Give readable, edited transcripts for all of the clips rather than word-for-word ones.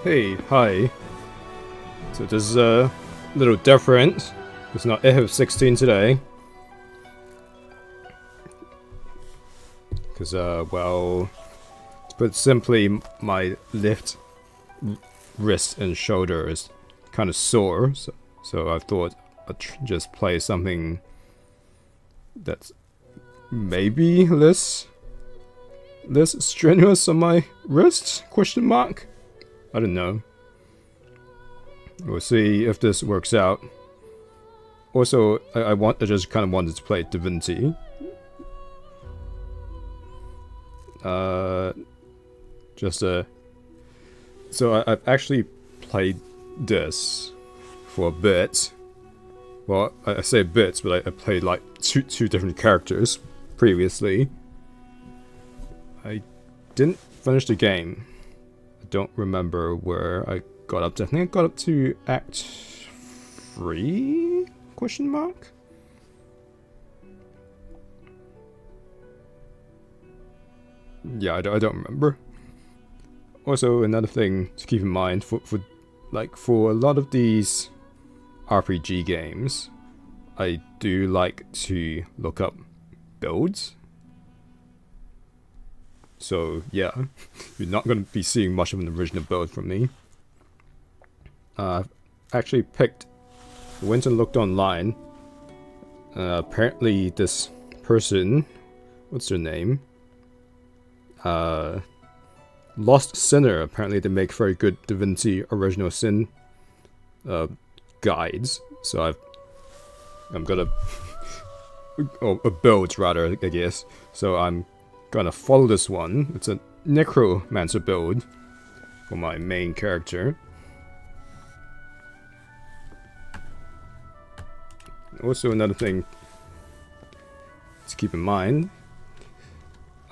Hey, hi. So this is a little different. It's not FF16 today. Because, well, to put simply, my left wrist and shoulder is kind of sore. So I thought I'd just play something that's maybe less strenuous on my wrist? Question mark? I don't know. We'll see if this works out. Also, I just kind of wanted to play Divinity. So I've actually played this for a bit. Well, I say bits, but I played like two different characters previously. I didn't finish the game. I don't remember where I got up to. I think I got up to Act 3? Question mark? Yeah, I don't remember. Also, another thing to keep in mind for a lot of these RPG games, I do like to look up builds. So yeah, you're not going to be seeing much of an original build from me. I've actually went and looked online. Apparently this person, what's their name? Lost Sinner, apparently they make very good Divinity Original Sin guides. So I'm gonna builds rather, I guess. So I'm gonna follow this one. It's a necromancer build for my main character. Also, another thing to keep in mind,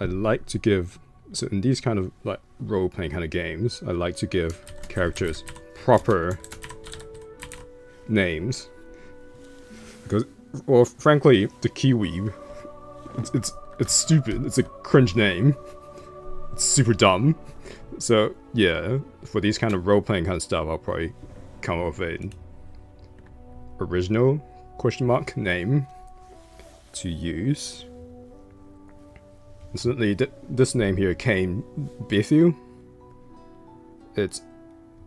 I like to give, so in these kind of like role-playing kind of games, I like to give characters proper names. Because, well, frankly, the Kiweeb, it's stupid. It's a cringe name. It's super dumb. So yeah, for these kind of role-playing kind of stuff, I'll probably come up with an original question mark name to use. And certainly, this name here, Kaine Bethew, it's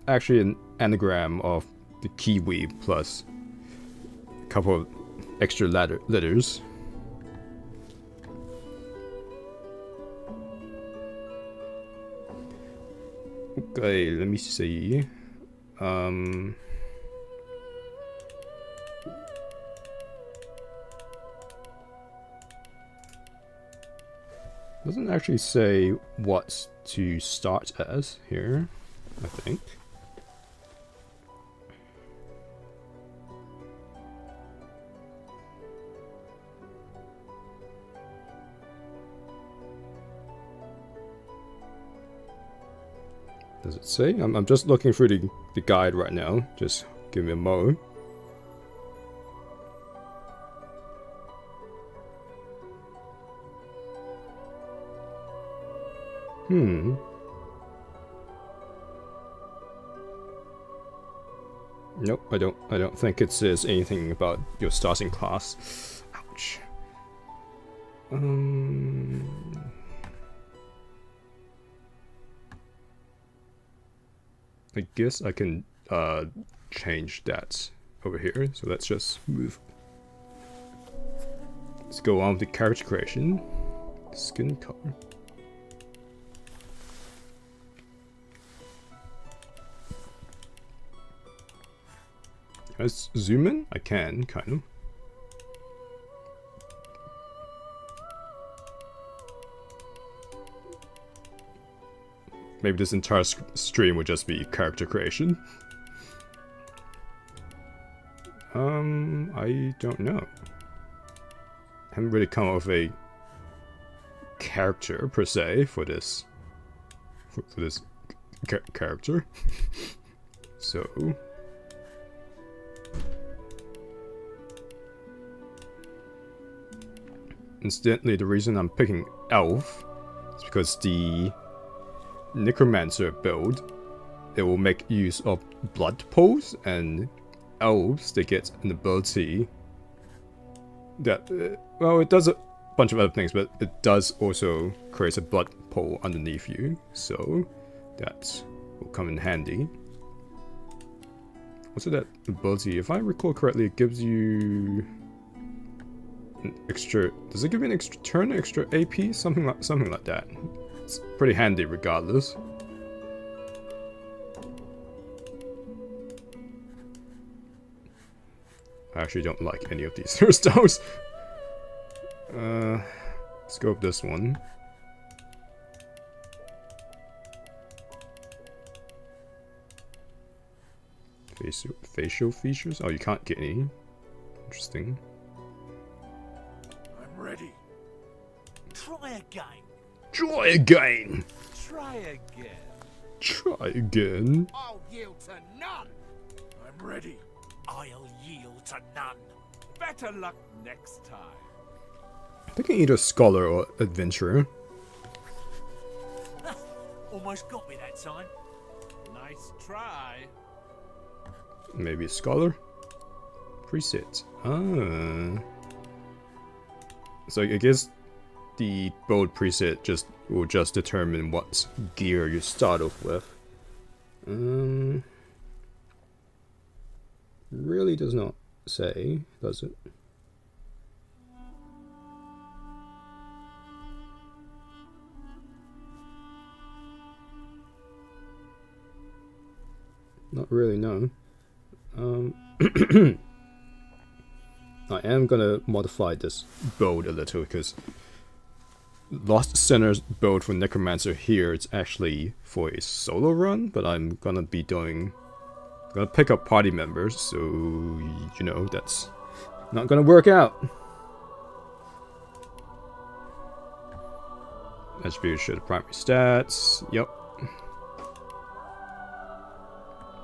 actually an anagram of the Kiweeb plus a couple of extra letters. Okay, let me see. Doesn't actually say what to start as here, I think. Does it say? I'm just looking through the guide right now. Just give me a mo. Nope, I don't think it says anything about your starting class. Ouch. I guess I can change that over here. So let's just move. Let's go on with the character creation. Skin color. Can I zoom in? I can, kind of. Maybe this entire stream would just be character creation. I don't know. I haven't really come up with a character per se for this character. So incidentally, the reason I'm picking elf is because the necromancer build it will make use of blood pools, and elves, they get an ability that, well, it does a bunch of other things, but it does also create a blood pool underneath you, so that will come in handy. Also, that ability, if I recall correctly, it gives you an extra, does it give you an extra turn, extra AP? Something like that. It's pretty handy regardless. I actually don't like any of these hairstyles. Let's go with this one. Facial features? Oh, you can't get any. Interesting. I'm ready. Try again. Try again! Try again. Try again. I'll yield to none. I'm ready. I'll yield to none. Better luck next time. I think I'm either scholar or adventurer. Almost got me that time. Nice try. Maybe scholar? Preset. Ah. So I guess the bold preset will just determine what gear you start off with. Really does not say, does it? Not really, no. I am gonna modify this build a little because Lost Center's build for Necromancer here, it's actually for a solo run, but I'm gonna pick up party members, so you know that's not gonna work out. Attributes show the primary stats. Yep.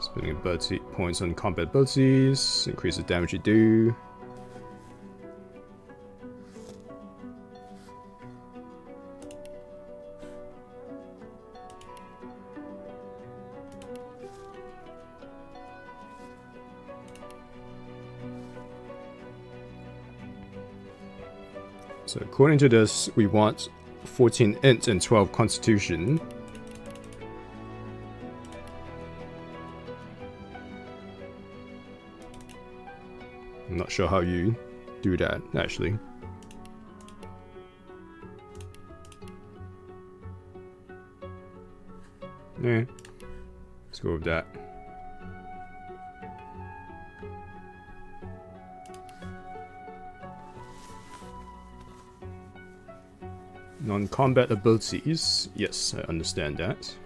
Spending ability points on combat abilities, increase the damage you do. So according to this, we want 14 int and 12 constitution. I'm not sure how you do that, actually. Yeah, let's go with that. Non-combat abilities. Yes, I understand that.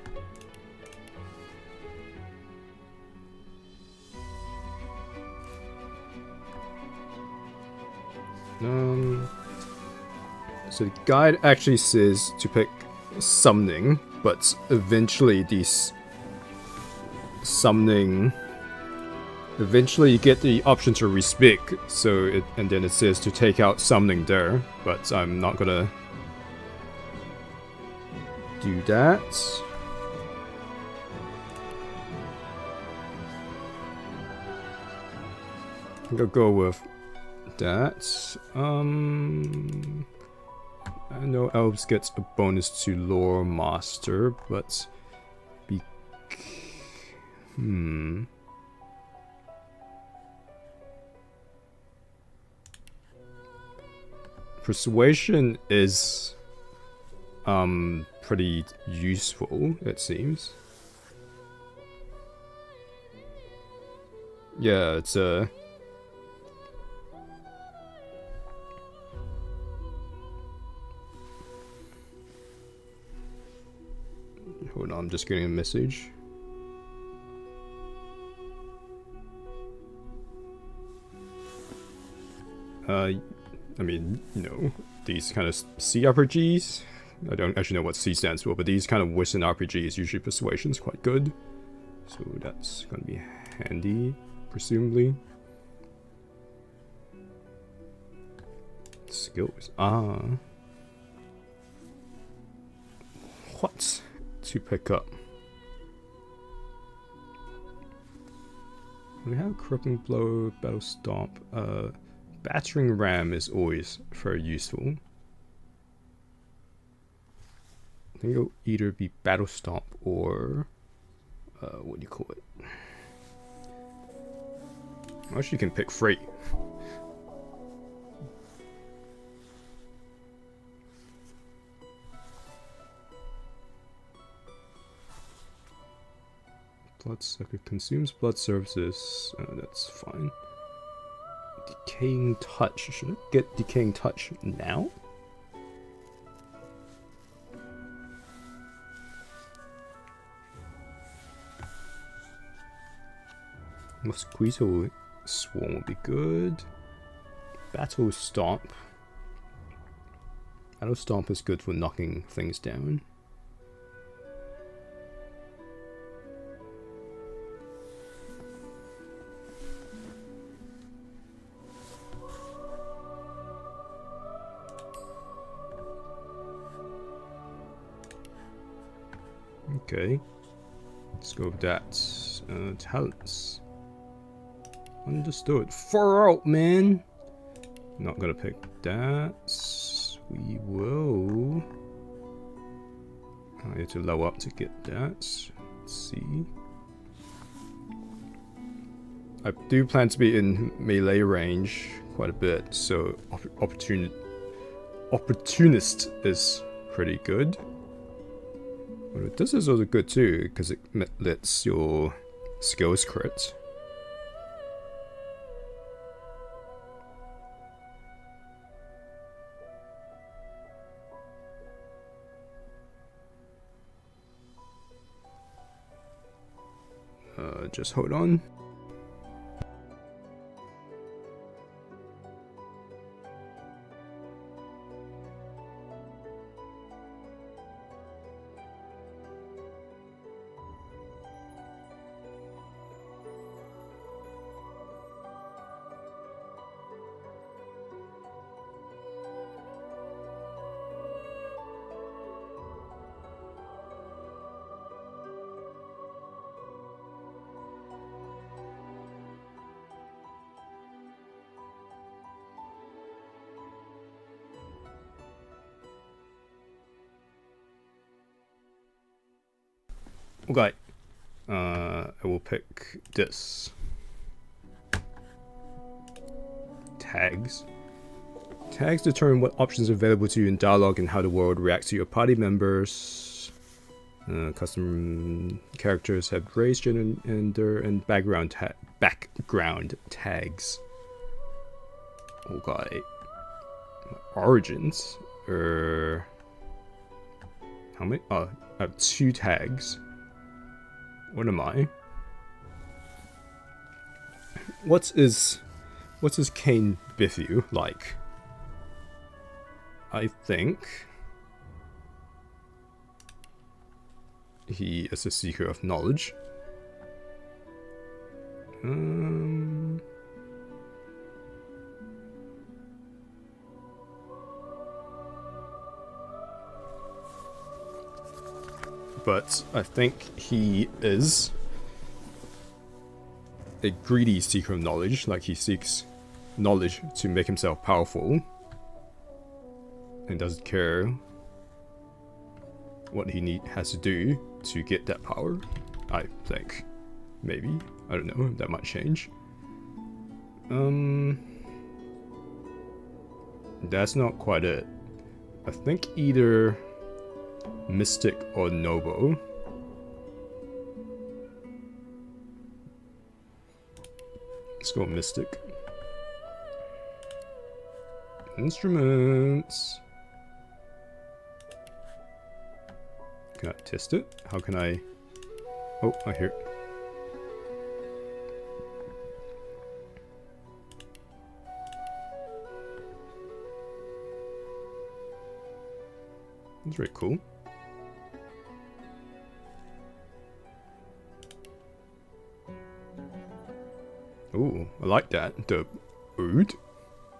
So the guide actually says to pick summoning, but eventually eventually you get the option to respec, so and then it says to take out summoning there, but I'm not gonna do that. I think I'll go with that. I know elves gets a bonus to lore master, but persuasion is pretty useful, it seems. Yeah, it's hold on, I'm just getting a message. I mean, you know, these kind of CRPGs, I don't actually know what C stands for, but these kind of Western RPGs, usually persuasion's quite good. So that's gonna be handy, presumably. Skills. What to pick up? We have crippling blow, battle stomp. Battering ram is always very useful. I think it'll either be battle stomp or what do you call it? Actually, you can pick free. Bloodsucker consumes blood services. That's fine. Decaying touch. Should I get decaying touch now? Mosquito swarm would be good. Battle stomp. Battle stomp is good for knocking things down. Okay, let's go with that. Talents. Understood. Far out, man! Not gonna pick that. We will. I need to level up to get that. Let's see. I do plan to be in melee range quite a bit, so opportunist is pretty good. But this is also good too, because it lets your skills crit. Just hold on. Okay, I will pick this. Tags. Tags determine what options are available to you in dialogue and how the world reacts to your party members. Custom characters have race, gender, and background tags. Okay. Origins. How many? Oh, I have 2 tags. What am I? What is Kaine Bethew like? I think he is a seeker of knowledge. But I think he is a greedy seeker of knowledge, like he seeks knowledge to make himself powerful and doesn't care what he has to do to get that power. I think. Maybe. I don't know. That might change. That's not quite it. I think either Mystic or Noble. Let's go Mystic. Instruments. Can I test it? How can I? Oh, I hear it. That's very cool. Ooh, I like that. The oud?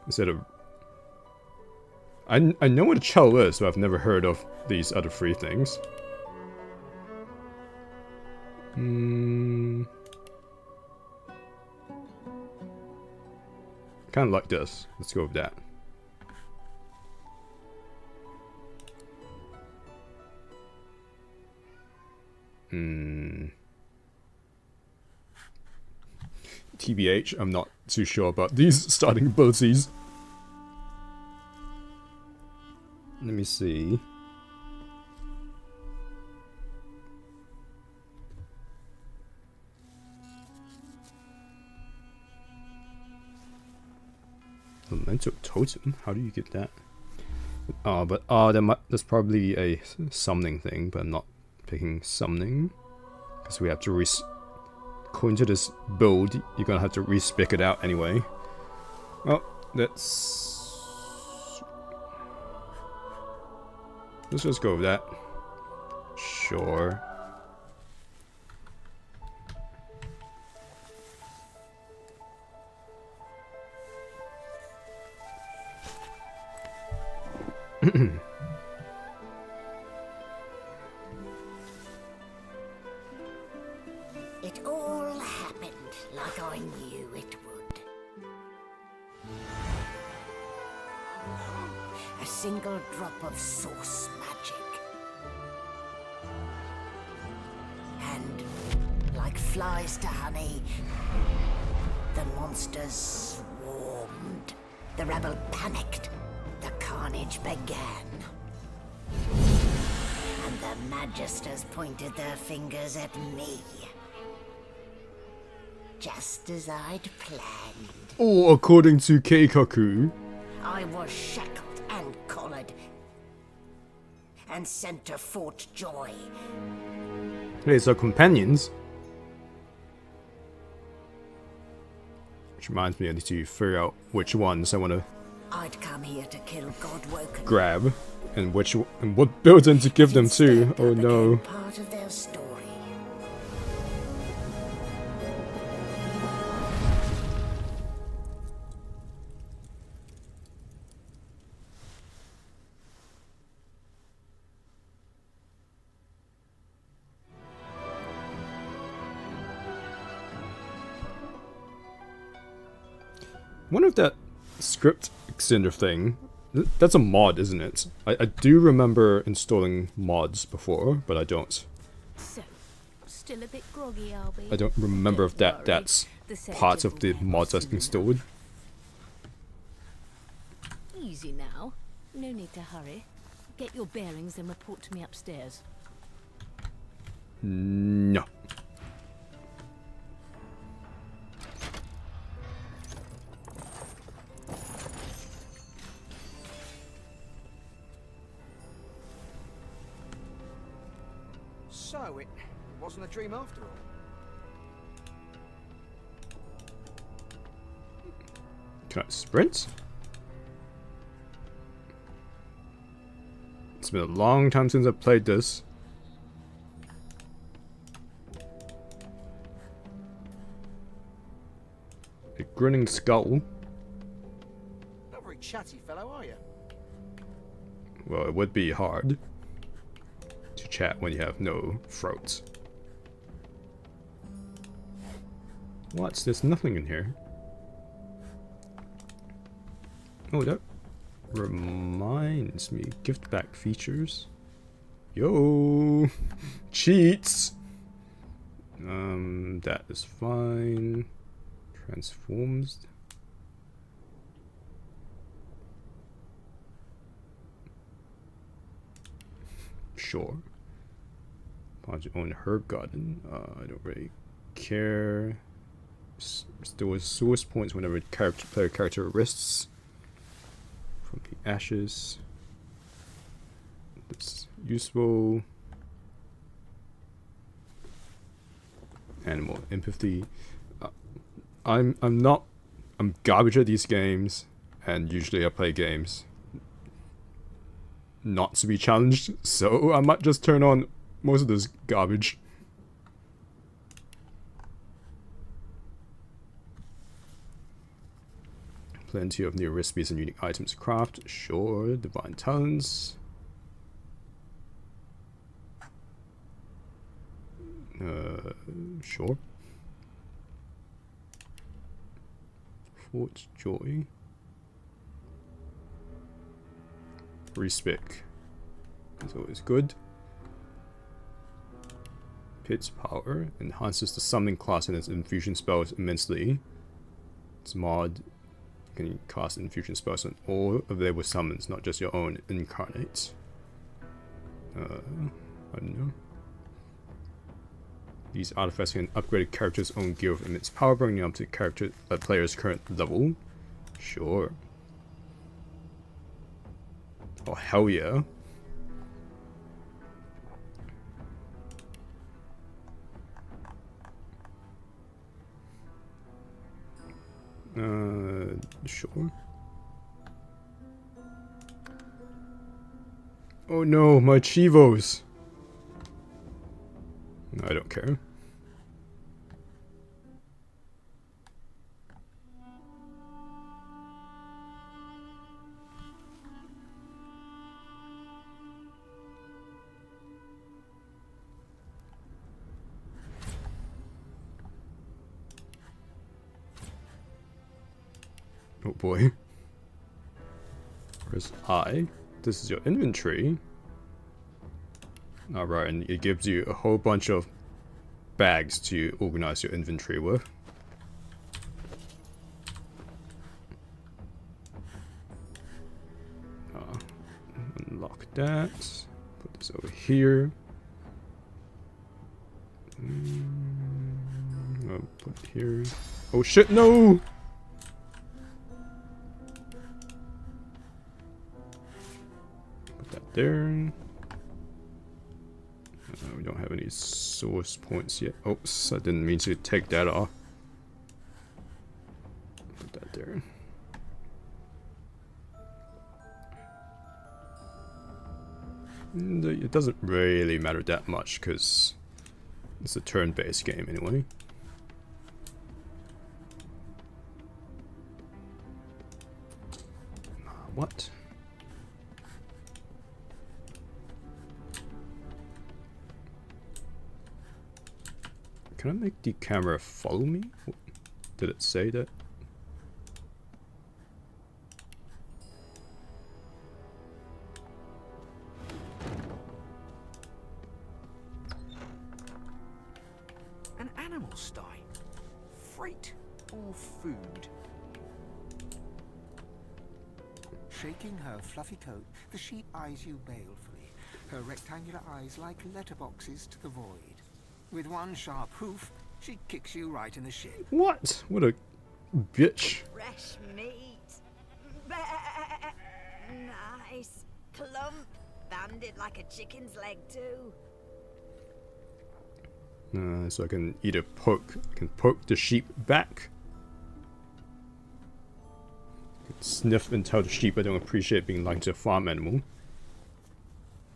Is that a... I know what a cello is, but I've never heard of these other 3 things. Kind of like this. Let's go with that. TBH, I'm not too sure about these starting abilities. Let me see. Elemental totem? How do you get that? Oh, but there's probably a summoning thing, but I'm not picking summoning because we have to according to this build, you're gonna have to respec it out anyway. Well, let's just go with that. Sure. It all happened like I knew it would. A single drop of source magic. And like flies to honey, the monsters swarmed. The rebel panicked. The carnage began. And the magisters pointed their fingers at me. Just as I'd planned. Oh, according to Keikaku. I was shackled and collared. And sent to Fort Joy. Hey, so companions. Which reminds me, I need to figure out which ones I want to I'd come here to kill Godwoken. grab and what building to give them to. Oh no. Part of their story. I wonder if that script extender thing, that's a mod, isn't it? I do remember installing mods before, but I don't. So, still a bit groggy, I'll be. I don't remember if that's part of the mods that's installed. Easy now. No need to hurry. Get your bearings and report to me upstairs. No. So, it wasn't a dream after all. Can I sprint? It's been a long time since I've played this. A grinning skull. Not a very chatty fellow, are you? Well, it would be hard to chat when you have no throat. What? There's nothing in here. Oh, that reminds me. Gift back features. Yo! Cheats! That is fine. Transforms. Sure. Plant your own herb garden. I don't really care. Restores source points whenever player character rests from the ashes. That's useful. Animal empathy. I'm garbage at these games, and usually I play games not to be challenged, so I might just turn on most of this garbage. Plenty of new recipes and unique items to craft. Sure. Divine talents. Sure. Fort Joy. Respec. That's always good. Pit's power enhances the summoning class and its infusion spells immensely. Its mod can cast infusion spells on all available summons, not just your own incarnates. I don't know. These artifacts can upgrade a character's own gear with immense power, bringing them up to a player's current level. Sure. Oh, hell yeah. Sure. Oh no, my Chivos! No, I don't care. Oh boy. Press I. This is your inventory. Alright, and it gives you a whole bunch of bags to organize your inventory with. Unlock that. Put this over here. I'll put it here. Oh shit, no! Put that there. We don't have any source points yet. Oops, I didn't mean to take that off. Put that there. And it doesn't really matter that much because it's a turn-based game anyway. What? Can I make the camera follow me? Did it say that? An animal sty. Freight or food? Shaking her fluffy coat, the sheep eyes you balefully, her rectangular eyes like letterboxes to the void. With one sharp hoof, she kicks you right in the shin. What? What a bitch. Fresh meat. Nice. Plump. Banded like a chicken's leg too. So I can either poke the sheep back. I can sniff and tell the sheep I don't appreciate being likened to a farm animal.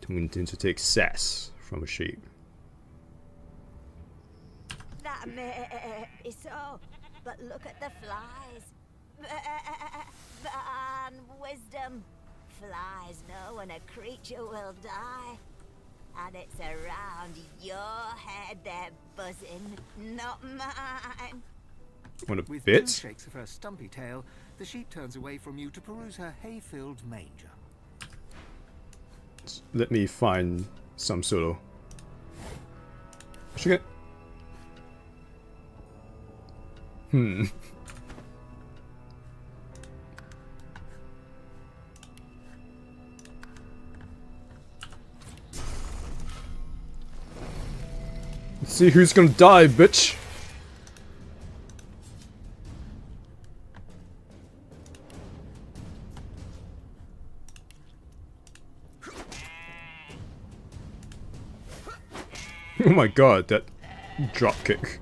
To intend to take sass from a sheep. That may be so, but look at the flies. And wisdom. Flies know when a creature will die. And it's around your head they're buzzing, not mine. Want a With bit? 2 shakes of her stumpy tail, the sheep turns away from you to peruse her hay-filled manger. Let me find some sort of... Should I... Let's see who's gonna die, bitch. Oh my god, that drop kick.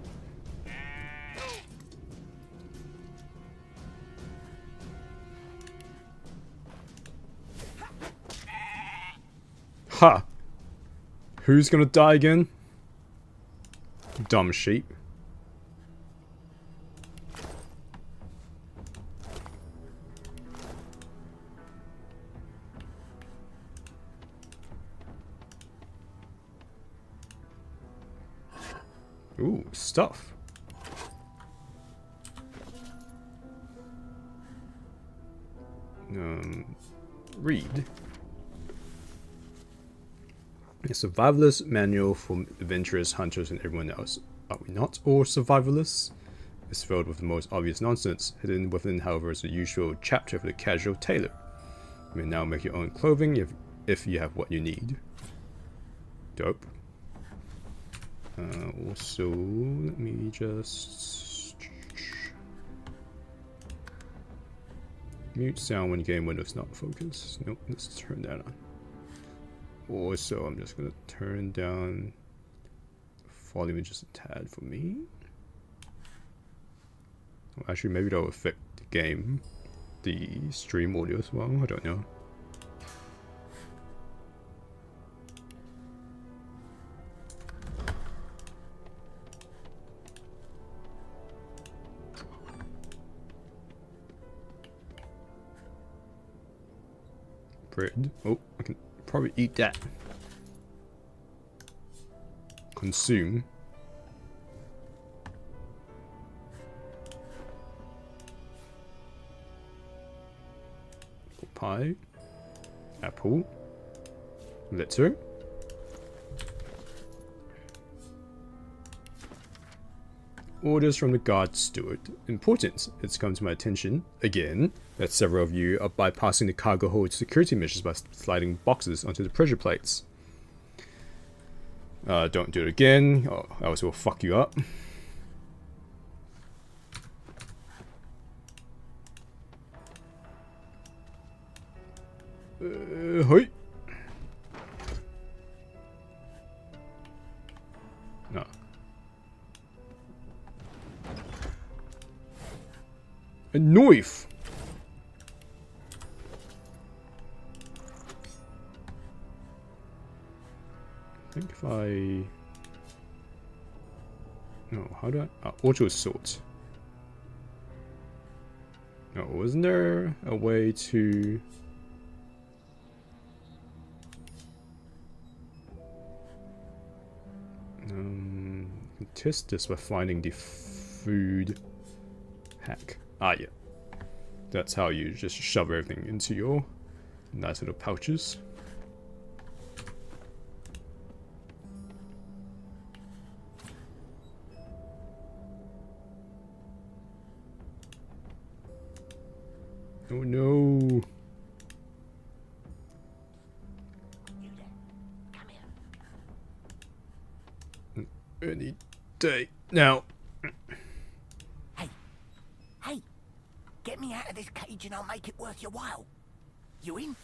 Ha! Who's gonna die again? Dumb sheep. Ooh, stuff. Read. A survivalist manual for adventurers, hunters, and everyone else. Are we not all survivalists? It's filled with the most obvious nonsense. Hidden within, however, is the usual chapter for the casual tailor. You may now make your own clothing if you have what you need. Dope. Also, let me just mute sound when game window's not focused. Nope, let's turn that on. Also, I'm just gonna turn down volume just a tad for me. Well, actually, maybe that'll affect the game, the stream audio as well. I don't know. Bread. Oh, I can probably eat that. Consume. Pie. Apple. Litter. Orders from the guard steward. Important. It's come to my attention, again, that several of you are bypassing the cargo hold security missions by sliding boxes onto the pressure plates. Don't do it again, or else it will fuck you up. Hoi. No. A knife. I think if I... No, how do I... auto sort. No, wasn't there a way to... test this by finding the food hack. Ah, yeah. That's how you just shove everything into your nice little pouches. Oh no. Any day now. Hey, get me out of this cage and I'll make it worth your while. You in?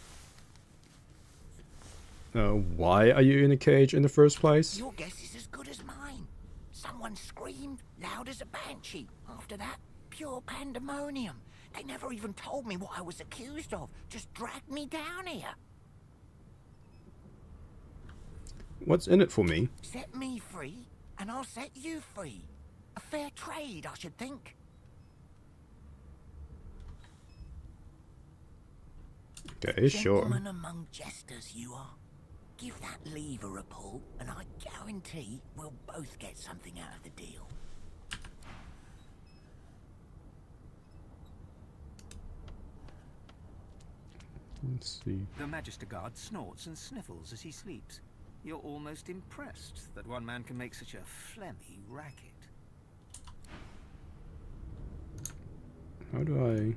Why are you in a cage in the first place? Your guess is as good as mine. Someone screamed loud as a banshee. After that, pure pandemonium. They never even told me what I was accused of. Just dragged me down here. What's in it for me? Set me free, and I'll set you free. A fair trade, I should think. Okay, sure. Gentleman among jesters, you are. Give that lever a pull, and I guarantee we'll both get something out of the deal. Let's see. The Magister Guard snorts and sniffles as he sleeps. You're almost impressed that one man can make such a phlegmy racket. How do I...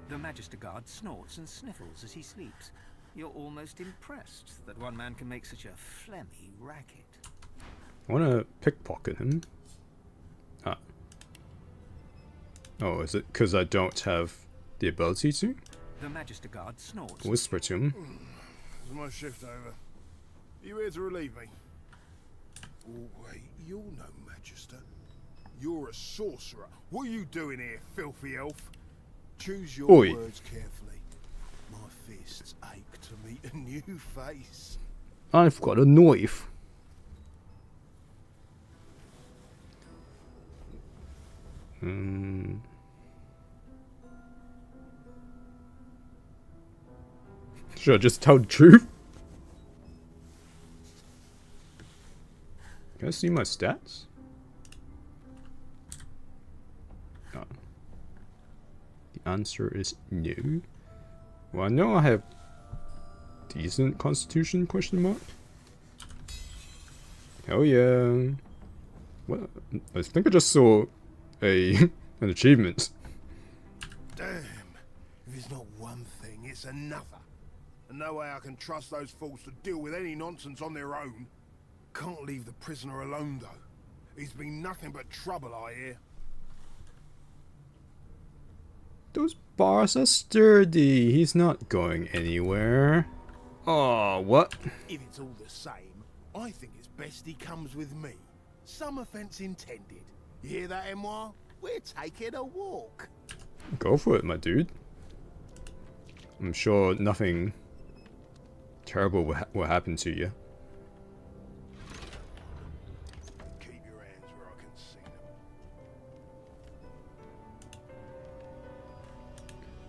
The Magister Guard snorts and sniffles as he sleeps. You're almost impressed that one man can make such a phlegmy racket. I want to pickpocket him. Ah. Oh, is it because I don't have the ability to? The Magister Guard snorts. Whisper to him. Is my shift over? You here to relieve me? Oh, wait, you're no Magister. You're a sorcerer. What are you doing here, filthy elf? Choose your Oi. words carefully. My fists ache to meet a new face. I've got a knife. Should I just tell the truth? Can I see my stats? No. The answer is no. Well, I know I have decent constitution, question mark. Hell yeah. What? I think I just saw a an achievement. Damn. If it's not one thing, it's another. And no way I can trust those fools to deal with any nonsense on their own. Can't leave the prisoner alone, though. He's been nothing but trouble, I hear. Those bars are sturdy. He's not going anywhere. Oh, what? If it's all the same, I think it's best he comes with me. Some offence intended. You hear that, Emoire? We're taking a walk. Go for it, my dude. I'm sure nothing terrible will happen to you. Keep your hands where I can see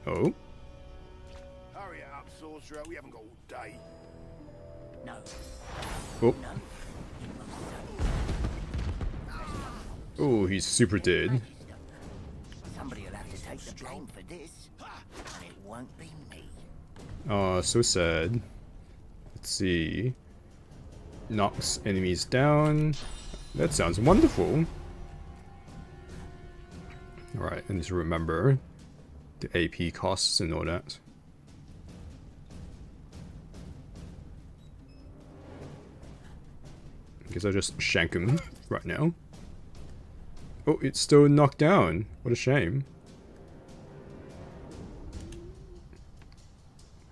them. Oh. Hurry it up, Sorcerer. We haven't got all day. No. Oh. No. Oh, he's super dead. Somebody will have to take the blame for this. And it won't be me. Oh, so sad. Let's see. Knocks enemies down. That sounds wonderful. Alright, I need to remember the AP costs and all that. I guess I'll just shank him right now. Oh, it's still knocked down. What a shame.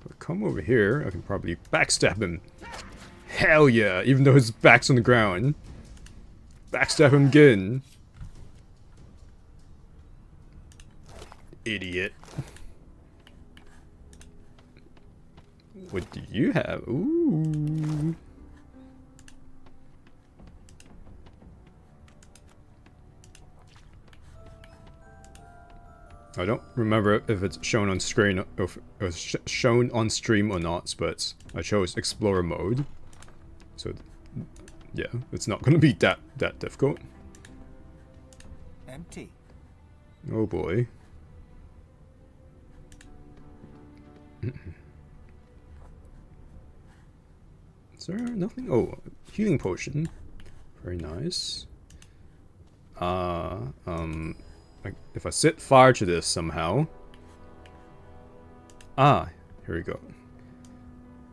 But come over here, I can probably backstab him. Hell yeah, even though his back's on the ground. Backstab him again. Idiot. What do you have? Ooh. I don't remember if it's shown on screen or if it was shown on stream or not, but I chose Explorer mode. So, yeah, it's not going to be that difficult. Empty. Oh boy. Is there nothing? Oh, healing potion. Very nice. If I set fire to this somehow. Ah, here we go.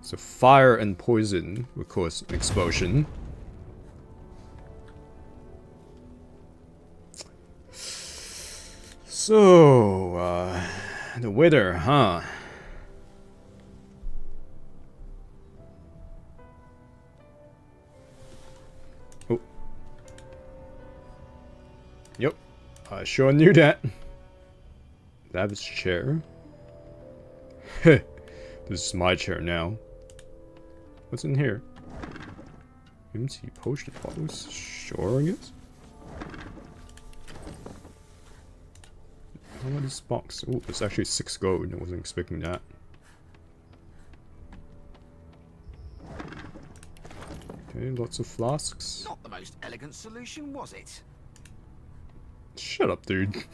So fire and poison will cause an explosion. So, the wither, huh? Oh. Yep. I sure knew that. That was chair. Heh. This is my chair now. What's in here? Empty potion bottles. Sure, I guess. How about this box? Oh, it's actually 6 gold. I wasn't expecting that. Okay, lots of flasks. Not the most elegant solution, was it? Shut up, dude.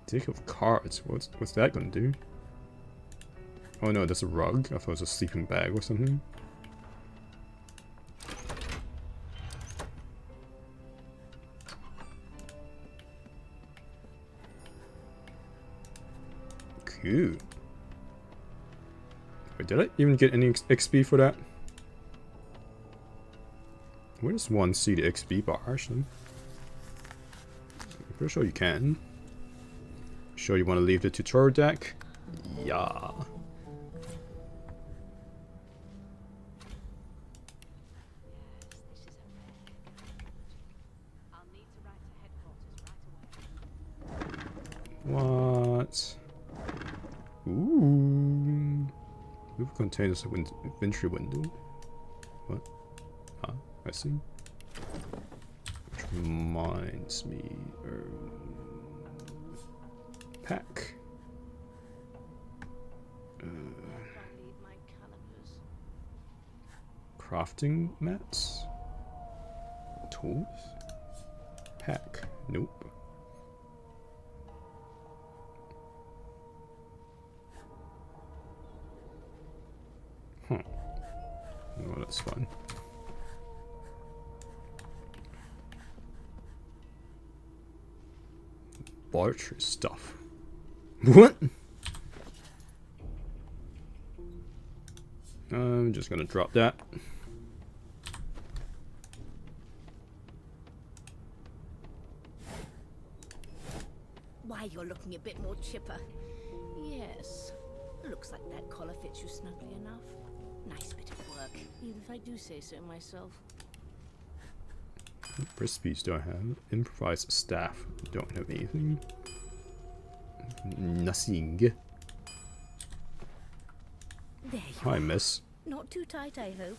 Deck of cards. What's that gonna do? Oh no, that's a rug. I thought it was a sleeping bag or something. Cool. Wait, did I even get any XP for that? Where does one see the XP bar, actually? I'm pretty sure you can. Sure you want to leave the tutorial deck? Yeah. What? Ooh. Move containers inventory window. What? Ah, I see. Which reminds me. Pack. Crafting mats. Tools. Pack. Nope. it's fine. Laboratory stuff. What? I'm just gonna drop that. Why, you're looking a bit more chipper. Yes. Looks like that collar fits you snugly enough. Nice bit of work, even if I do say so myself. What recipes do I have? Improvised staff. Don't have anything. Nothing. There you Hi, are. miss. Not too tight, I hope.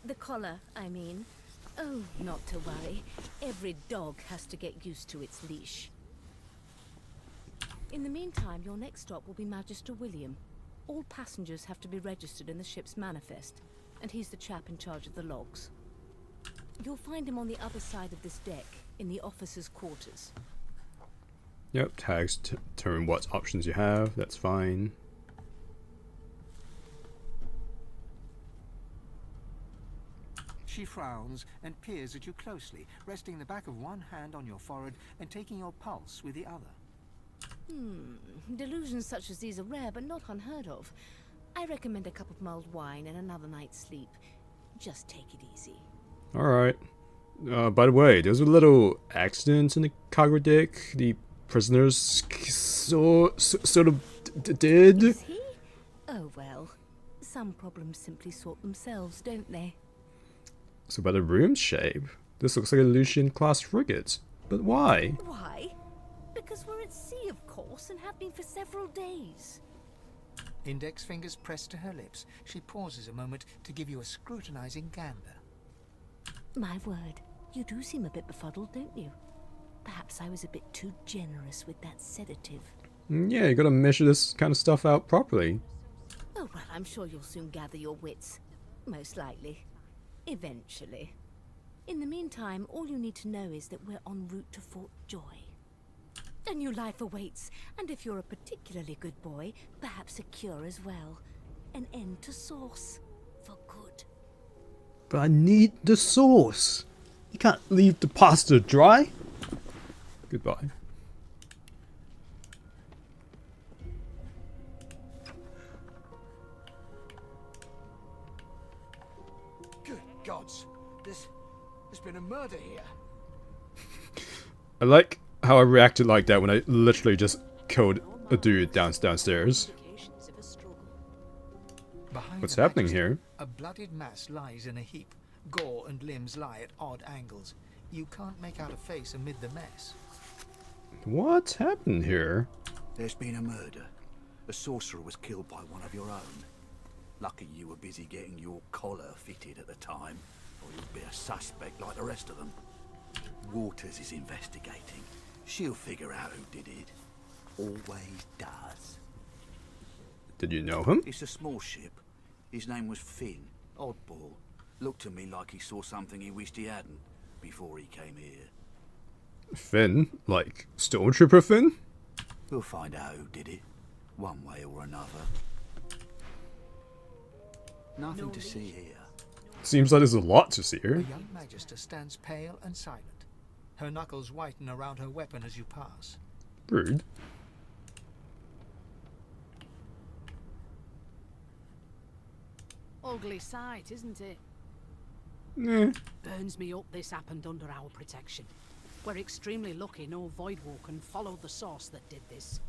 The collar, I mean. Oh, not to worry. Every dog has to get used to its leash. In the meantime, your next stop will be Magister William. All passengers have to be registered in the ship's manifest, and he's the chap in charge of the logs. You'll find him on the other side of this deck, in the officers' quarters. Yep, tags determine what options you have. That's fine. She frowns and peers at you closely, resting the back of one hand on your forehead and taking your pulse with the other. Delusions such as these are rare, but not unheard of. I recommend a cup of mulled wine and another night's sleep. Just take it easy. Alright. By the way, there was a little accident in the cargo deck. The prisoners sort of did. Is he? Oh well. Some problems simply sort themselves, don't they? So by the room's shape, this looks like a Lucian-class frigate. But why? Why? Because we're at sea, of course, and have been for several days. Index fingers pressed to her lips, she pauses a moment to give you a scrutinizing gander. My word, you do seem a bit befuddled, don't you? Perhaps I was a bit too generous with that sedative. Yeah, you gotta measure this kind of stuff out properly. Oh well, I'm sure you'll soon gather your wits. Most likely. Eventually. In the meantime, all you need to know is that we're en route to Fort Joy. A new life awaits, and if you're a particularly good boy, perhaps a cure as well. An end to Source. For good. But I need the sauce. You can't leave the pasta dry. Goodbye. Good gods. There's been a murder here. I like how I reacted like that when I literally just killed a dude downstairs. Behind What's the happening Magister, here? A bloodied mass lies in a heap. Gore and limbs lie at odd angles. You can't make out a face amid the mess. What happened here? There's been a murder. A sorcerer was killed by one of your own. Lucky you were busy getting your collar fitted at the time, or you'd be a suspect like the rest of them. Waters is investigating. She'll figure out who did it. Always does. Did you know him? It's a small ship. His name was Finn. Oddball. Looked to me like he saw something he wished he hadn't before he came here. Finn? Like Stormtrooper Finn? We'll find out who did it, one way or another. Nothing to see here. Seems like there's a lot to see The here. young Magister stands pale and silent. Her knuckles whiten around her weapon as you pass. Rude. Ugly sight, isn't it? Eh. Burns me up this happened under our protection. We're extremely lucky no Voidwalker followed the source that did this.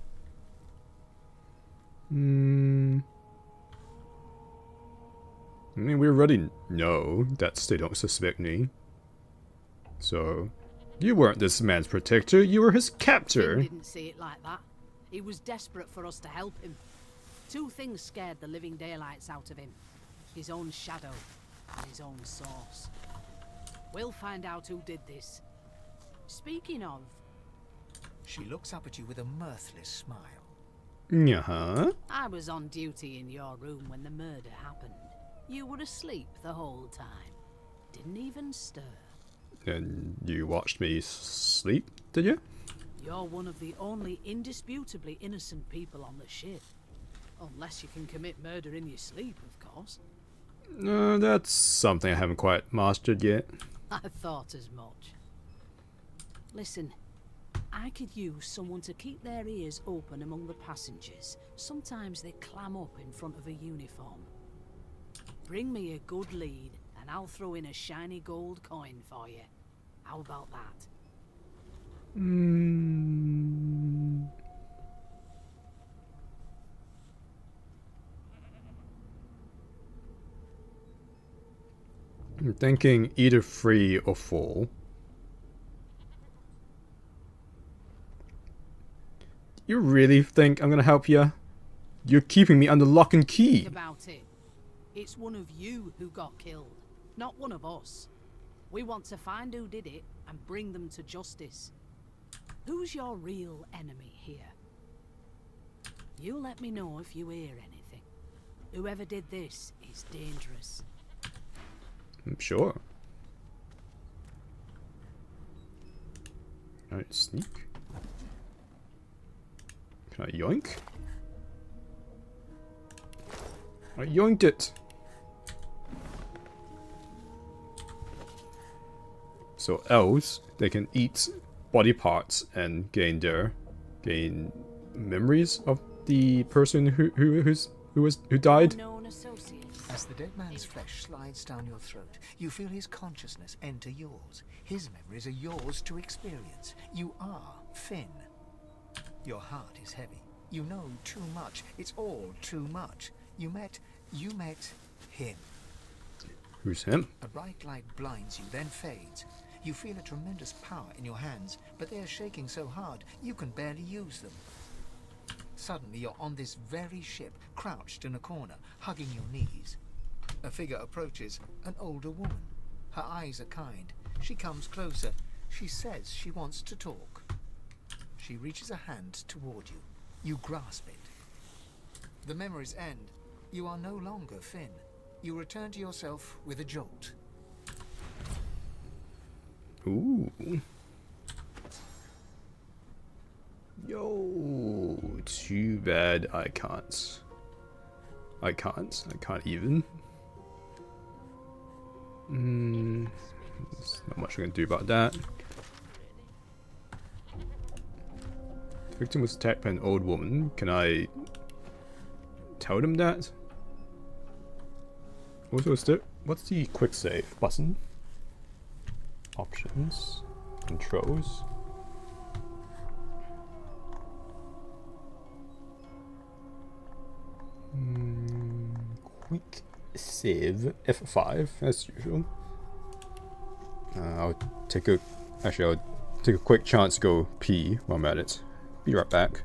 I mean, we already know that they don't suspect me. So, you weren't this man's protector, you were his Finn captor. didn't see it like that. He was desperate for us to help him. Two things scared the living daylights out of him. His own shadow and his own source. We'll find out who did this. Speaking of, She looks up at you with a mirthless smile. Yeah. I was on duty in your room when the murder happened. You were asleep the whole time. Didn't even stir. And you watched me sleep, did you? You're one of the only indisputably innocent people on the ship. Unless you can commit murder in your sleep, of course. That's something I haven't quite mastered yet. I thought as much. Listen, I could use someone to keep their ears open among the passengers. Sometimes they clam up in front of a uniform. Bring me a good lead, and I'll throw in a shiny gold coin for you. How about that? I'm thinking either 3 or 4. You really think I'm gonna help you? You're keeping me under lock and key. Think about it. It's one of you who got killed, not one of us. We want to find who did it and bring them to justice. Who's your real enemy here? You let me know if you hear anything. Whoever did this is dangerous. I'm sure. Alright, sneak. Can I yoink? I yoinked it! So elves, they can eat body parts and gain memories of the person who died. Known associates. As the dead man's flesh slides down your throat, you feel his consciousness enter yours. His memories are yours to experience. You are Finn. Your heart is heavy. You know too much. It's all too much. You met him. Who's him? A bright light blinds you, then fades. You feel a tremendous power in your hands, but they are shaking so hard you can barely use them. Suddenly you're on this very ship, crouched in a corner, hugging your knees. A figure approaches, an older woman. Her eyes are kind. She comes closer. She says she wants to talk. She reaches a hand toward you. You grasp it. The memories end. You are no longer Finn. You return to yourself with a jolt. Ooh. Yo, too bad I can't. I can't even. There's not much I can do about that. The victim was attacked by an old woman. Can I tell them that? Also, what's the quick save button? Options, controls. Quick save F5 as usual. I'll take a quick chance to go pee while I'm at it. Be right back.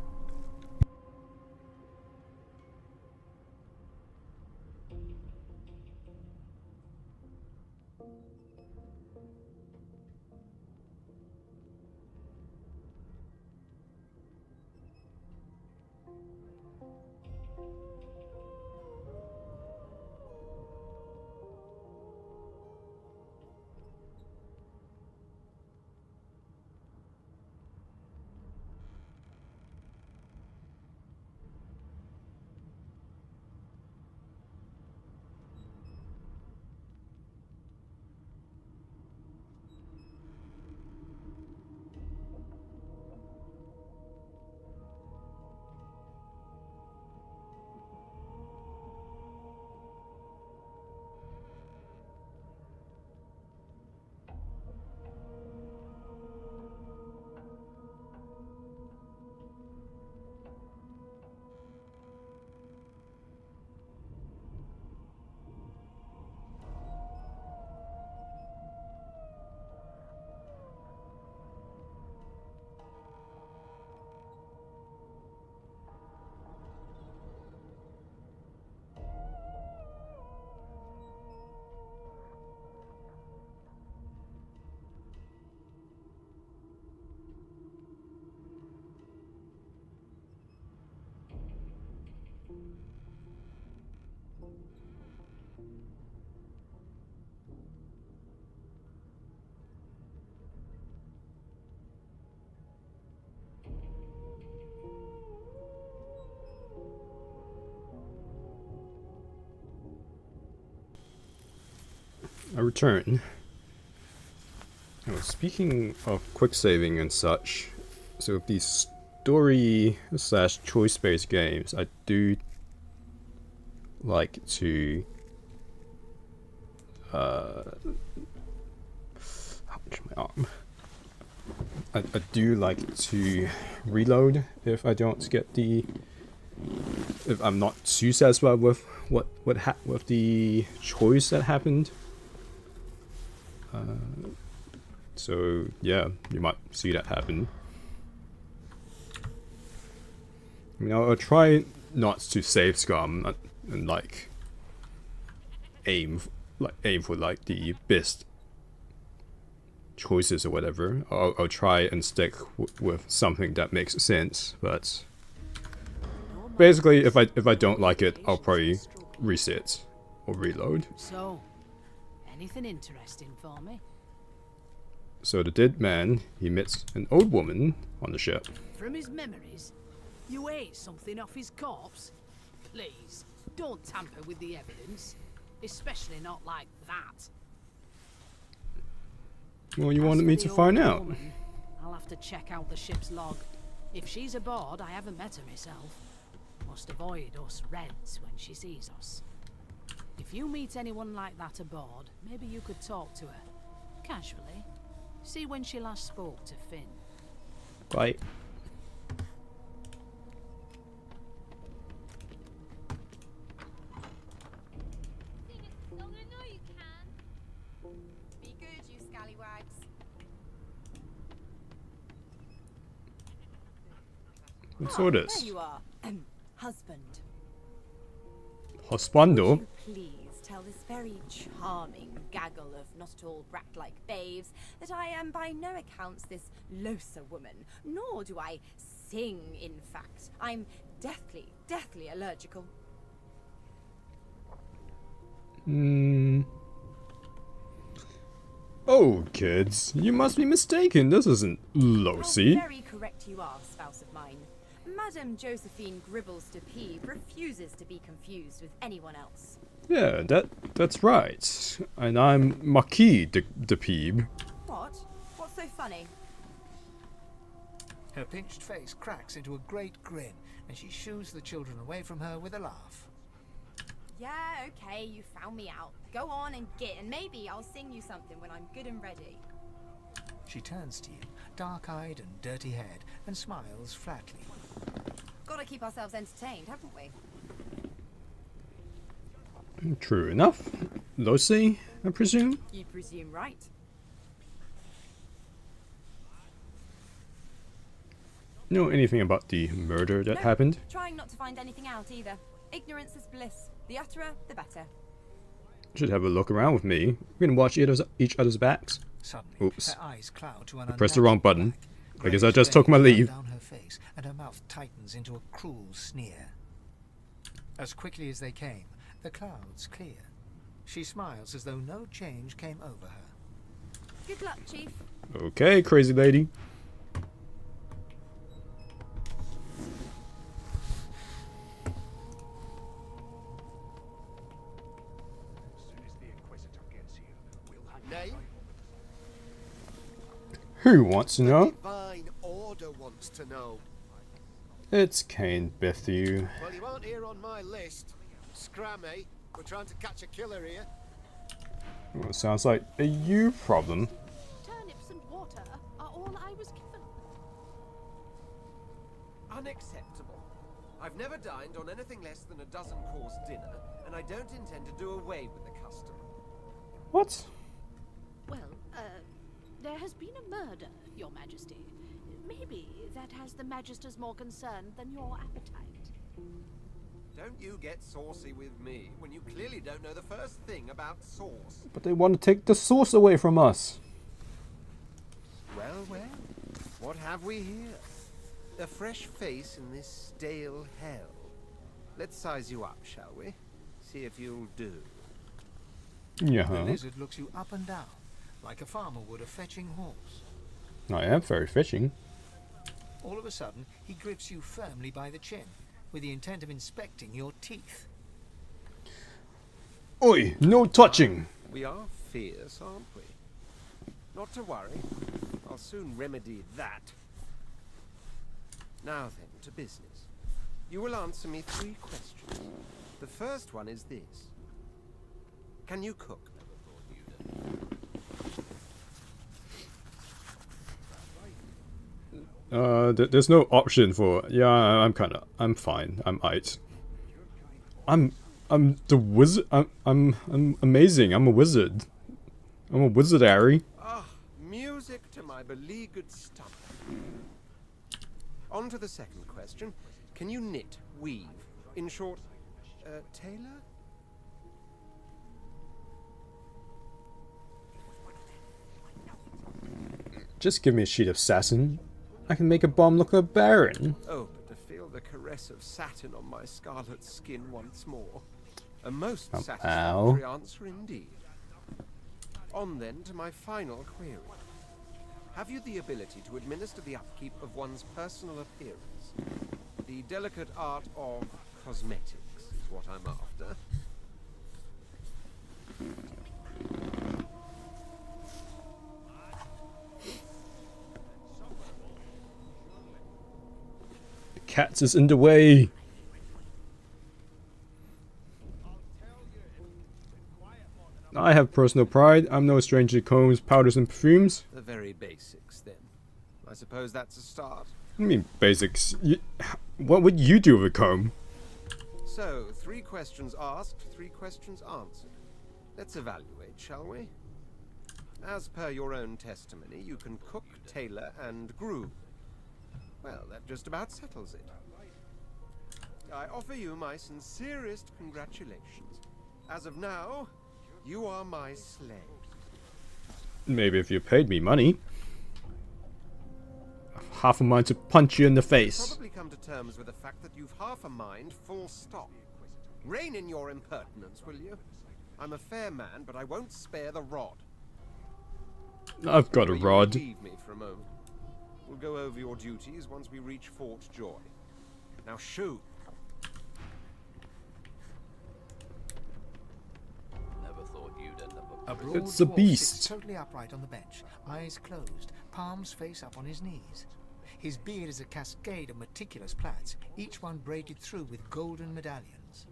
I return. Oh, speaking of quick saving and such, so these story / choice based games, I do like to ouch, my arm. I do like to reload if I don't get if I'm not too satisfied with with the choice that happened. So yeah, you might see that happen. I mean, I'll try not to save scum and like aim for like the best choices or whatever. I'll try and stick with something that makes sense. But basically, if I don't like it, I'll probably reset or reload. So, anything interesting for me? So the dead man, he meets an old woman on the ship. From his memories, you ate something off his corpse? Please, don't tamper with the evidence. Especially not like that. Well, you wanted me to find out. Woman, I'll have to check out the ship's log. If she's aboard, I haven't met her myself. Must avoid us Reds when she sees us. If you meet anyone like that aboard, maybe you could talk to her. Casually. See when she last spoke to Finn. Right. Be good, you scallywags. What's all this? There you are. Husband. Husbando? Please tell this very charming gaggle of not at all brat-like babes that I am by no accounts this Losa woman, nor do I sing, in fact. I'm deathly allergical. Oh, kids, you must be mistaken. This isn't Losi. How very correct you are, spouse of mine. Madame Josephine Gribbles de Peeb refuses to be confused with anyone else. Yeah, that's right. And I'm Marquis de Peeb. What? What's so funny? Her pinched face cracks into a great grin, and she shoos the children away from her with a laugh. Yeah, okay, you found me out. Go on and git, and maybe I'll sing you something when I'm good and ready. She turns to you, dark-eyed and dirty-haired, and smiles flatly. Gotta keep ourselves entertained, haven't we? True enough. Losi, I presume? You presume right. Know anything about the murder that happened? Trying not to find anything out either. Ignorance is bliss. The utterer, the better. Should have a look around with me. We can watch each other's backs. Suddenly, Oops. her eyes cloud to an I pressed the wrong button. black. I guess I just took my leave. Down her face, and her mouth tightens into a cruel sneer. As quickly as they came, the clouds clear. She smiles as though no change came over her. Good luck, Chief. Okay, crazy lady. Name? Who wants to know? Divine Order wants to know. It's Kaine Bethew. Well, you aren't here on my list. Scram, eh? We're trying to catch a killer here. Well, it sounds like a you problem. Turnips and water are all I was given. Unacceptable. I've never dined on anything less than a dozen-course dinner, and I don't intend to do away with the custom. What? Well, there has been a murder, Your Majesty. Maybe that has the Magisters more concerned than your appetite. Don't you get saucy with me when you clearly don't know the first thing about sauce. But they want to take the sauce away from us. Well, well. What have we here? A fresh face in this stale hell. Let's size you up, shall we? See if you'll do. Yeah. The lizard looks you up and down, like a farmer would a fetching horse. I am very fishing. All of a sudden, he grips you firmly by the chin, with the intent of inspecting your teeth. Oi, no touching! We are fierce, aren't we? Not to worry. I'll soon remedy that. Now then, to business. You will answer me 3 questions. The first one is this. Can you cook? There's no option for... Yeah, I'm fine. I'm aight. I'm the wizard. I'm amazing. I'm a wizard. I'm a wizard, Harry. Ah, music to my beleaguered stomach. On to the second question. Can you knit, weave? In short, tailor? Just give me a sheet of satin. I can make a bomb look like Baron. Oh, but to feel the caress of satin on my scarlet skin once more. A most satisfactory answer indeed. On then to my final query. Have you the ability to administer the upkeep of one's personal appearance? The delicate art of cosmetics is what I'm after. The cat is in the way. I have personal pride. I'm no stranger to combs, powders, and perfumes. The very basics, then. I suppose that's a start. I mean, basics. What would you do with a comb? So, 3 questions asked, 3 questions answered. Let's evaluate, shall we? As per your own testimony, you can cook, tailor, and groom. Well, that just about settles it. I offer you my sincerest congratulations. As of now, you are my slave. Maybe if you paid me money. Half a mind to punch you in the face. Probably come to terms with the fact that you've half a mind, full stop. Rein in your impertinence, will you? I'm a fair man, but I won't spare the rod. I've got a rod. Leave me for a moment. We'll go over your duties once we reach Fort Joy. Now shoot. A broad It's a dwarf beast. sits totally upright on the bench, eyes closed, palms face up on his knees. His beard is a cascade of meticulous plaits, each one braided through with golden medallions.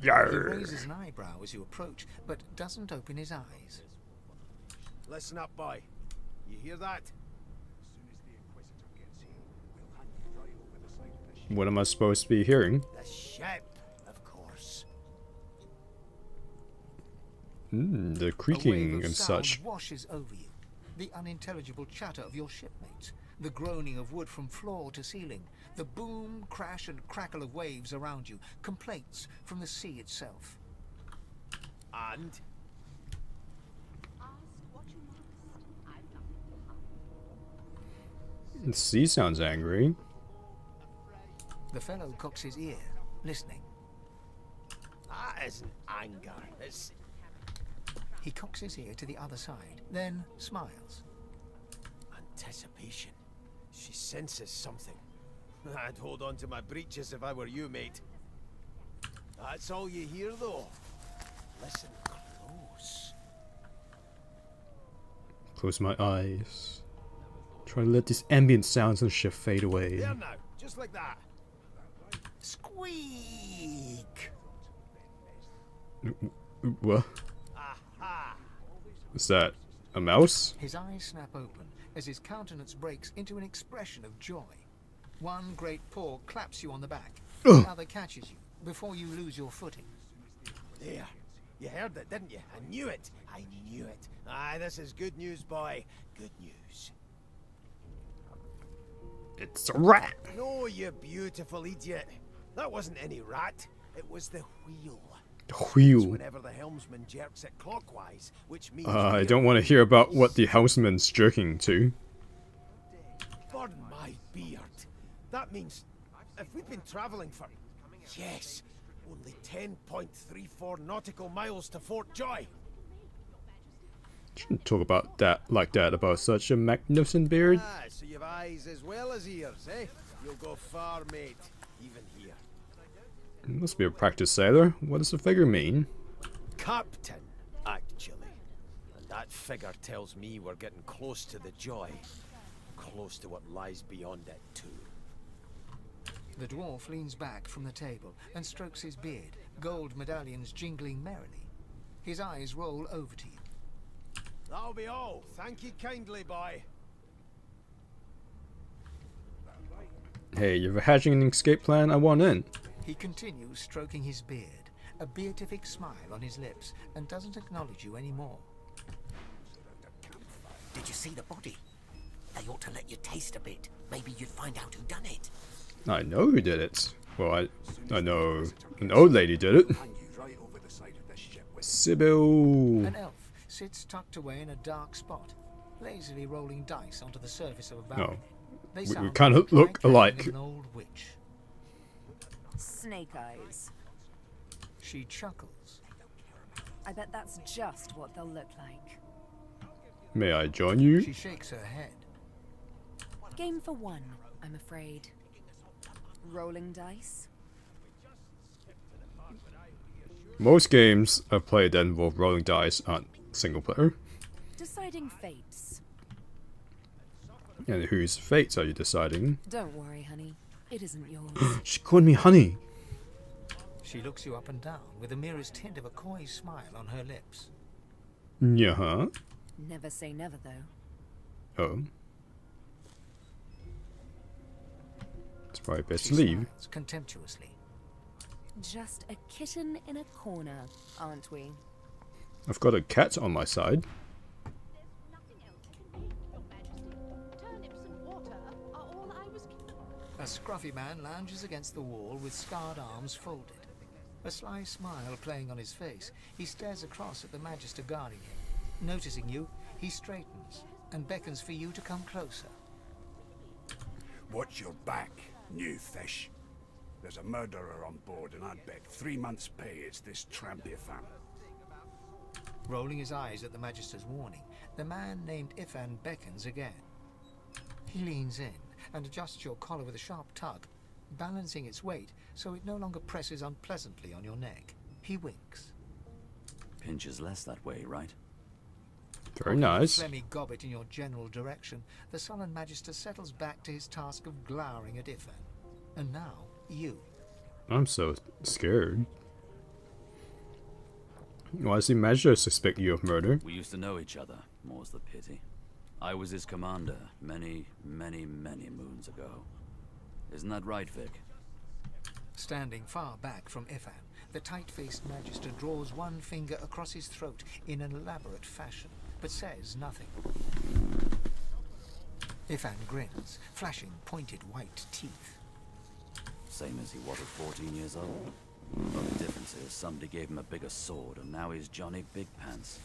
He raises an eyebrow as you approach, but doesn't open his eyes. Listen up, boy. You hear that? What am I supposed to be hearing? The ship, of course. The A creaking wave of and sound such. washes over you. The unintelligible chatter of your shipmates, the groaning of wood from floor to ceiling, the boom, crash, and crackle of waves around you, complaints from the sea itself. And? The sea sounds angry. The fellow cocks his ear, listening. That isn't anger, it's... He cocks his ear to the other side, then smiles. anticipation. She senses something. I'd hold on to my breeches if I were you, mate. That's all you hear, though. Listen close. Close my eyes. Try to let these ambient sounds on the ship fade away. There now, just like that. Squeak! What? Aha! Is that a mouse? His eyes snap open as his countenance breaks into an expression of joy. One great paw claps you on the back. The other catches you before you lose your footing. There. You heard it, didn't you? I knew it. I knew it. Aye, this is good news, boy. Good news. It's a rat! No, you beautiful idiot. That wasn't any rat. It was the wheel. The wheel. Whenever the helmsman jerks it clockwise, which means... I don't want to hear about what the helmsman's jerking to. Pardon my beard. That means if we've been travelling for... Yes, only 10.34 nautical miles to Fort Joy. Shouldn't talk about that like that about such a magnificent beard. Ah, so you've eyes as well as ears, eh? You'll go far, mate. Even here. Must be a practiced sailor. What does the figure mean? Captain, actually. That figure tells me we're getting close to the joy. Close to what lies beyond it, too. The dwarf leans back from the table and strokes his beard, gold medallions jingling merrily. His eyes roll over to you. That'll be all. Thank you kindly, boy. Hey, you're hatching an escape plan? I want in. He continues stroking his beard, a beatific smile on his lips, and doesn't acknowledge you anymore. Did you see the body? They ought to let you taste a bit. Maybe you'd find out who done it. I know who did it. Well, I know an old lady did it. Sybil. An elf sits tucked away in a dark spot, lazily rolling dice onto the surface of a balcony. No, we kind of look alike. An old witch. Snake eyes. She chuckles. I bet that's just what they'll look like. May I join you? She shakes her head. Game for one, I'm afraid. Rolling dice? Most games I've played that involve rolling dice aren't single player. Deciding fates. And whose fates are you deciding? Don't worry, honey. It isn't yours. She called me honey. She looks you up and down with the merest hint of a coy smile on her lips. Yeah. Never say never, though. Oh. It's probably best She to leave. smiles contemptuously. Just a kitten in a corner, aren't we? I've got a cat on my side. A scruffy man lounges against the wall with scarred arms folded. A sly smile playing on his face, he stares across at the Magister guarding him. Noticing you, he straightens and beckons for you to come closer. Watch your back, new fish. There's a murderer on board and I'd bet 3 months' pay it's this tramp Ifan. Rolling his eyes at the Magister's warning, the man named Ifan beckons again. He leans in and adjusts your collar with a sharp tug, balancing its weight so it no longer presses unpleasantly on your neck. He winks. Pinches less that way, right? Very nice. Phlegmy gobbet in your general direction, the sullen Magister settles back to his task of glowering at Ifan. And now, you. I'm so scared. Why does the Magister suspect you of murder? We used to know each other, more's the pity. I was his commander many, many, many moons ago. Isn't that right, Vic? Standing far back from Ifan, the tight-faced Magister draws one finger across his throat in an elaborate fashion, but says nothing. Ifan grins, flashing pointed white teeth. Same as he was at 14 years old. Only difference is somebody gave him a bigger sword and now he's Johnny Big Pants.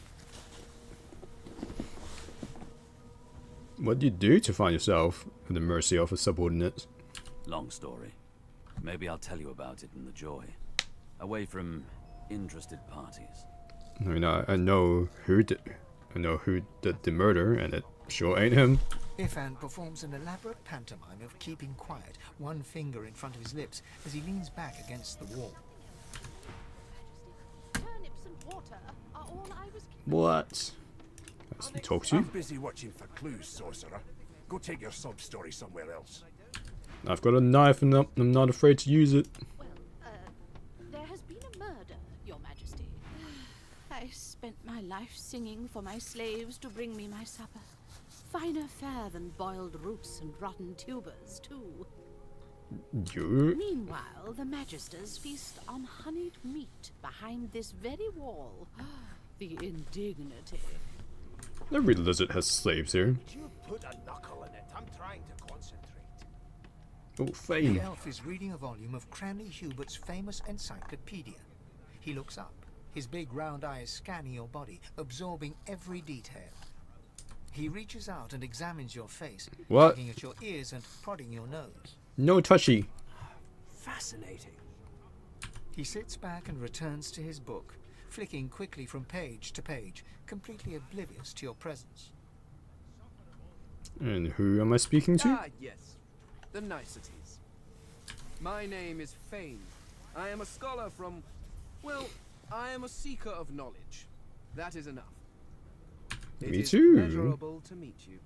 What do you do to find yourself at the mercy of a subordinate? Long story. Maybe I'll tell you about it in the joy. Away from interested parties. I mean, I know who did the murder, and it sure ain't him. Ifan performs an elaborate pantomime of keeping quiet, one finger in front of his lips as he leans back against the wall. What? Let's talk to I'm you. busy watching for clues, Sorcerer. Go take your sob story somewhere else. I've got a knife and I'm not afraid to use it. Well, there has been a murder, Your Majesty. I spent my life singing for my slaves to bring me my supper. Finer fare than boiled roots and rotten tubers, too. You? Meanwhile, the Magisters feast on honeyed meat behind this very wall. The indignity. Every lizard has slaves here. Could you put a knuckle in it? I'm trying to concentrate. Oh, fame. The elf is reading a volume of Cranley Hubert's famous encyclopedia. He looks up, his big round eyes scanning your body, absorbing every detail. He reaches out and examines your face, What? tugging at your ears and prodding your nose. No touchy. Fascinating. He sits back and returns to his book, flicking quickly from page to page, completely oblivious to your presence. And who am I speaking to? Ah, yes. The niceties. My name is Fane. I am a scholar from... Well, I am a seeker of knowledge. That is enough. Me too. Pleasurable to meet you.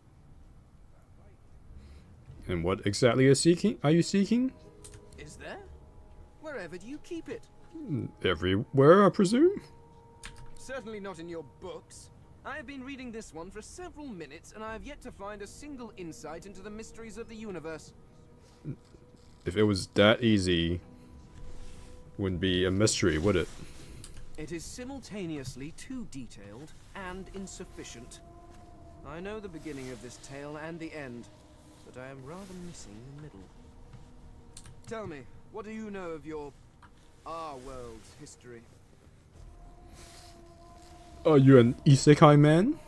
And what exactly are you seeking? Is there? Wherever do you keep it? Everywhere, I presume? Certainly not in your books. I have been reading this one for several minutes, and I have yet to find a single insight into the mysteries of the universe. If it was that easy, wouldn't be a mystery, would it? It is simultaneously too detailed and insufficient. I know the beginning of this tale and the end, but I am rather missing the middle. Tell me, what do you know of our world's history? Are you an isekai man?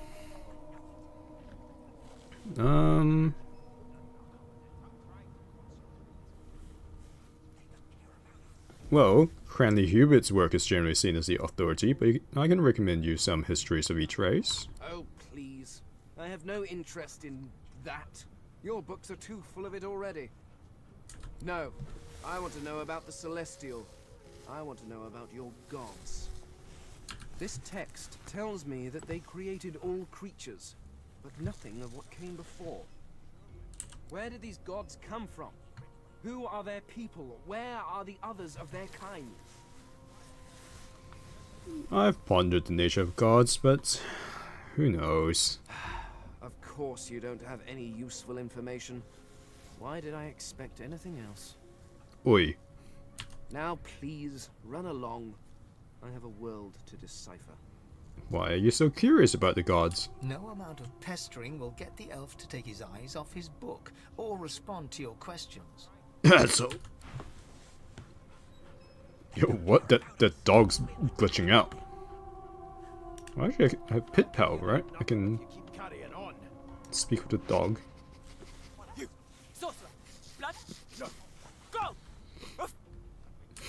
Well, Cranley Hubert's work is generally seen as the authority, but I can recommend you some histories of each race. Oh, please. I have no interest in that. Your books are too full of it already. No, I want to know about the Celestial. I want to know about your gods. This text tells me that they created all creatures, but nothing of what came before. Where did these gods come from? Who are their people? Where are the others of their kind? I've pondered the nature of gods, but who knows? Of course you don't have any useful information. Why did I expect anything else? Oi. Now please, run along. I have a world to decipher. Why are you so curious about the gods? No amount of pestering will get the elf to take his eyes off his book or respond to your questions. So... Yo, what? That dog's glitching out. Well, actually, I have Pit Pal, right? I can speak with the dog. You, Sourcerer, blood, go!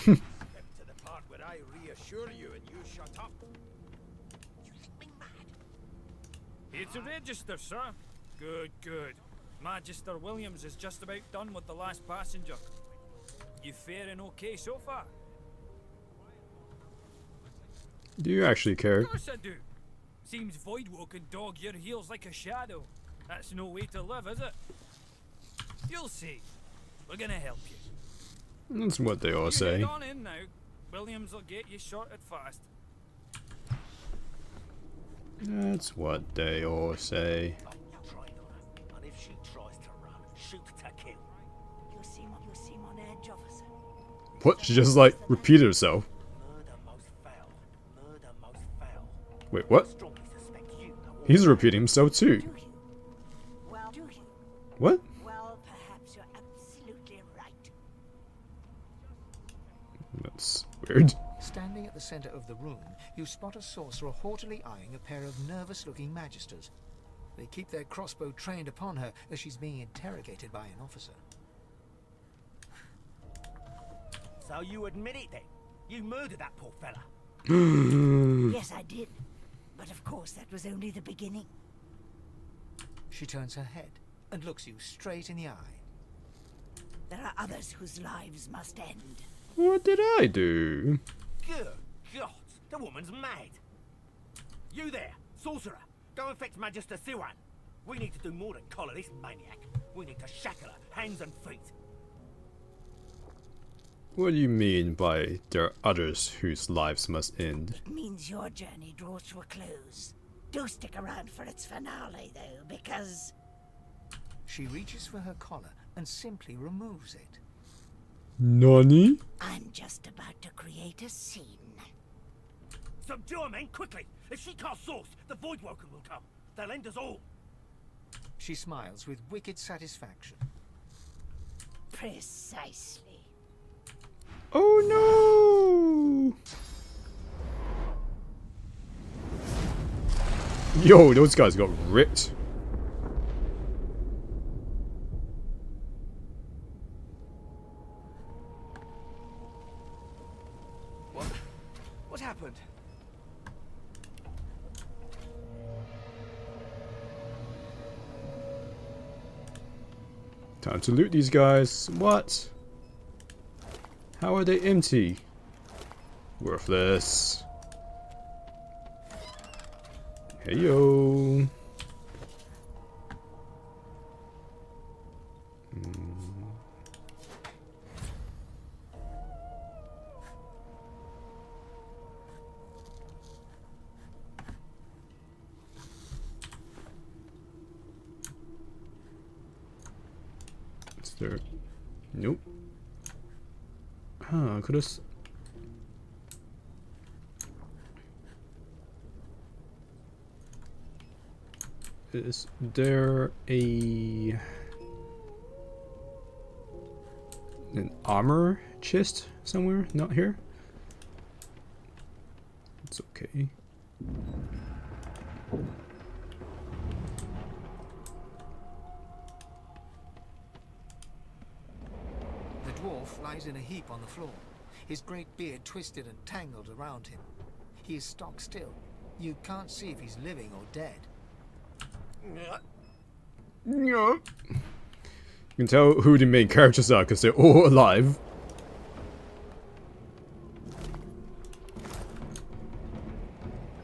Get to the part where I reassure you and you shut up. You think me mad? It's a register, sir. Good, good. Magister Williams is just about done with the last passenger. You faring okay so far? Do you actually care? Of course I do. Seems Voidwalk can dog your heels like a shadow. That's no way to live, is it? You'll see. We're gonna help you. That's what they all You say. head on in now. Williams will get you sorted fast. That's what they all say. And if she tries to run, shoot to kill. You seem on edge, officer. What? She just like repeated herself. Murder most foul. Murder most foul. Wait, what? Strongly suspect you. He's repeating himself too. Well, do you? What? Well, perhaps you're absolutely right. That's weird. Standing at the center of the room, you spot a sorcerer haughtily eyeing a pair of nervous-looking magisters. They keep their crossbow trained upon her as she's being interrogated by an officer. So you admit it then? You murdered that poor fella? Yes, I did. But of course, that was only the beginning. She turns her head and looks you straight in the eye. There are others whose lives must end. What did I do? Good God, the woman's mad. You there, Sorcerer, go and fetch Magister Siwan. We need to do more than collar this maniac. We need to shackle her, hands and feet. What do you mean by there are others whose lives must end? It means your journey draws to a close. Do stick around for its finale, though, because... She reaches for her collar and simply removes it. Nani? I'm just about to create a scene. Subdue her, men, quickly! If she casts Source, the Voidwoken will come. They'll end us all. She smiles with wicked satisfaction. Precisely. Oh no! Yo, those guys got ripped. What happened? Time to loot these guys. What? How are they empty? Worthless. Hey yo. Is there? Nope. Huh, could have. Is there an armor chest somewhere? Not here? It's okay. The dwarf lies in a heap on the floor, his great beard twisted and tangled around him. He is stock still. You can't see if he's living or dead. You can tell who the main characters are because they're all alive.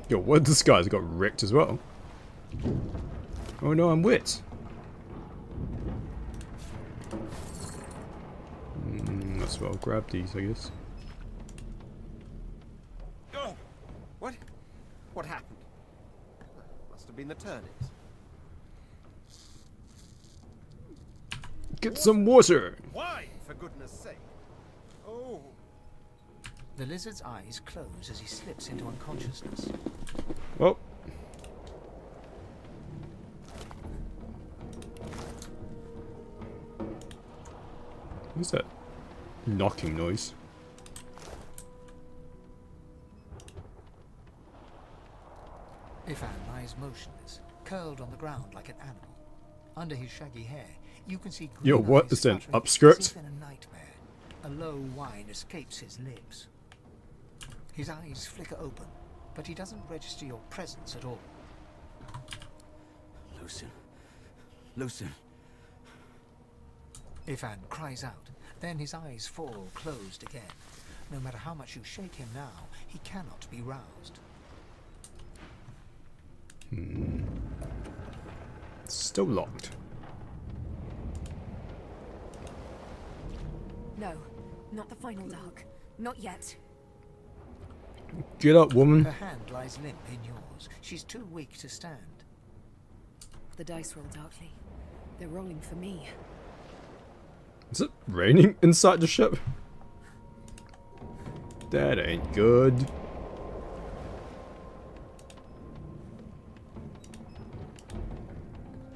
Yo, what? This guy's got wrecked as well. Oh no, I'm wit. Let's well grab these, I guess. Oh! What? What happened? Must have been the turnips. Get some water! Why, for goodness sake? Oh. The lizard's eyes close as he slips into unconsciousness. Well. What's that knocking noise? Ifan lies motionless, curled on the ground like an animal. Under his shaggy hair, you can see green Yo, what eyes is that? fluttering Upskirt? as if in a nightmare. A low whine escapes his lips. His eyes flicker open, but he doesn't register your presence at all. Lucien. Lucien. Ifan cries out, then his eyes fall closed again. No matter how much you shake him now, he cannot be roused. Still locked. No, not the final dark. Not yet. Get up, woman. Her hand lies limp in yours. She's too weak to stand. The dice roll darkly. They're rolling for me. Is it raining inside the ship? That ain't good.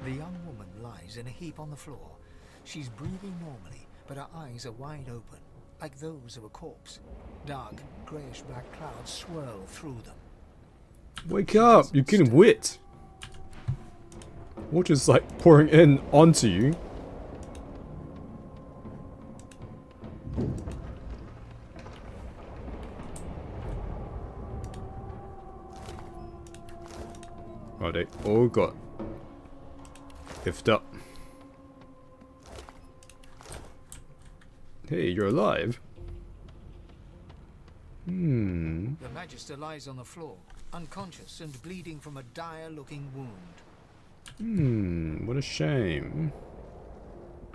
The young woman lies in a heap on the floor. She's breathing normally, but her eyes are wide open, like those of a corpse. Dark, greyish-black clouds swirl through them. Wake up! You're getting wet! Water's like pouring in onto you. Oh, they all got ifed up. Hey, you're alive. The Magister lies on the floor, unconscious and bleeding from a dire-looking wound. What a shame.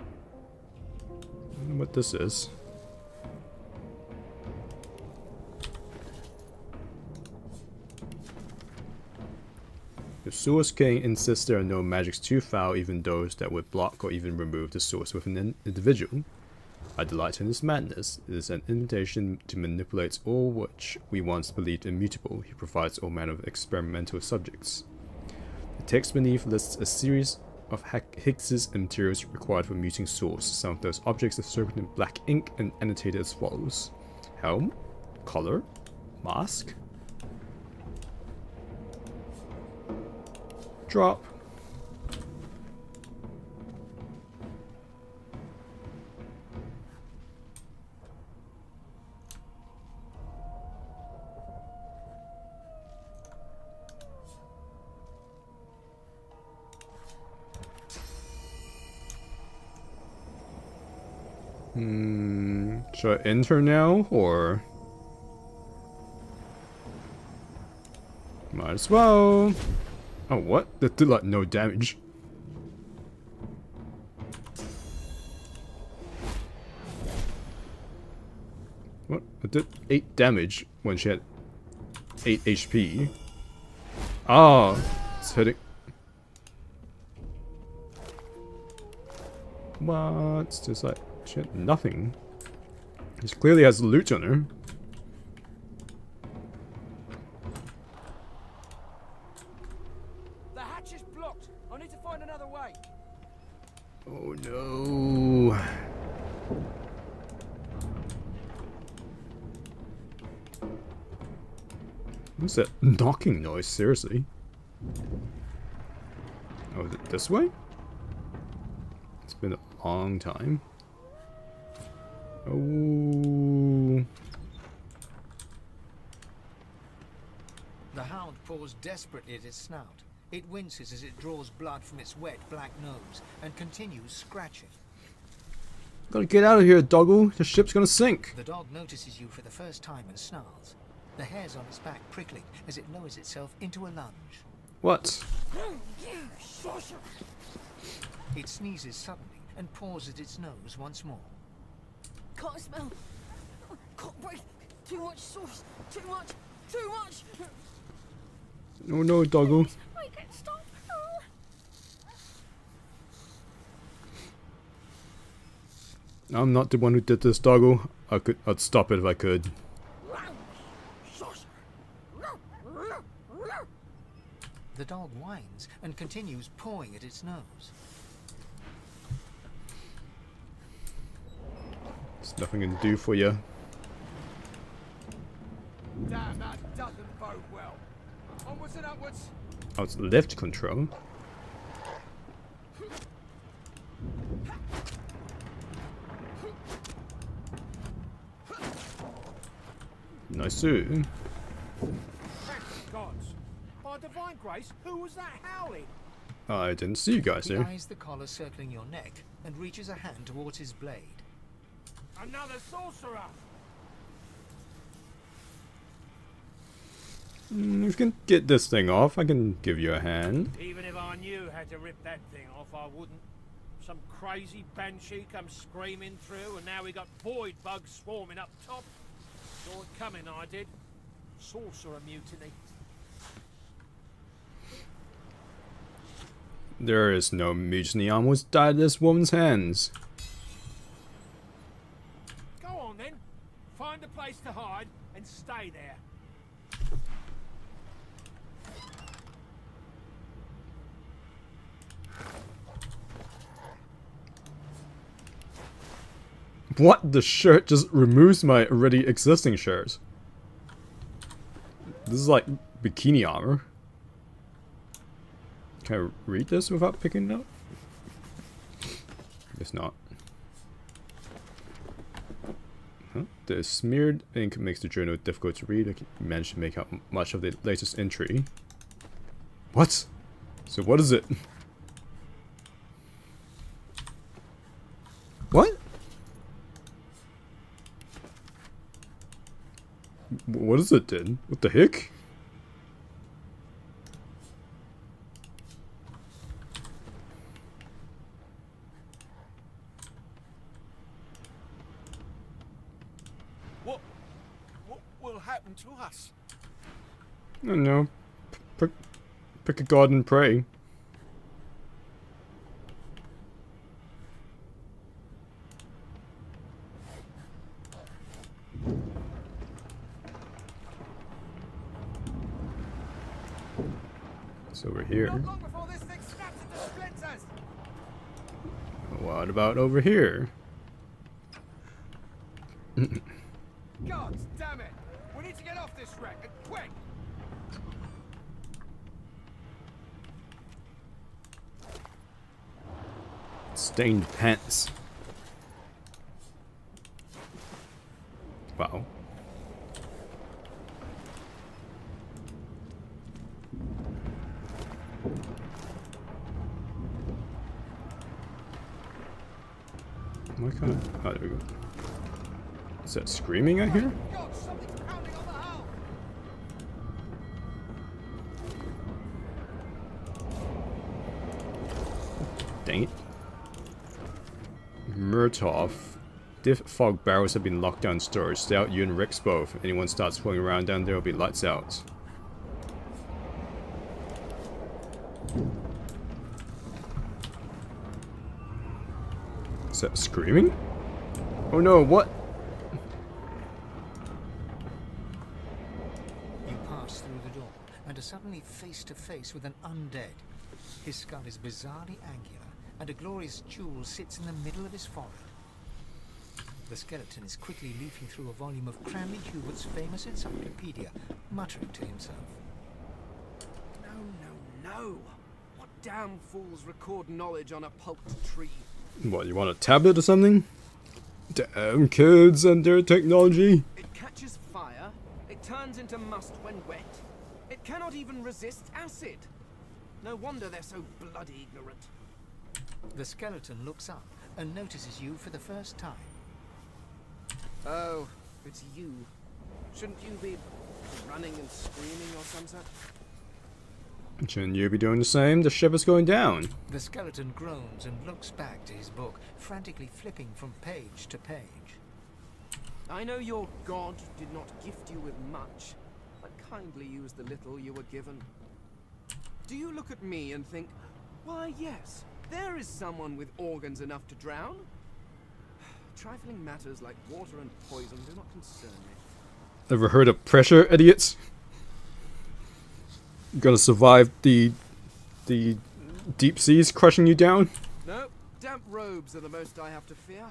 I wonder what this is. The Source King insists there are no magics too foul, even those that would block or even remove the source within an individual. I delight in his madness. It is an invitation to manipulate all which we once believed immutable. He provides all manner of experimental subjects. The text beneath lists a series of Hicks's and materials required for muting source. Some of those objects are circled in black ink and annotated as follows: helm, collar, mask, drop. Should I enter now, or? Might as well. Oh, what? That did like no damage. What? It did 8 damage when she had 8 HP. Ah, it's hitting. What? It's just like she had nothing. She clearly has loot on her. The hatch is blocked. I need to find another way. Oh no. What's that knocking noise? Seriously? Oh, is it this way? It's been a long time. Oh. The hound paws desperately at its snout. It winces as it draws blood from its wet black nose and continues scratching. Gotta get out of here, doggo. The ship's gonna sink. The dog notices you for the first time and snarls. The hairs on its back prickling as it lowers itself into a lunge. What? It sneezes suddenly and paws at its nose once more. Can't smell. Can't breathe. Too much sauce. Too much. Too much. Oh no, doggo. I can't stop. I'm not the one who did this, doggo. I'd stop it if I could. The dog whines and continues pawing at its nose. There's nothing I can do for you. Damn, that doesn't bode well. Onwards and upwards. Oh, it's lift control. Nice too. Gods. By divine grace, who was that howling? I didn't see you guys He there. eyes the collar circling your neck and reaches a hand towards his blade. Another sorcerer. If you can get this thing off, I can give you a hand. Even if I knew how to rip that thing off, I wouldn't. Some crazy banshee comes screaming through, and now we got void bugs swarming up top. Saw it coming, I did. Sorcerer mutiny. There is no mutiny. I almost died at this woman's hands. Go on then. Find a place to hide and stay there. What? The shirt just removes my already existing shirt. This is like bikini armor. Can I read this without picking it up? Guess not. Huh? The smeared ink makes the journal difficult to read. I can manage to make out much of the latest entry. What? So what is it? What? What is it then? What the heck? What will happen to us? I don't know. Pick a god and pray. It's over here. Not long before this thing snaps into splinters. What about over here? God damn it! We need to get off this wreck, and quick! Stained pants. Wow. Why can't I? Oh, there we go. Is that screaming I hear? God, something's pounding on the hull! Murtaugh. Diff fog barrels have been locked down in storage. Stay out, you and Rex both. If anyone starts fooling around down there, will be lights out. Is that screaming? Oh no, what? You pass through the door and are suddenly face to face with an undead. His skull is bizarrely angular, and a glorious jewel sits in the middle of his forehead. The skeleton is quickly leafing through a volume of Cranley Hubert's famous encyclopedia, muttering to himself. No. What damn fools record knowledge on a pulped tree? What, you want a tablet or something? Damn kids and their technology. It catches fire, it turns into must when wet. It cannot even resist acid. No wonder they're so bloody ignorant. The skeleton looks up and notices you for the first time. Oh, it's you. Shouldn't you be running and screaming or some such? Shouldn't you be doing the same? The ship is going down. The skeleton groans and looks back to his book, frantically flipping from page to page. I know your god did not gift you with much, but kindly use the little you were given. Do you look at me and think, why yes, there is someone with organs enough to drown? Trifling matters like water and poison do not concern me. Ever heard of pressure, idiots? Gonna survive the deep seas crushing you down? No, damp robes are the most I have to fear.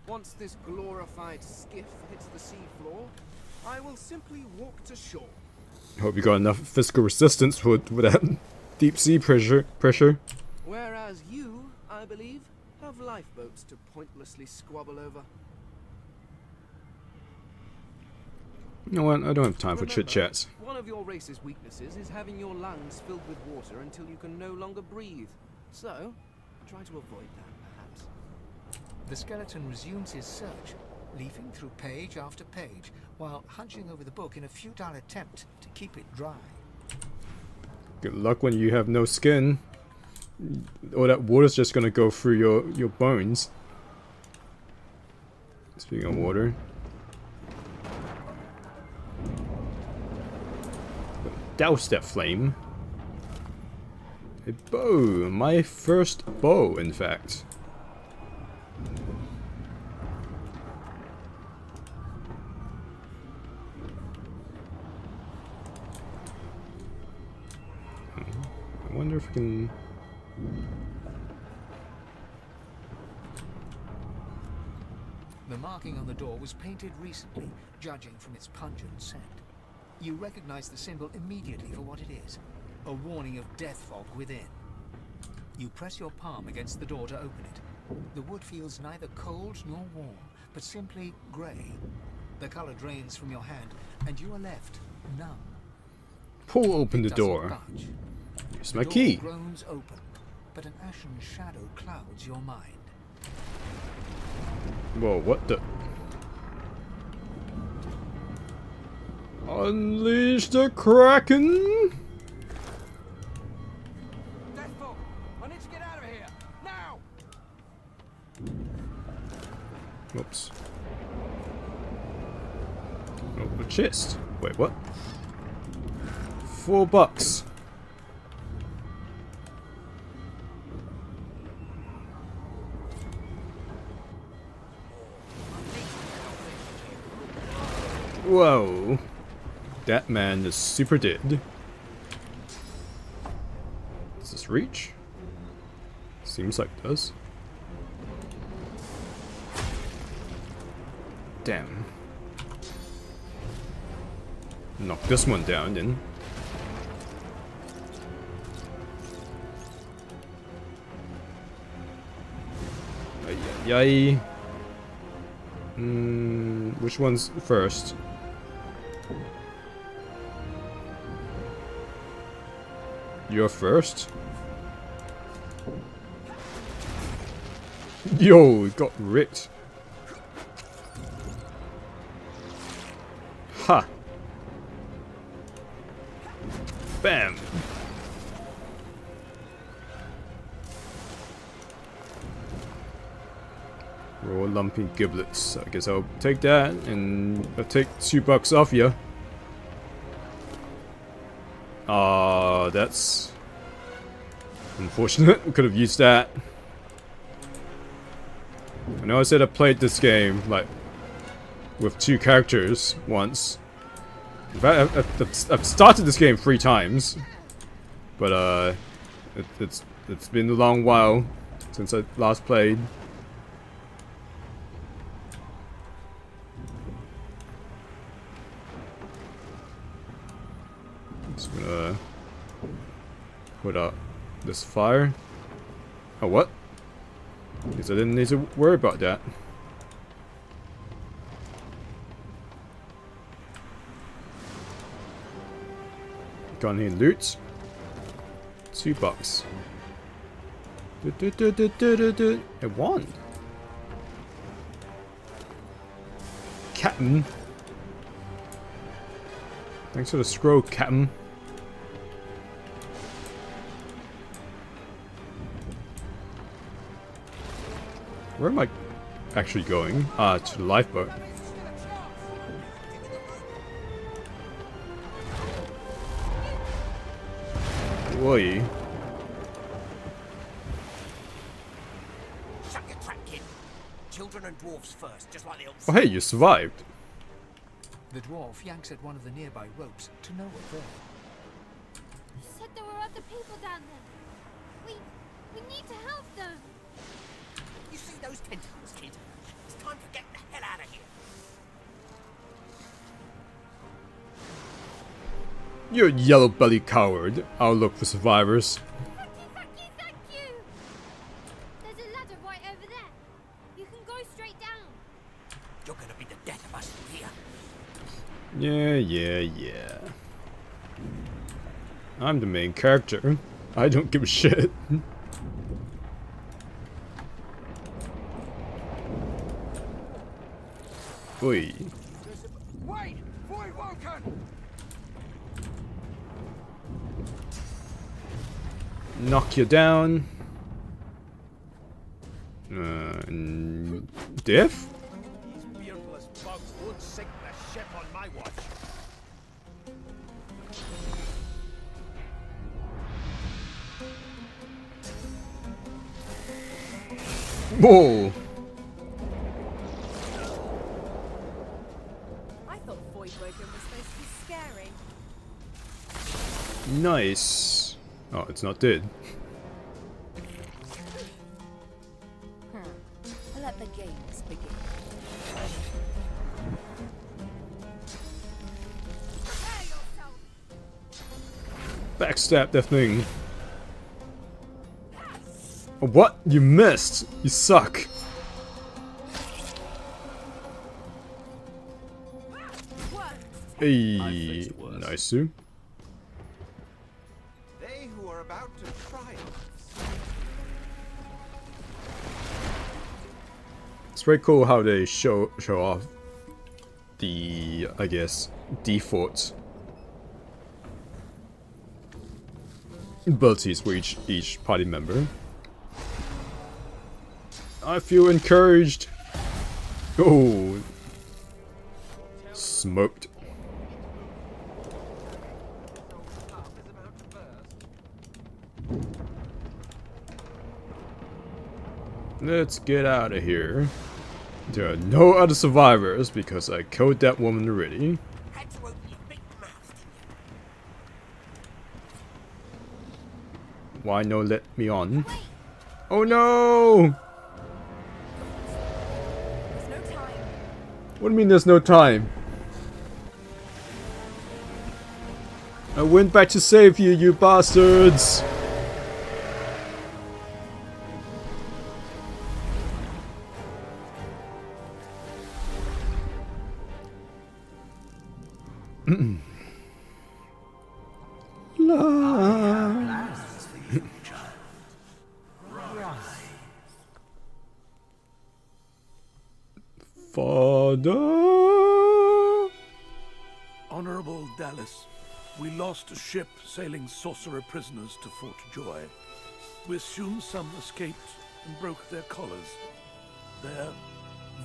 Once this glorified skiff hits the sea floor, I will simply walk to shore. Hope you got enough physical resistance for that deep sea pressure. Whereas you, I believe, have lifeboats to pointlessly squabble over. You know what? I don't have time for chit chats. One of your race's weaknesses is having your lungs filled with water until you can no longer breathe. So, try to avoid that, perhaps. The skeleton resumes his search, leafing through page after page, while hunching over the book in a futile attempt to keep it dry. Good luck when you have no skin. All that water's just gonna go through your bones. Speaking of water. Douse that flame. A bow. My first bow, in fact. I wonder if I can... The marking on the door was painted recently, judging from its pungent scent. You recognize the symbol immediately for what it is, a warning of death fog within. You press your palm against the door to open it. The wood feels neither cold nor warm, but simply grey. The color drains from your hand, and you are left numb. Pull open the door. Here's my key. The door groans open, but an ashen shadow clouds your mind. Whoa, what the... Unleash the kraken! Deathfall! I need to get out of here! Now! Whoops. Oh, a chest. Wait, what? $4. Whoa. That man is super dead. Does this reach? Seems like it does. Damn. Knock this one down then. Yay. Which one's first? You're first? Yo, it got ripped. Ha! Bam! Raw lumpy giblets. I guess I'll take that, and I'll take $2 off you. That's unfortunate. We could have used that. I know I said I played this game, like, with 2 characters once. In fact, I've started this game 3 times. But, it's been a long while since I last played. Just gonna put out this fire. Oh, what? Guess I didn't need to worry about that. Got any loot? $2. A wand. Captain. Thanks for the scroll, Captain. Where am I actually going? To the lifeboat. Oi. Shut your trap, kid. Children and dwarfs first, just like the old. Oh, hey, you survived. The dwarf yanks at one of the nearby ropes to no avail. You said there were other people down there. We need to help them. You see those tentacles, kid? It's time to get the hell out of here. You're a yellow-bellied coward. I'll look for survivors. Thank you! There's a ladder right over there. You can go straight down. You're gonna be the death of us here. Yeah. I'm the main character. I don't give a shit. Oi. Wait! Void Woken! Knock you down. Death? These beardless bugs won't sink the ship on my watch. Whoa! I thought Void Woken was supposed to be scary. Nice. Oh, it's not dead. Let the games begin. Backstab that thing. Oh, what? You missed! You suck! Hey, nice, Sue. They who are about to triumph. It's very cool how they show off the, I guess, default abilities for each party member. I feel encouraged. Oh, smoked. Let's get out of here. There are no other survivors because I killed that woman already. Why no let me on? Oh no! What do you mean there's no time? I went back to save you, you bastards! Father? Honorable Dallas, we lost a ship sailing Sourcerer prisoners to Fort Joy. We assume some escaped and broke their collars. Their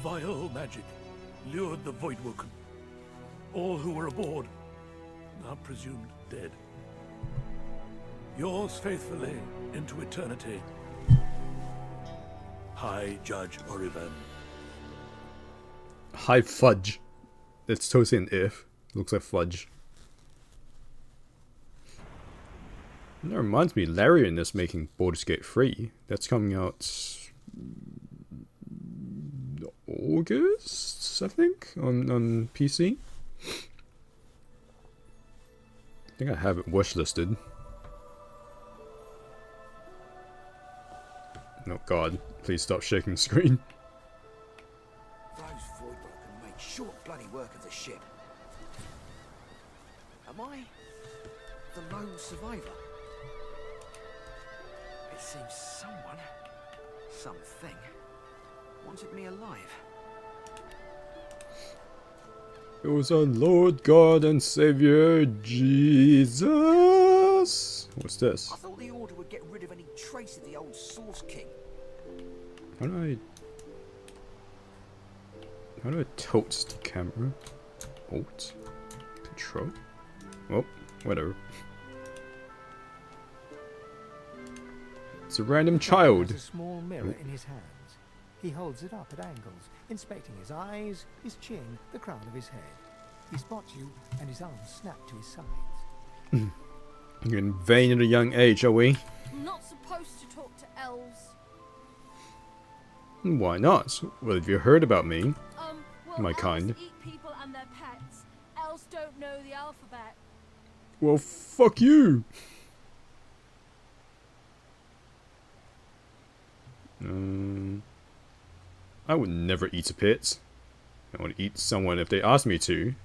vile magic lured the Voidwoken. All who were aboard are presumed dead. Yours faithfully into eternity, High Judge Oriven. High Fudge. That's totally an if. Looks like fudge. And that reminds me, Larian is making Baldur's Gate 3. That's coming out August, I think, on PC. I think I have it wishlisted. Oh god, please stop shaking the screen. Those Voidwoken make short bloody work of the ship. Am I the lone survivor? It seems someone, something, wanted me alive. It was our Lord God and Savior Jesus. What's this? I thought the Order would get rid of any trace of the old Source King. How do I tilt the camera? Alt? Control? Oh, whatever. It's a random child. There's a small mirror in his hands. He holds it up at angles, inspecting his eyes, his chin, the crown of his head. He spots you, and his arms snap to his sides. You're in vain at a young age, are we? I'm not supposed to talk to elves. Why not? Well, have you heard about me? Well, My elves kind. eat people and their pets. Elves don't know the alphabet. Well, fuck you! I would never eat a pet. I would eat someone if they asked me to.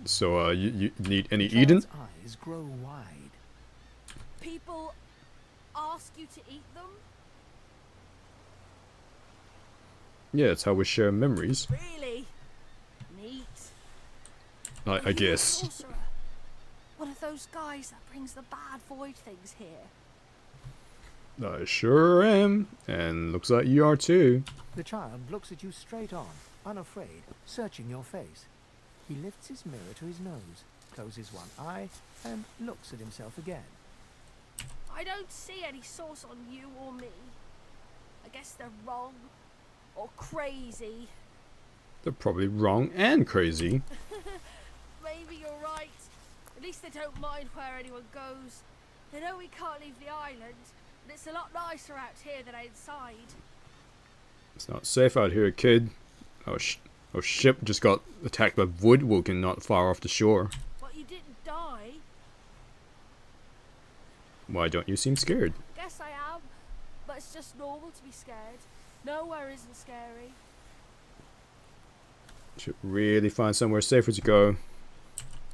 So, you need any Eden? His eyes grow wide. People ask you to eat them? Yeah, it's how we share memories. Really? Neat. I Are you a guess. sorcerer? One of those guys that brings the bad void things here. I sure am. And looks like you are too. The child looks at you straight on, unafraid, searching your face. He lifts his mirror to his nose, closes one eye, and looks at himself again. I don't see any source on you or me. I guess they're wrong. Or crazy. They're probably wrong and crazy. Maybe you're right. At least they don't mind where anyone goes. They know we can't leave the island, and it's a lot nicer out here than outside. It's not safe out here, kid. Our ship just got attacked by Voidwoken not far off the shore. But you didn't die. Why don't you seem scared? Guess I am, but it's just normal to be scared. Nowhere isn't scary. Should really find somewhere safer to go.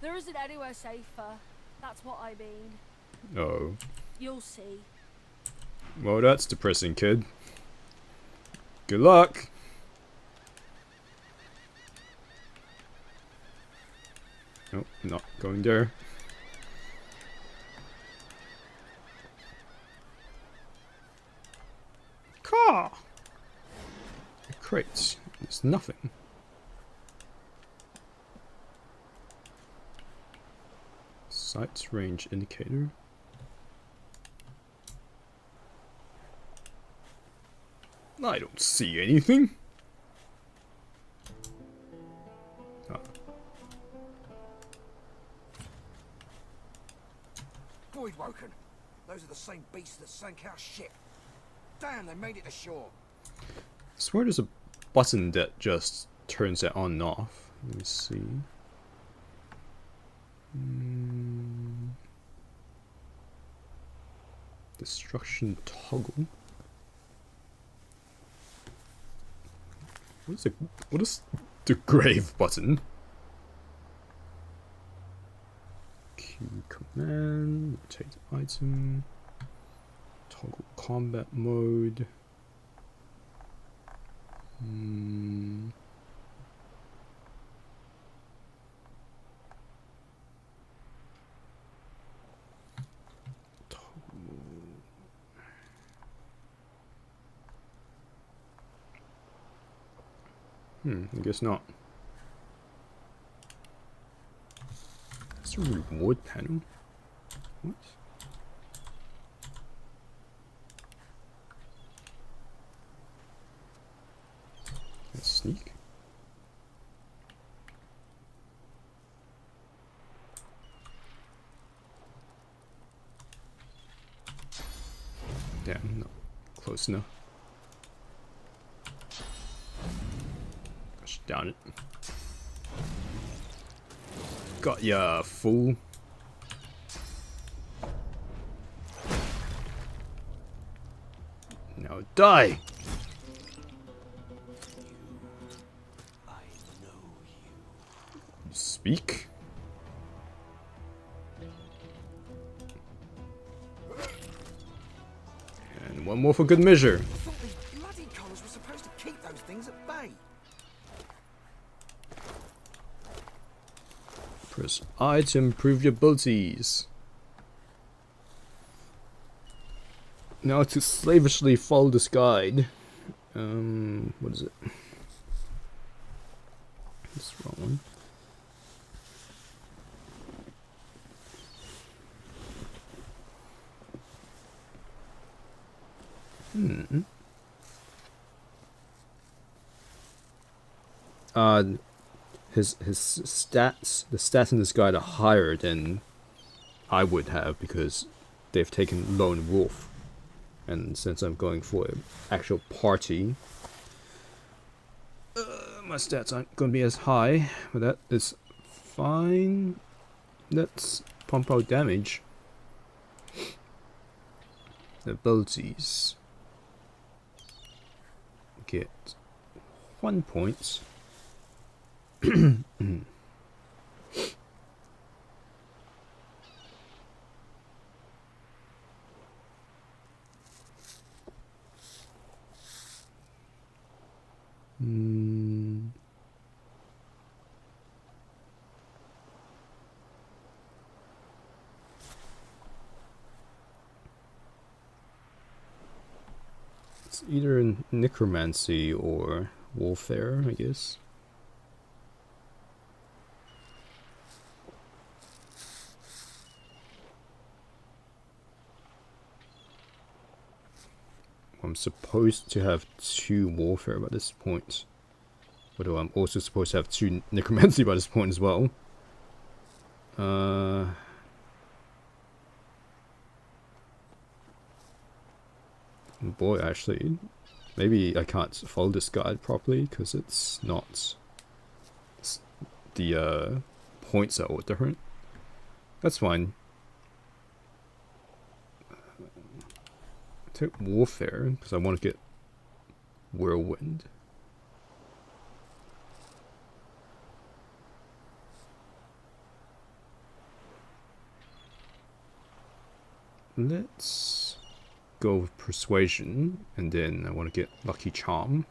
There isn't anywhere safer. That's what I mean. Oh. You'll see. Well, that's depressing, kid. Good luck. Nope, not going there. Car. Crates. There's nothing. Sights range indicator. I don't see anything. Voidwoken. Those are the same beasts that sank our ship. Damn, they made it ashore. I swear there's a button that just turns it on and off. Let me see. Destruction toggle. What is the grave button? Q command, rotate item, toggle combat mode. I guess not. It's a reward panel. What? Let's sneak. Damn, not close enough. Gosh, down it. Got ya, fool. Now die! Speak? And one more for good measure. I thought these bloody collars were supposed to keep those things at bay. Press I to improve your abilities. Now to slavishly follow this guide. What is it? That's the wrong one. His stats, the stats in this guide are higher than I would have because they've taken Lone Wolf, and since I'm going for an actual party, my stats aren't going to be as high, but that is fine. Let's pump out damage. Abilities. Get 1 point. It's either necromancy or warfare, I guess. I'm supposed to have 2 warfare by this point. Although I'm also supposed to have 2 necromancy by this point as well. Boy, actually, maybe I can't follow this guide properly because it's not. The points are all different. That's fine. Take warfare because I want to get whirlwind. Let's go with persuasion, and then I want to get lucky charm.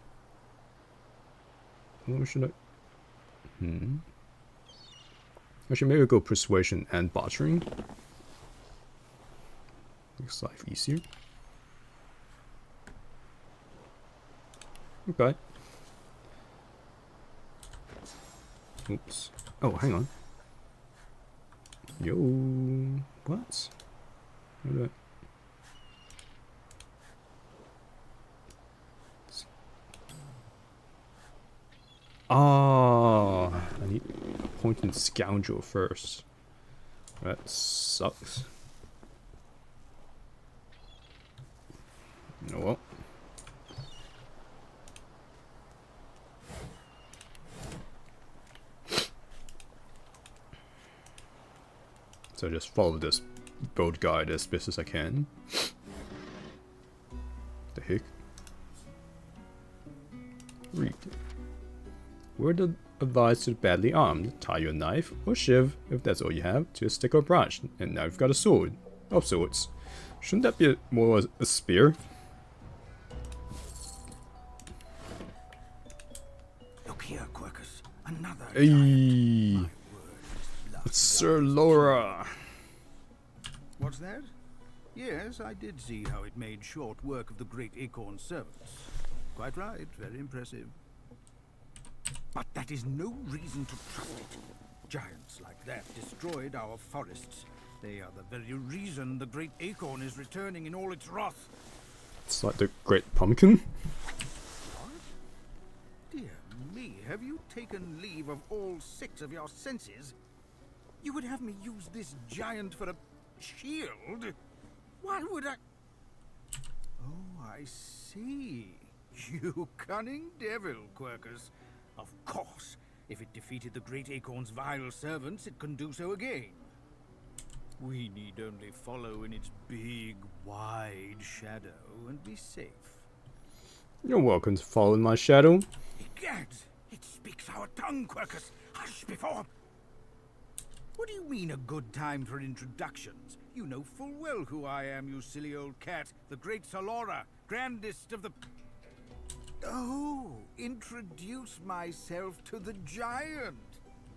What should I? Actually, maybe I'll go persuasion and bartering. Makes life easier. Okay. Oops. Oh, hang on. Yo, what? How do I? Oh, I need pointed scoundrel first. That sucks. You know what? So just follow this build guide as best as I can. The heck? Read. Word advised to the badly armed. Tie your knife or shiv, if that's all you have, to a stick or branch. And now you've got a sword. Of sorts. Shouldn't that be more a spear? Look here, Quirkus. Another. Hey, it's Sir Laura. What's that? Yes, I did see how it made short work of the great acorn servants. Quite right, very impressive. But that is no reason to trust it. Giants like that destroyed our forests. They are the very reason the great acorn is returning in all its wrath. It's like the Great Pumpkin. Dear me, have you taken leave of all 6 of your senses? You would have me use this giant for a shield? Why would I... Oh, I see. You cunning devil, Quercus. Of course, if it defeated the great acorn's vile servants, it can do so again. We need only follow in its big, wide shadow and be safe. You're welcome to follow in my shadow. Egad! It speaks our tongue, Quercus! Hush before... What do you mean a good time for introductions? You know full well who I am, you silly old cat. The great Sourcerer, grandest of the... Oh, introduce myself to the giant.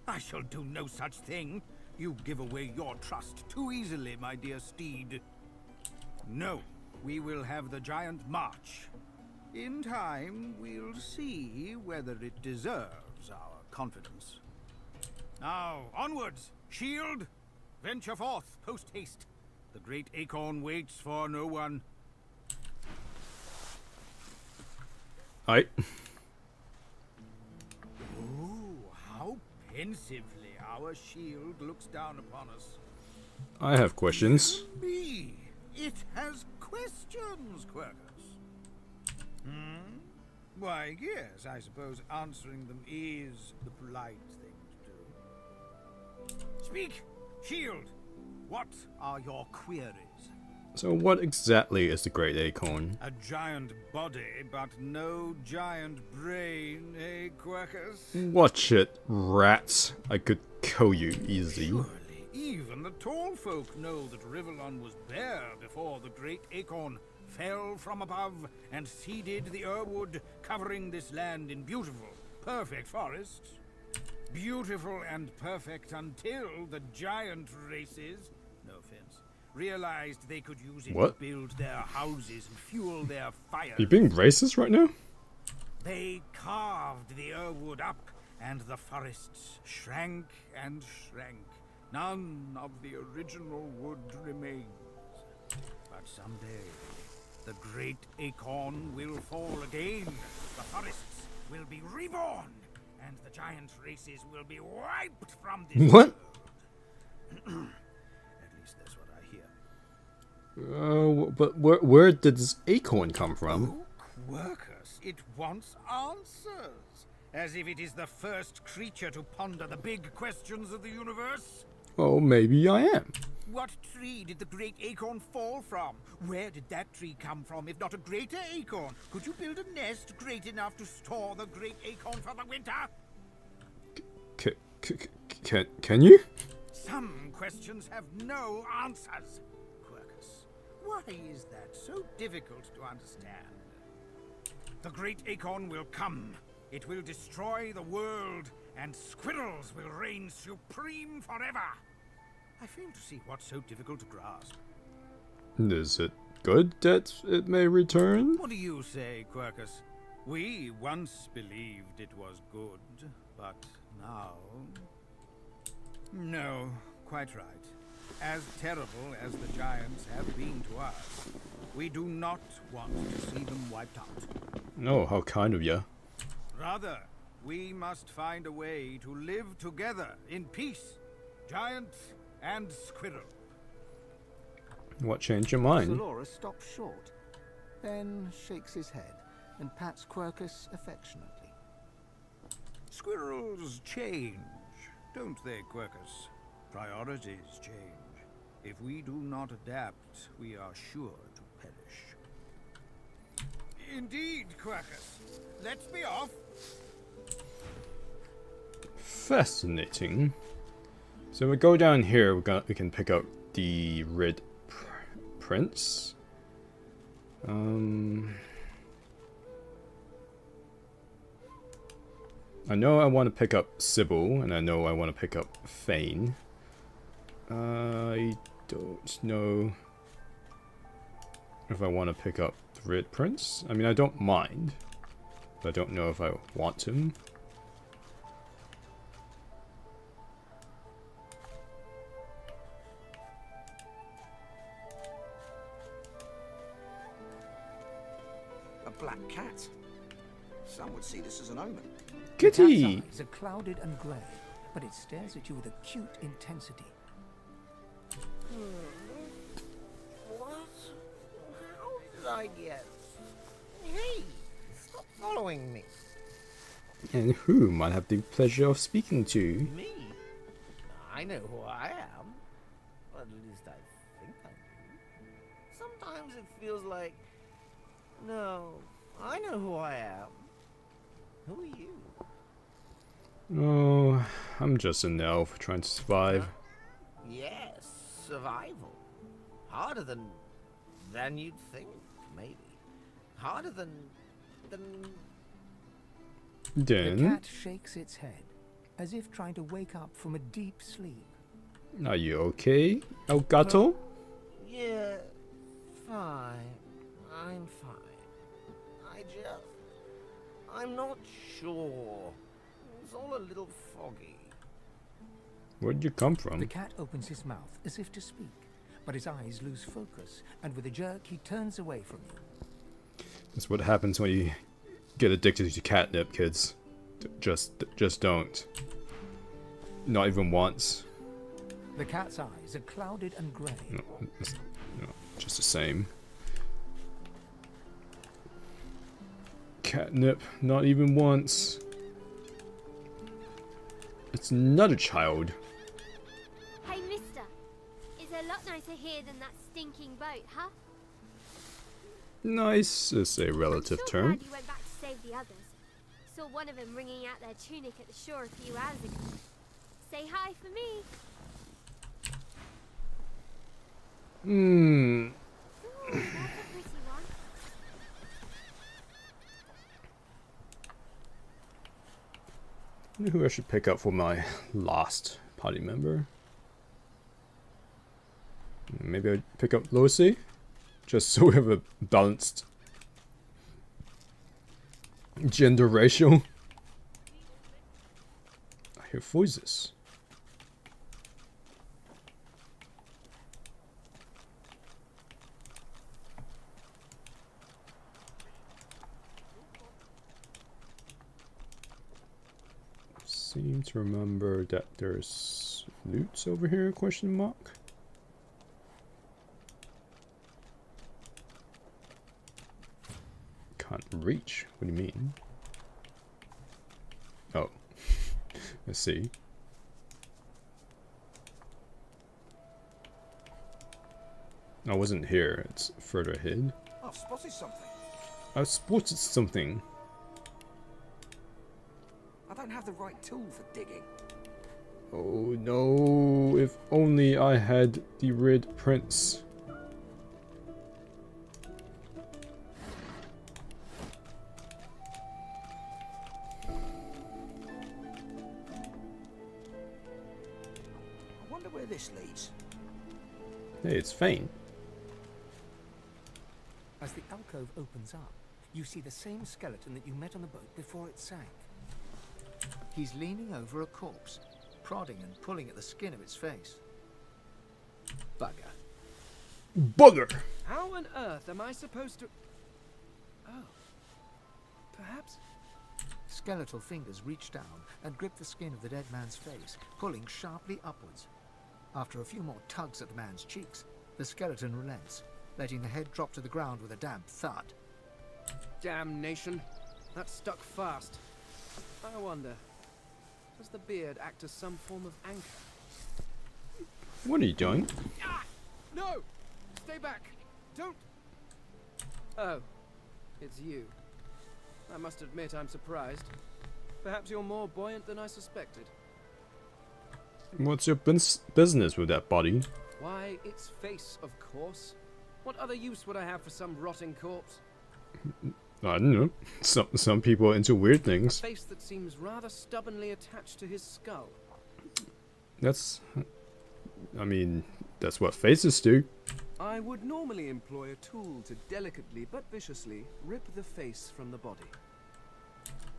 I shall do no such thing. You give away your trust too easily, my dear steed. No, we will have the giant march. In time, we'll see whether it deserves our confidence. Now, onwards! Shield! Venture forth, post-haste. The great acorn waits for no one. Aye. Oh, how pensively our shield looks down upon us. I have questions. Me! It has questions, Quercus. Hmm? Why, yes, I suppose answering them is the polite thing to do. Speak, shield! What are your queries? So what exactly is the Great Acorn? A giant body, but no giant brain, eh, Quercus? Watch it, rats. I could kill you easy. Surely even the tall folk know that Rivellon was bare before the great acorn fell from above and seeded the Earwood, covering this land in beautiful, perfect forests. Beautiful and perfect until the giant races, no offense, realized they could use it to build their houses and fuel their fires. Are you being racist right now? They carved the Earwood up, and the forests shrank and shrank. None of the original wood remains. But someday, the great acorn will fall again. The forests will be reborn, and the giant races will be wiped from this What? world. At least that's what I hear. But where did this acorn come from? Oh, Quercus, it wants answers. As if it is the first creature to ponder the big questions of the universe. Oh, maybe I am. What tree did the great acorn fall from? Where did that tree come from, if not a greater acorn? Could you build a nest great enough to store the great acorn for the winter? Can you? Some questions have no answers, Quercus. Why is that so difficult to understand? The great acorn will come. It will destroy the world, and squirrels will reign supreme forever. I fail to see what's so difficult to grasp. Is it good that it may return? What do you say, Quercus? We once believed it was good, but now... No, quite right. As terrible as the giants have been to us, we do not want to see them wiped out. No, how kind of you. Rather, we must find a way to live together in peace, giant and squirrel. What changed your mind? Sourcerer stops short, then shakes his head and pats Quercus affectionately. Squirrels change, don't they, Quercus? Priorities change. If we do not adapt, we are sure to perish. Indeed, Quercus. Let's be off. Fascinating. So we go down here. We can pick up the red prince. I know I want to pick up Sybil, and I know I want to pick up Fane. I don't know if I want to pick up the red prince. I mean, I don't mind, but I don't know if I want him. Some would see this as an omen. Kitty! The cat's eyes are clouded and grey, but it stares at you with acute intensity. What? How did I get? Hey, stop following me. And who might have the pleasure of speaking to? Me? I know who I am. At least I think I do. Sometimes it feels like... No, I know who I am. Who are you? Oh, I'm just an elf trying to survive. Yes, survival. Harder than you'd think, maybe. Harder than... The cat shakes its head, as if trying to wake up from a deep sleep. Are you okay, El Gato? Yeah, fine. I'm fine. I'm not sure. It's all a little foggy. Where'd you come from? The cat opens his mouth as if to speak, but his eyes lose focus, and with a jerk he turns away from you. That's what happens when you get addicted to catnip, kids. Just don't. Not even once. The cat's eyes are clouded and grey. No, just the same. Catnip, not even once. It's not a child. Hey, mister. It's a lot nicer here than that stinking boat, huh? Nice is a relative term. Glad you went back to save the others. Saw one of them wringing out their tunic at the shore a few hours ago. Say hi for me. Hmm. Ooh, that's a pretty one. I wonder who I should pick up for my last party member. Maybe I'd pick up Lucy, just so we have a balanced gender ratio. I hear voices. Seem to remember that there's loots over here, question mark. Can't reach, what do you mean? Oh, I see. I wasn't here, it's further ahead. I've spotted something. I've spotted something. I don't have the right tool for digging. Oh no, if only I had the red prince. I wonder where this leads. Hey, it's Fane. As the alcove opens up, you see the same skeleton that you met on the boat before it sank. He's leaning over a corpse, prodding and pulling at the skin of its face. Bugger. Bugger! How on earth am I supposed to... Oh. Perhaps... Skeletal fingers reach down and grip the skin of the dead man's face, pulling sharply upwards. After a few more tugs at the man's cheeks, the skeleton relents, letting the head drop to the ground with a damp thud. Damnation. That stuck fast. I wonder, does the beard act as some form of anchor? What are you doing? Ah! No! Stay back! Don't... Oh, it's you. I must admit I'm surprised. Perhaps you're more buoyant than I suspected. What's your business with that body? Why, its face, of course. What other use would I have for some rotting corpse? I don't know. Some people are into weird things. A face that seems rather stubbornly attached to his skull. That's... I mean, that's what faces do. I would normally employ a tool to delicately but viciously rip the face from the body.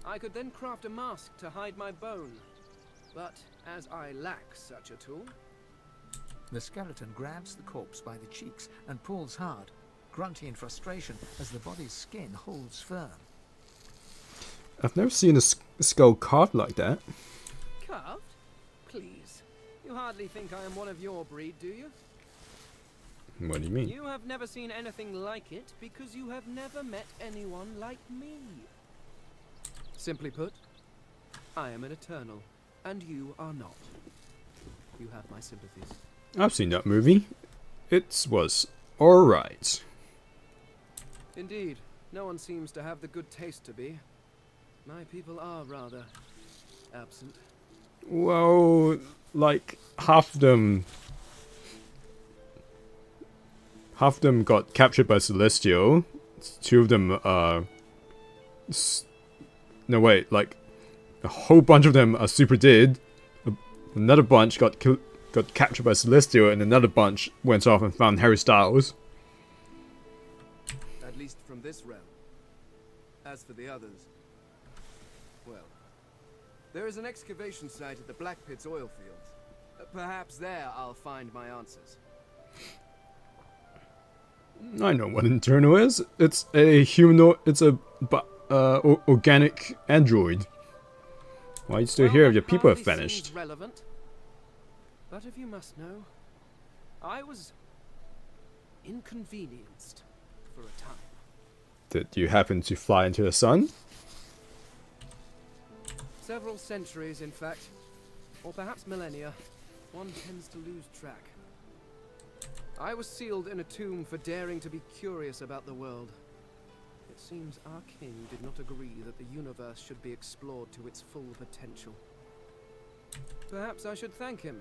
I could then craft a mask to hide my bone. But as I lack such a tool... The skeleton grabs the corpse by the cheeks and pulls hard, grunting in frustration as the body's skin holds firm. I've never seen a skull carved like that. Carved? Please. You hardly think I am one of your breed, do you? What do you mean? You have never seen anything like it because you have never met anyone like me. Simply put, I am an eternal, and you are not. You have my sympathies. I've seen that movie. It was alright. Indeed, no one seems to have the good taste to be. My people are rather absent. Well, like half of them got captured by Celestial. 2 of them no wait, like a whole bunch of them are super dead. Another bunch got captured by Celestial, and another bunch went off and found Harry Styles. At least from this realm. As for the others, well, there is an excavation site at the Black Pit's oil fields. Perhaps there I'll find my answers. I know what Internal is. It's a humanoid. It's a organic android. Why are you still here if your people have vanished? Relevant. But if you must know, I was inconvenienced for a time. Did you happen to fly into the sun? Several centuries, in fact. Or perhaps millennia. One tends to lose track. I was sealed in a tomb for daring to be curious about the world. It seems our king did not agree that the universe should be explored to its full potential. Perhaps I should thank him.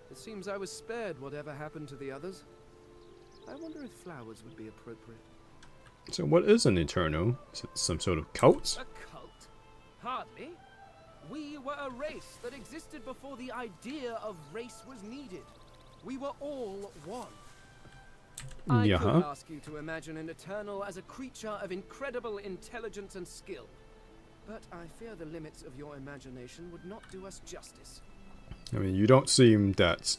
It seems I was spared whatever happened to the others. I wonder if flowers would be appropriate. So what is an Eternal? Is it some sort of cult? A cult? Hardly. We were a race that existed before the idea of race was needed. We were all one. I could ask you to imagine an Eternal as a creature of incredible intelligence and skill. But I fear the limits of your imagination would not do us justice. I mean, you don't seem that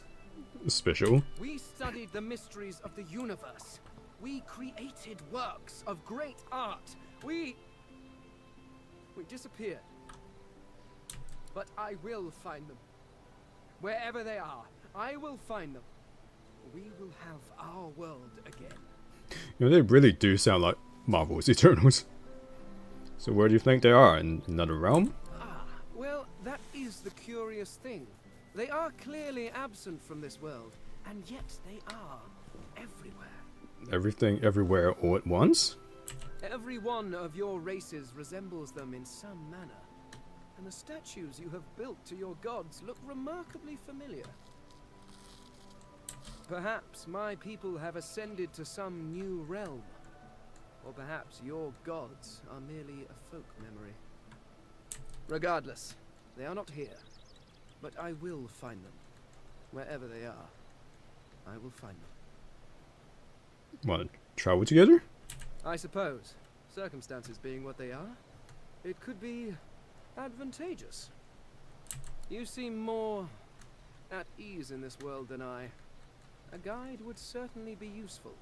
special. We studied the mysteries of the universe. We created works of great art. We disappeared. But I will find them. Wherever they are, I will find them. We will have our world again. You know, they really do sound like Marvel's Eternals. So where do you think they are? In another realm? Well, that is the curious thing. They are clearly absent from this world, and yet they are everywhere. Everything, everywhere, all at once? Every one of your races resembles them in some manner, and the statues you have built to your gods look remarkably familiar. Perhaps my people have ascended to some new realm, or perhaps your gods are merely a folk memory. Regardless, they are not here, but I will find them. Wherever they are, I will find them. Want to travel together? I suppose, circumstances being what they are, it could be advantageous. You seem more at ease in this world than I. A guide would certainly be useful.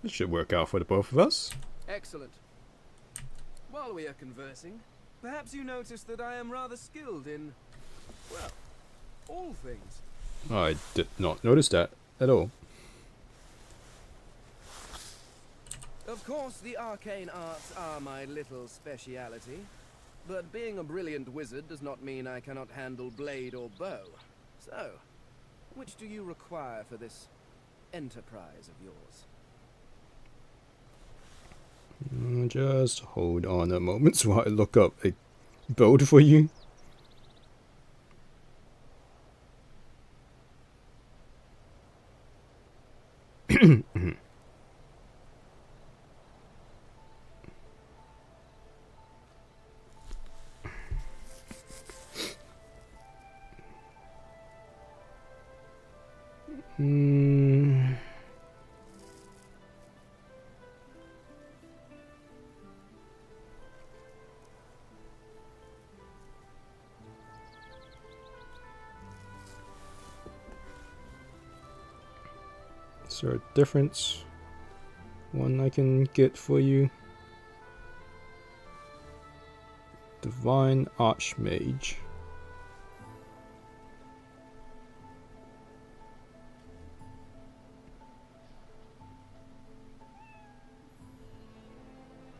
This should work out for the both of us. Excellent. While we are conversing, perhaps you notice that I am rather skilled in, well, all things. I did not notice that at all. Of course, the arcane arts are my little speciality, but being a brilliant wizard does not mean I cannot handle blade or bow. So, which do you require for this enterprise of yours? Just hold on a moment while I look up a build for you. Is there a difference? One I can get for you. Divine Archmage.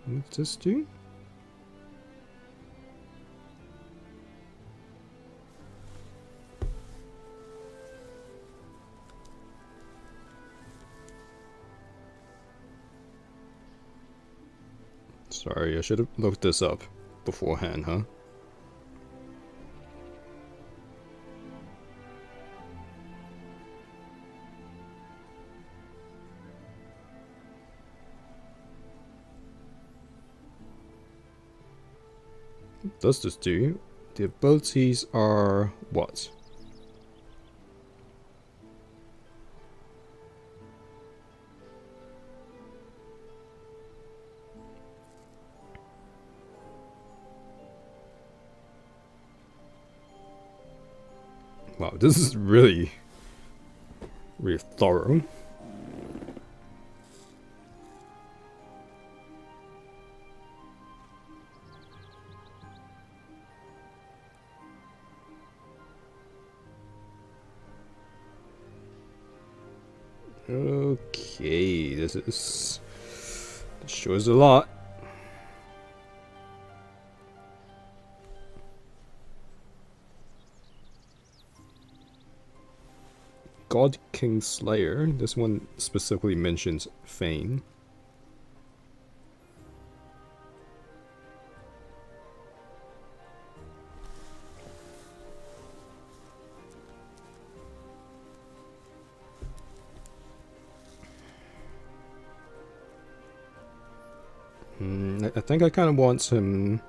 What's this do? Sorry, I should have looked this up beforehand, huh? What does this do? The abilities are what? Wow, this is really thorough. Okay, this shows a lot. God King Slayer. This one specifically mentions Fane. I think I kind of want some.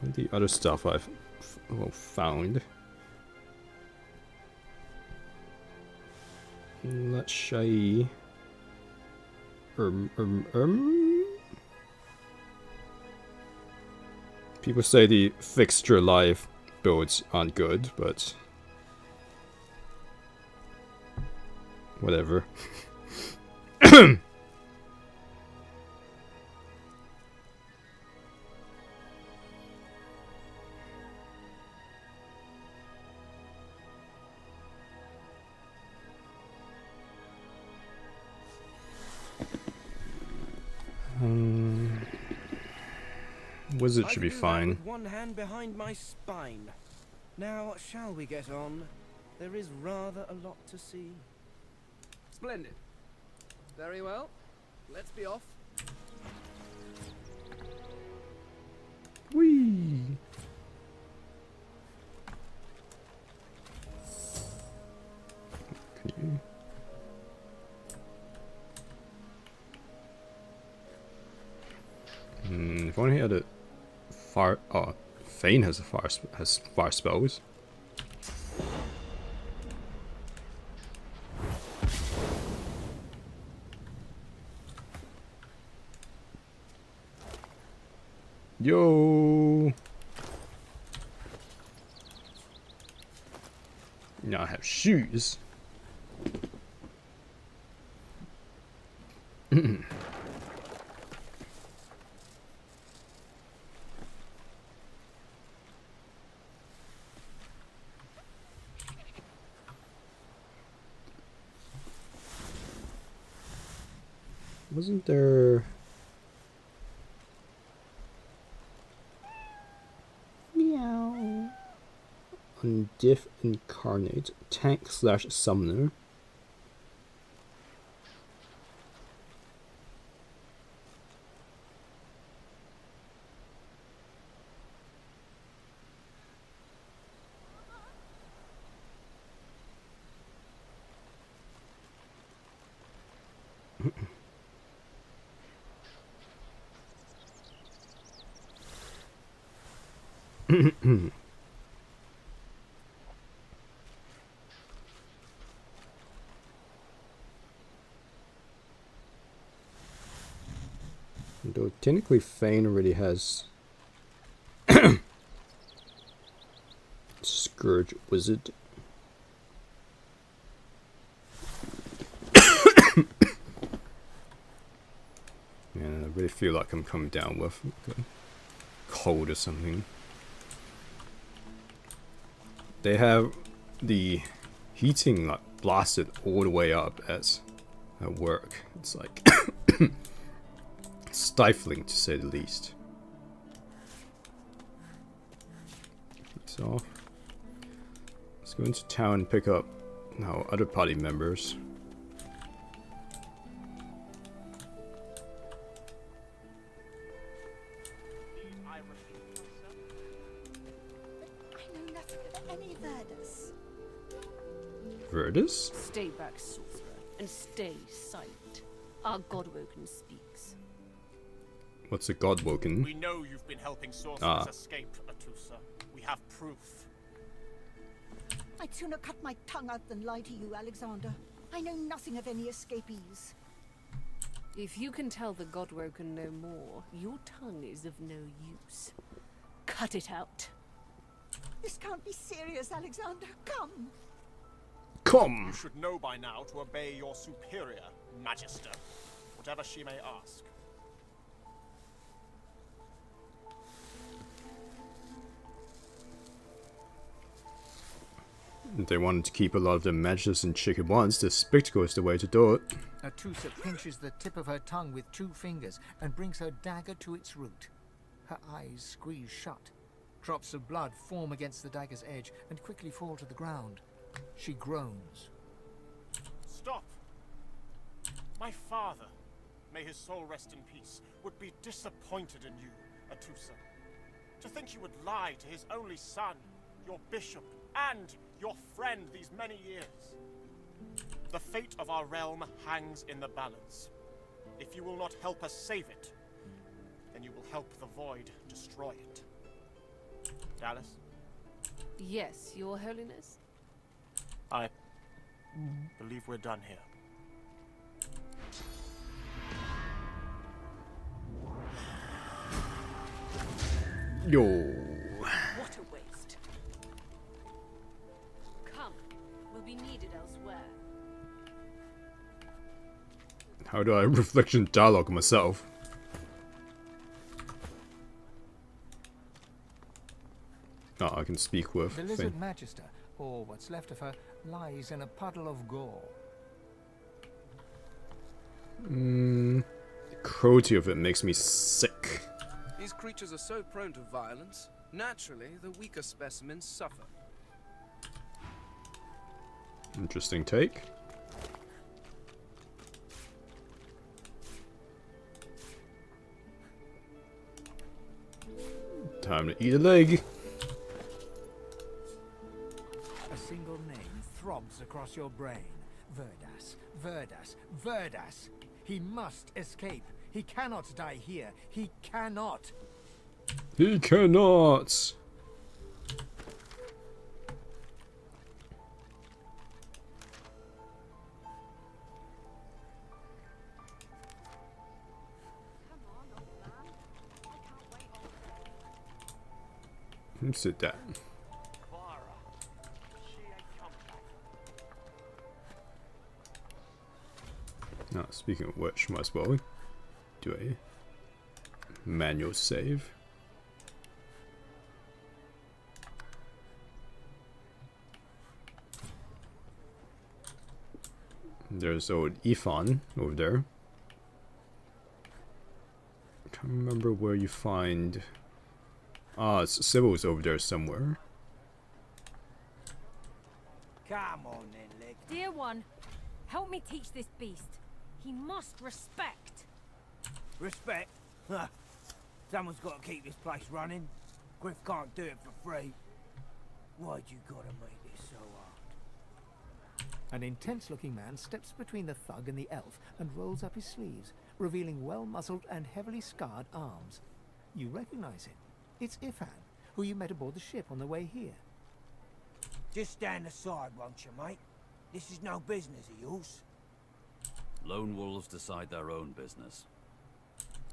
The other stuff I've found. Let's say people say the fixture life builds aren't good, but whatever. Wizard should be fine. With one hand behind my spine. Now, shall we get on? There is rather a lot to see. Splendid. Very well. Let's be off. Whee! Can you? If only he had a fire. Oh, Fane has fire spells. Yo. Now I have shoes. Wasn't there... Meow. On Diff Incarnate, tank / summoner. Though technically Fane already has Scourge Wizard. Man, I really feel like I'm coming down with a cold or something. They have the heating like blasted all the way up at work. It's like stifling to say the least. So let's go into town and pick up our other party members. I know nothing of any Verdus. Verdus? Stay back, Sorcerer, and stay silent. Our Godwoken speaks. What's a Godwoken? We know you've been helping sorcerers Ah. escape, Atusa. We have proof. I'd sooner cut my tongue out than lie to you, Alexander. I know nothing of any escapees. If you can tell the Godwoken no more, your tongue is of no use. Cut it out. This can't be serious, Alexander. Come. Come! You should know by now to obey your superior, Magister, whatever she may ask. If they wanted to keep a lot of the magicians in check at once, the spectacle is the way to do it. Atusa pinches the tip of her tongue with 2 fingers and brings her dagger to its root. Her eyes squeeze shut. Drops of blood form against the dagger's edge and quickly fall to the ground. She groans. Stop! My father, may his soul rest in peace, would be disappointed in you, Atusa. To think you would lie to his only son, your bishop, and your friend these many years. The fate of our realm hangs in the balance. If you will not help us save it, then you will help the Void destroy it. Dallas? Yes, Your Holiness? I believe we're done here. Yo. What a waste. Come, we'll be needed elsewhere. How do I reflection dialogue myself? Oh, I can speak with. The lizard magister, or what's left of her, lies in a puddle of gore. The cruelty of it makes me sick. These creatures are so prone to violence. Naturally, the weaker specimens suffer. Interesting take. Time to eat a leg. A single name throbs across your brain. Verdas, Verdas, Verdas. He must escape. He cannot die here. He cannot. He cannot. Sit down. Now, speaking of which, might as well do a manual save. There's old Ifan over there. Can't remember where you find. Ah, Sybil's over there somewhere. Come on then, Leg. Dear one, help me teach this beast. He must respect. Respect? Huh. Someone's got to keep this place running. Griff can't do it for free. Why'd you gotta make this so hard? An intense-looking man steps between the thug and the elf and rolls up his sleeves, revealing well-muscled and heavily scarred arms. You recognize him. It's Ifan, who you met aboard the ship on the way here. Just stand aside, won't you, mate? This is no business of yours. Lone wolves decide their own business.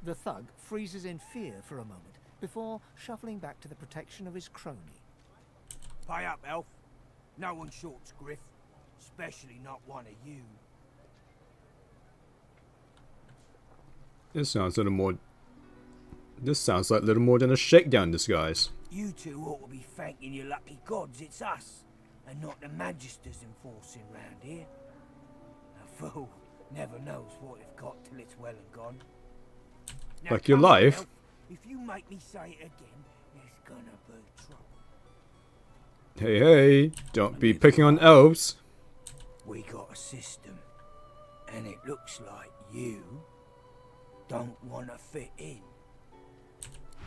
The thug freezes in fear for a moment before shuffling back to the protection of his crony. Pay up, elf. No one shorts Griff. Especially not one of you. This sounds a little more. This sounds like a little more than a shakedown disguise. You two ought to be thanking your lucky gods it's us, and not the magisters enforcing round here. A fool never knows what they've got till it's well and gone. Now, Like your come on, life. elf. If you make me say it again, there's gonna be trouble. Hey, hey, don't be picking on elves. We got a system, and it looks like you don't want to fit in.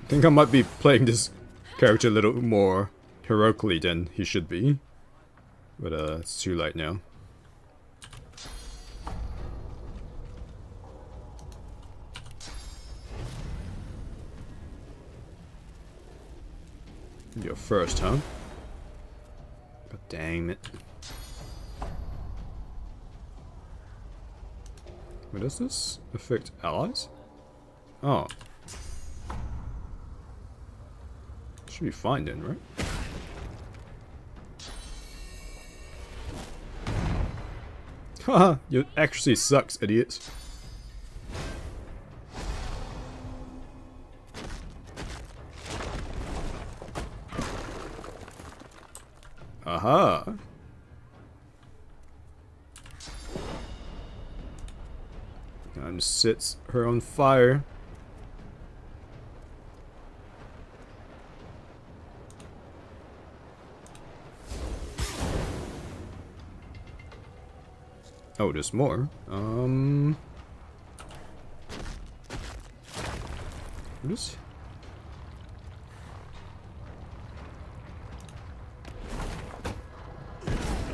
I think I might be playing this character a little more heroically than he should be. But it's too late now. You're first, huh? God dang it. What does this affect allies? Oh. Should be fine then, right? Haha, your accuracy sucks, idiots. Aha. Time sets her on fire. Oh, there's more. What is?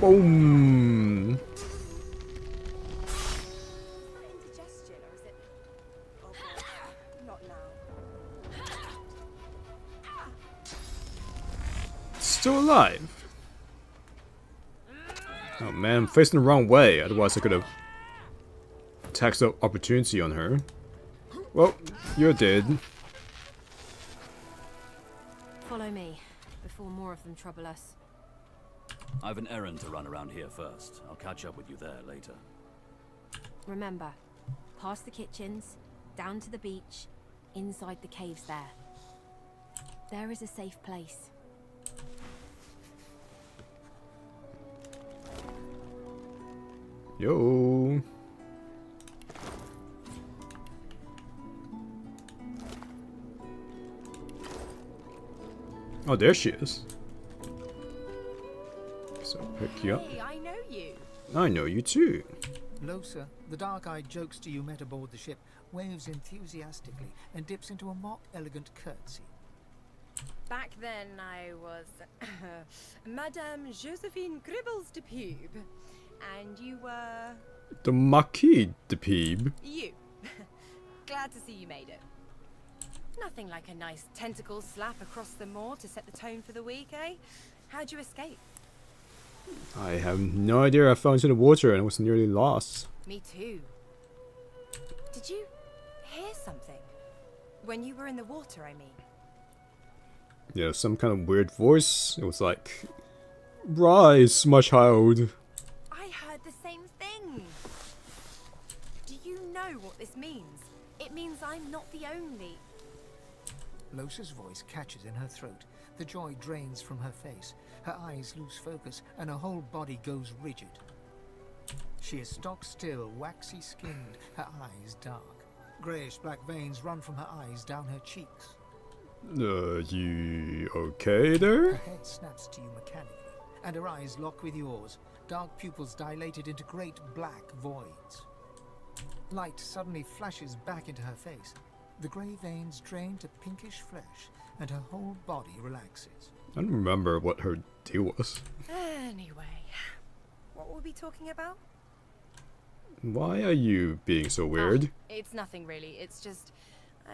Boom! Still alive. Oh man, I'm facing the wrong way. Otherwise I could have taxed the opportunity on her. Well, you're dead. Follow me, before more of them trouble us. I've an errand to run around here first. I'll catch up with you there later. Remember, past the kitchens, down to the beach, inside the caves there. There is a safe place. Yo. Oh, there she is. So pick you up. Hey, I know you. I know you too. Losa, the dark-eyed jokester you met aboard the ship, waves enthusiastically and dips into a mock elegant curtsy. Back then I was Madame Josephine Gribbles de Pube. And you were... The Marquis de Peeb. You. Glad to see you made it. Nothing like a nice tentacle slap across the moor to set the tone for the week, eh? How'd you escape? I have no idea. I fell into the water and was nearly lost. Me too. Did you hear something? When you were in the water, I mean. Yeah, some kind of weird voice. It was like, rise, my child. I heard the same thing. Do you know what this means? It means I'm not the only. Losa's voice catches in her throat. The joy drains from her face. Her eyes lose focus, and her whole body goes rigid. She is stock still, waxy skinned, her eyes dark. Greyish-black veins run from her eyes down her cheeks. You okay Her there? head snaps to you mechanically, and her eyes lock with yours, dark pupils dilated into great black voids. Light suddenly flashes back into her face. The grey veins drain to pinkish flesh, and her whole body relaxes. I don't remember what her deal was. Anyway, what were we talking about? Why are you being so weird? It's nothing really. It's just,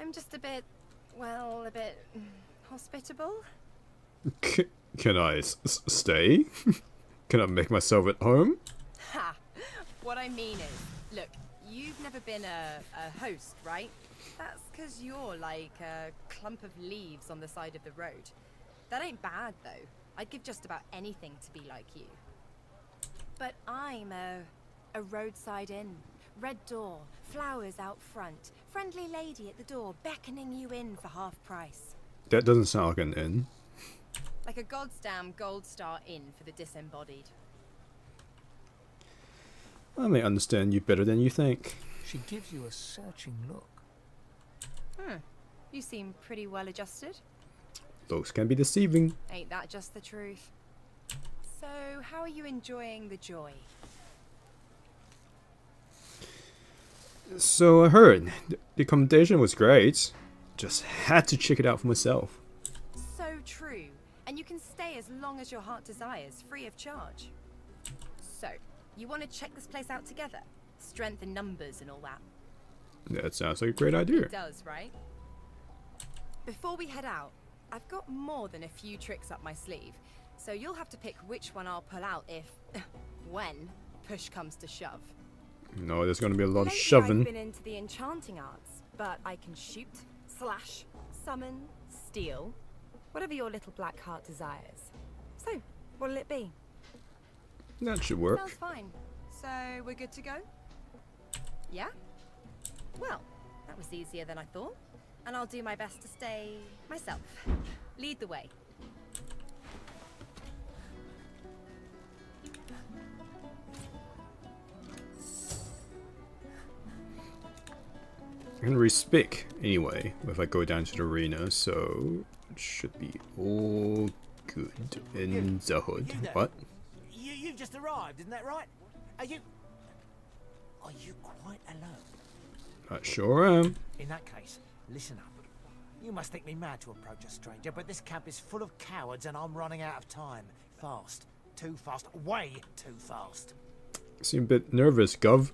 I'm just a bit, well, a bit hospitable. Can I stay? Can I make myself at home? Ha! What I mean is, look, you've never been a host, right? That's because you're like a clump of leaves on the side of the road. That ain't bad, though. I'd give just about anything to be like you. But I'm a roadside inn, Red door, flowers out front, friendly lady at the door beckoning you in for half price. That doesn't sound like an inn. Like a goddamn gold star inn for the disembodied. I may understand you better than you think. She gives you a searching look. You seem pretty well adjusted. Looks can be deceiving. Ain't that just the truth? So, how are you enjoying the joy? So I heard the accommodation was great. Just had to check it out for myself. So true. And you can stay as long as your heart desires, free of charge. So, you want to check this place out together? Strength in numbers and all that. That sounds like a great idea. It does, right? Before we head out, I've got more than a few tricks up my sleeve, so you'll have to pick which one I'll pull out if, when, push comes to shove. No, there's gonna be a lot of Lately shoving. I've been into the enchanting arts, but I can shoot, slash, summon, steal, whatever your little black heart desires. So, what'll it be? That should work. Sounds fine. So, we're good to go? Yeah? Well, that was easier than I thought. And I'll do my best to stay myself. Lead the way. I can re-speak anyway if I go down to the arena, so it should be all good in the hood. What? You've just arrived, isn't that right? Are you quite alone? I sure am. In that case, listen up. You must think me mad to approach a stranger, but this camp is full of cowards and I'm running out of time. Fast. Too fast. Way too fast. Seem a bit nervous, Gov.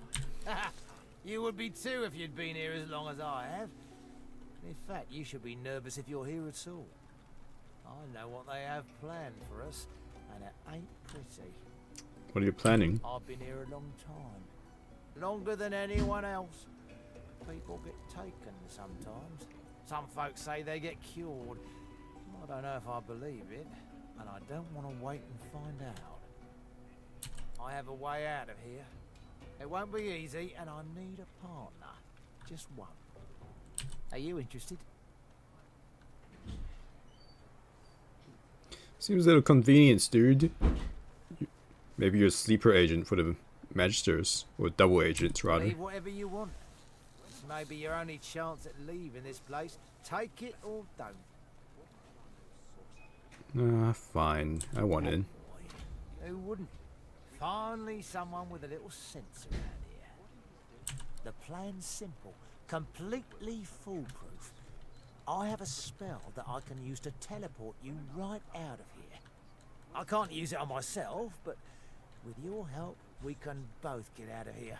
You would be too if you'd been here as long as I have. In fact, you should be nervous if you're here at all. I know what they have planned for us, and it ain't pretty. What are you planning? I've been here a long time. Longer than anyone else. People get taken sometimes. Some folks say they get cured. I don't know if I believe it, and I don't want to wait and find out. I have a way out of here. It won't be easy, and I need a partner. Just one. Are you interested? Seems a little convenience, dude. Maybe you're a sleeper agent for the Magisters, or double agents rather. Leave whatever you want. This may be your only chance at leaving this place. Take it or don't. Fine. I want in. Who wouldn't? Finally, someone with a little sense around here. The plan's simple, completely foolproof. I have a spell that I can use to teleport you right out of here. I can't use it on myself, but with your help, we can both get out of here.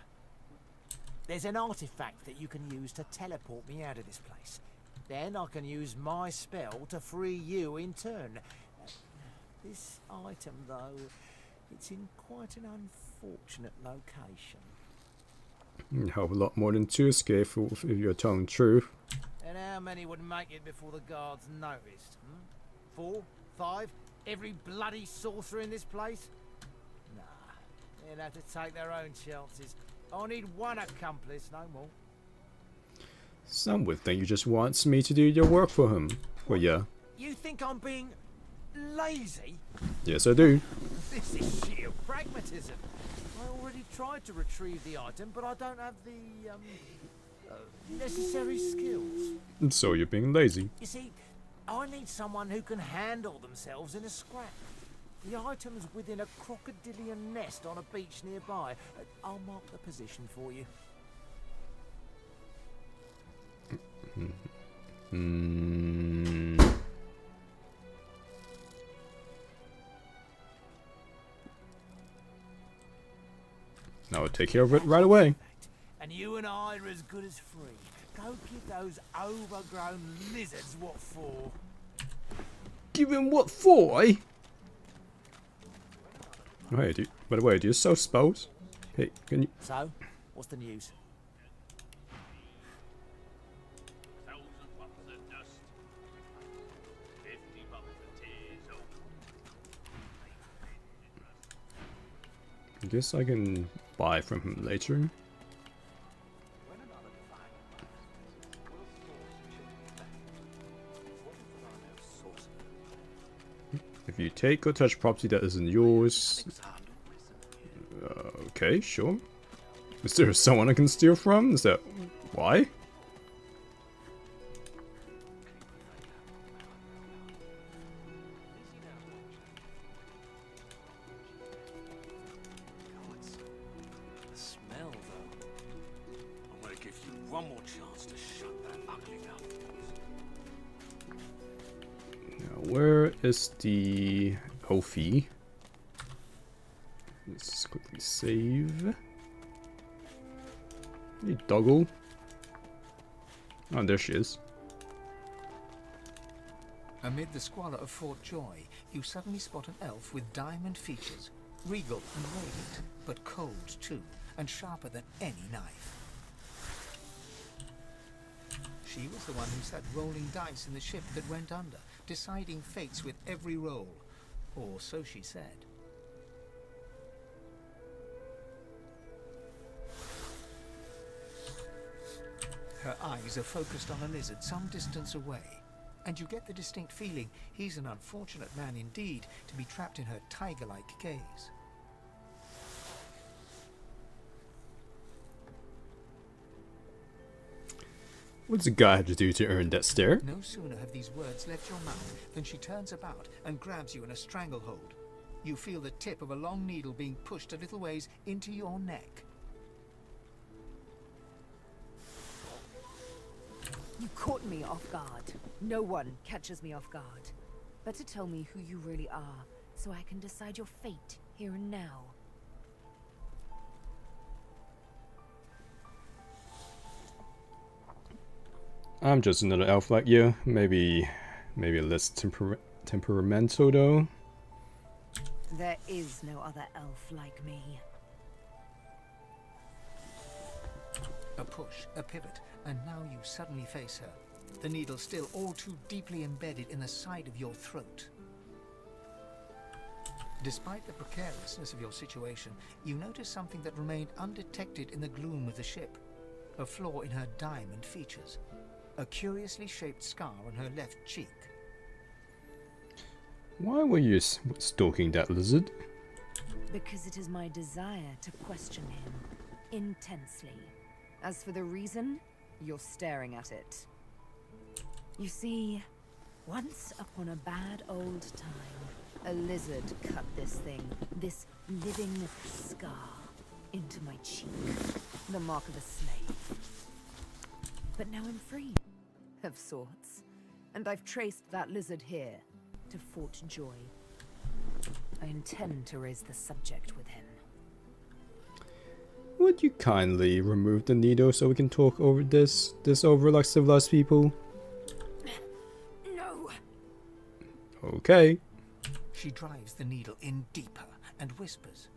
There's an artifact that you can use to teleport me out of this place. Then I can use my spell to free you in turn. This item, though, it's in quite an unfortunate location. Help a lot more than two escape if you're telling the truth. And how many would make it before the guards noticed? 4? 5? Every bloody sorcerer in this place? Nah, they'll have to take their own chances. I need one accomplice, no more. Some would think you just wants me to do your work for him. Well, yeah. You think I'm being lazy? Yes, I do. This is sheer pragmatism. I already tried to retrieve the item, but I don't have the necessary skills. And so you're being lazy. You see, I need someone who can handle themselves in a scrap. The item's within a crocodilian nest on a beach nearby. I'll mark the position for you. I'll take care of it right away. And you and I are as good as free. Go give those overgrown lizards what for. Give him what for, eh? Oh, hey, by the way, do you sell spells? Hey, can you... So, what's the news? I guess I can buy from him later. If you take or touch property that isn't yours... okay, sure. Is there someone I can steal from? Is that... why? The smell, though. I'm gonna give you one more chance to shut that ugly mouth. Now, where is the Ophi? Let's quickly save. Hey, Doggle. Oh, there she is. Amid the squalor of Fort Joy, you suddenly spot an elf with diamond features, regal and radiant, but cold too, and sharper than any knife. She was the one who sat rolling dice in the ship that went under, deciding fates with every roll, or so she said. Her eyes are focused on a lizard some distance away, and you get the distinct feeling he's an unfortunate man indeed to be trapped in her tiger-like gaze. What's a guy have to do to earn that stare? No sooner have these words left your mouth than she turns about and grabs you in a stranglehold. You feel the tip of a long needle being pushed a little ways into your neck. You caught me off guard. No one catches me off guard. Better tell me who you really are, so I can decide your fate here and now. I'm just another elf like you. Maybe less temperamental though. There is no other elf like me. A push, a pivot, and now you suddenly face her. The needle still all too deeply embedded in the side of your throat. Despite the precariousness of your situation, you notice something that remained undetected in the gloom of the ship. A flaw in her diamond features. A curiously shaped scar on her left cheek. Why were you stalking that lizard? Because it is my desire to question him intensely. As for the reason, you're staring at it. You see, once upon a bad old time, a lizard cut this thing, this living scar, into my cheek. The mark of a slave. But now I'm free, of sorts. And I've traced that lizard here, to Fort Joy. I intend to raise the subject with him. Would you kindly remove the needle so we can talk over this over like civilized people? No. Okay. She drives the needle in deeper and whispers.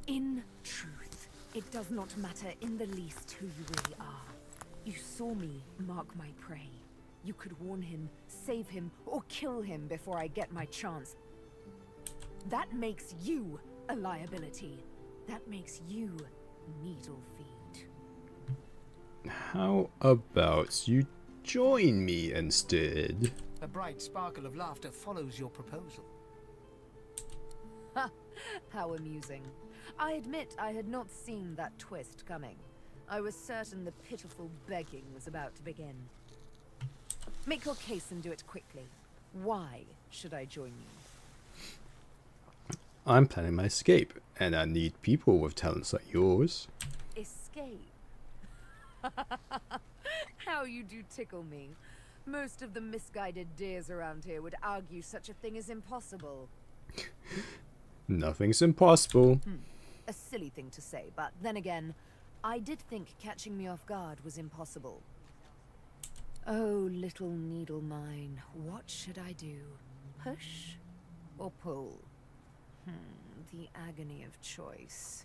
In truth, it does not matter in the least who you really are. You saw me mark my prey. You could warn him, save him, or kill him before I get my chance. That makes you a liability. That makes you needle feed. How about you join me instead? A bright sparkle of laughter follows your proposal. Ha! How amusing. I admit I had not seen that twist coming. I was certain the pitiful begging was about to begin. Make your case and do it quickly. Why should I join you? I'm planning my escape, and I need people with talents like yours. Escape? How you do tickle me. Most of the misguided deers around here would argue such a thing is impossible. Nothing's impossible. A silly thing to say, but then again, I did think catching me off guard was impossible. Oh, little needle mine, what should I do? Push or pull? The agony of choice.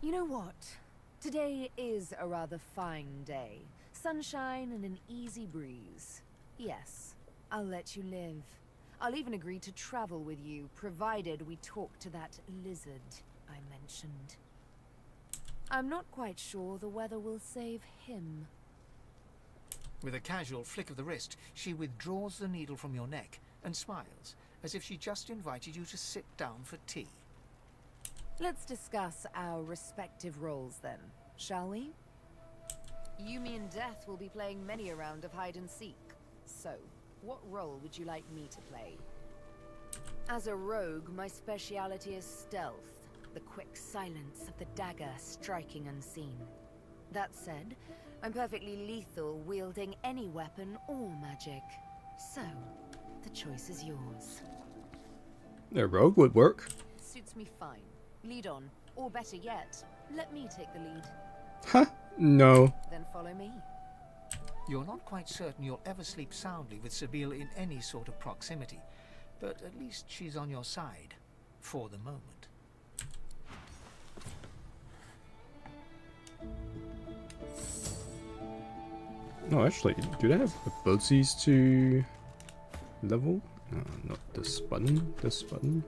You know what? Today is a rather fine day. Sunshine and an easy breeze. Yes, I'll let you live. I'll even agree to travel with you, provided we talk to that lizard I mentioned. I'm not quite sure the weather will save him. With a casual flick of the wrist, she withdraws the needle from your neck and smiles as if she just invited you to sit down for tea. Let's discuss our respective roles then, shall we? You, me, and Death will be playing many a round of hide and seek. So, what role would you like me to play? As a rogue, my speciality is stealth, the quick silence of the dagger striking unseen. That said, I'm perfectly lethal wielding any weapon or magic. So, the choice is yours. A rogue would work. Suits me fine. Lead on, or better yet, let me take the lead. Huh? No. Then follow me. You're not quite certain you'll ever sleep soundly with Sabine in any sort of proximity, but at least she's on your side, for the moment. No, actually, do they have abilities to level? Not this button. This button.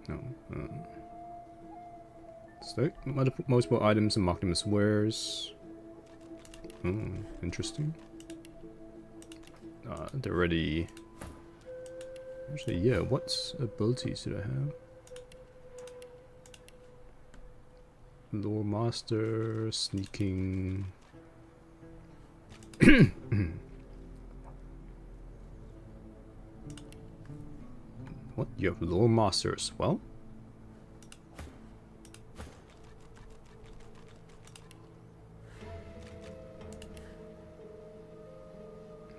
No. Select multiple items and mark them as wares. Oh, interesting. They're already. Actually, yeah. What abilities do I have? Lore Master, sneaking. What? You have Lore Master as well?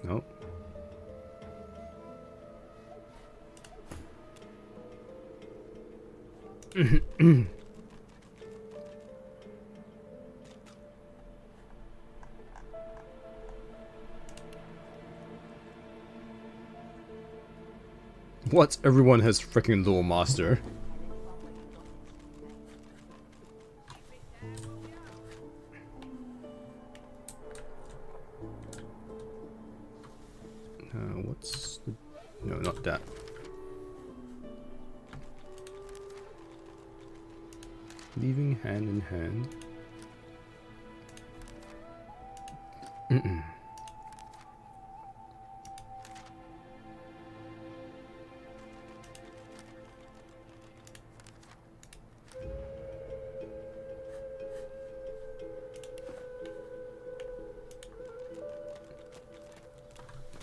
No. What? Everyone has freaking Lore Master. What's the... No, not that. Leaving hand in hand.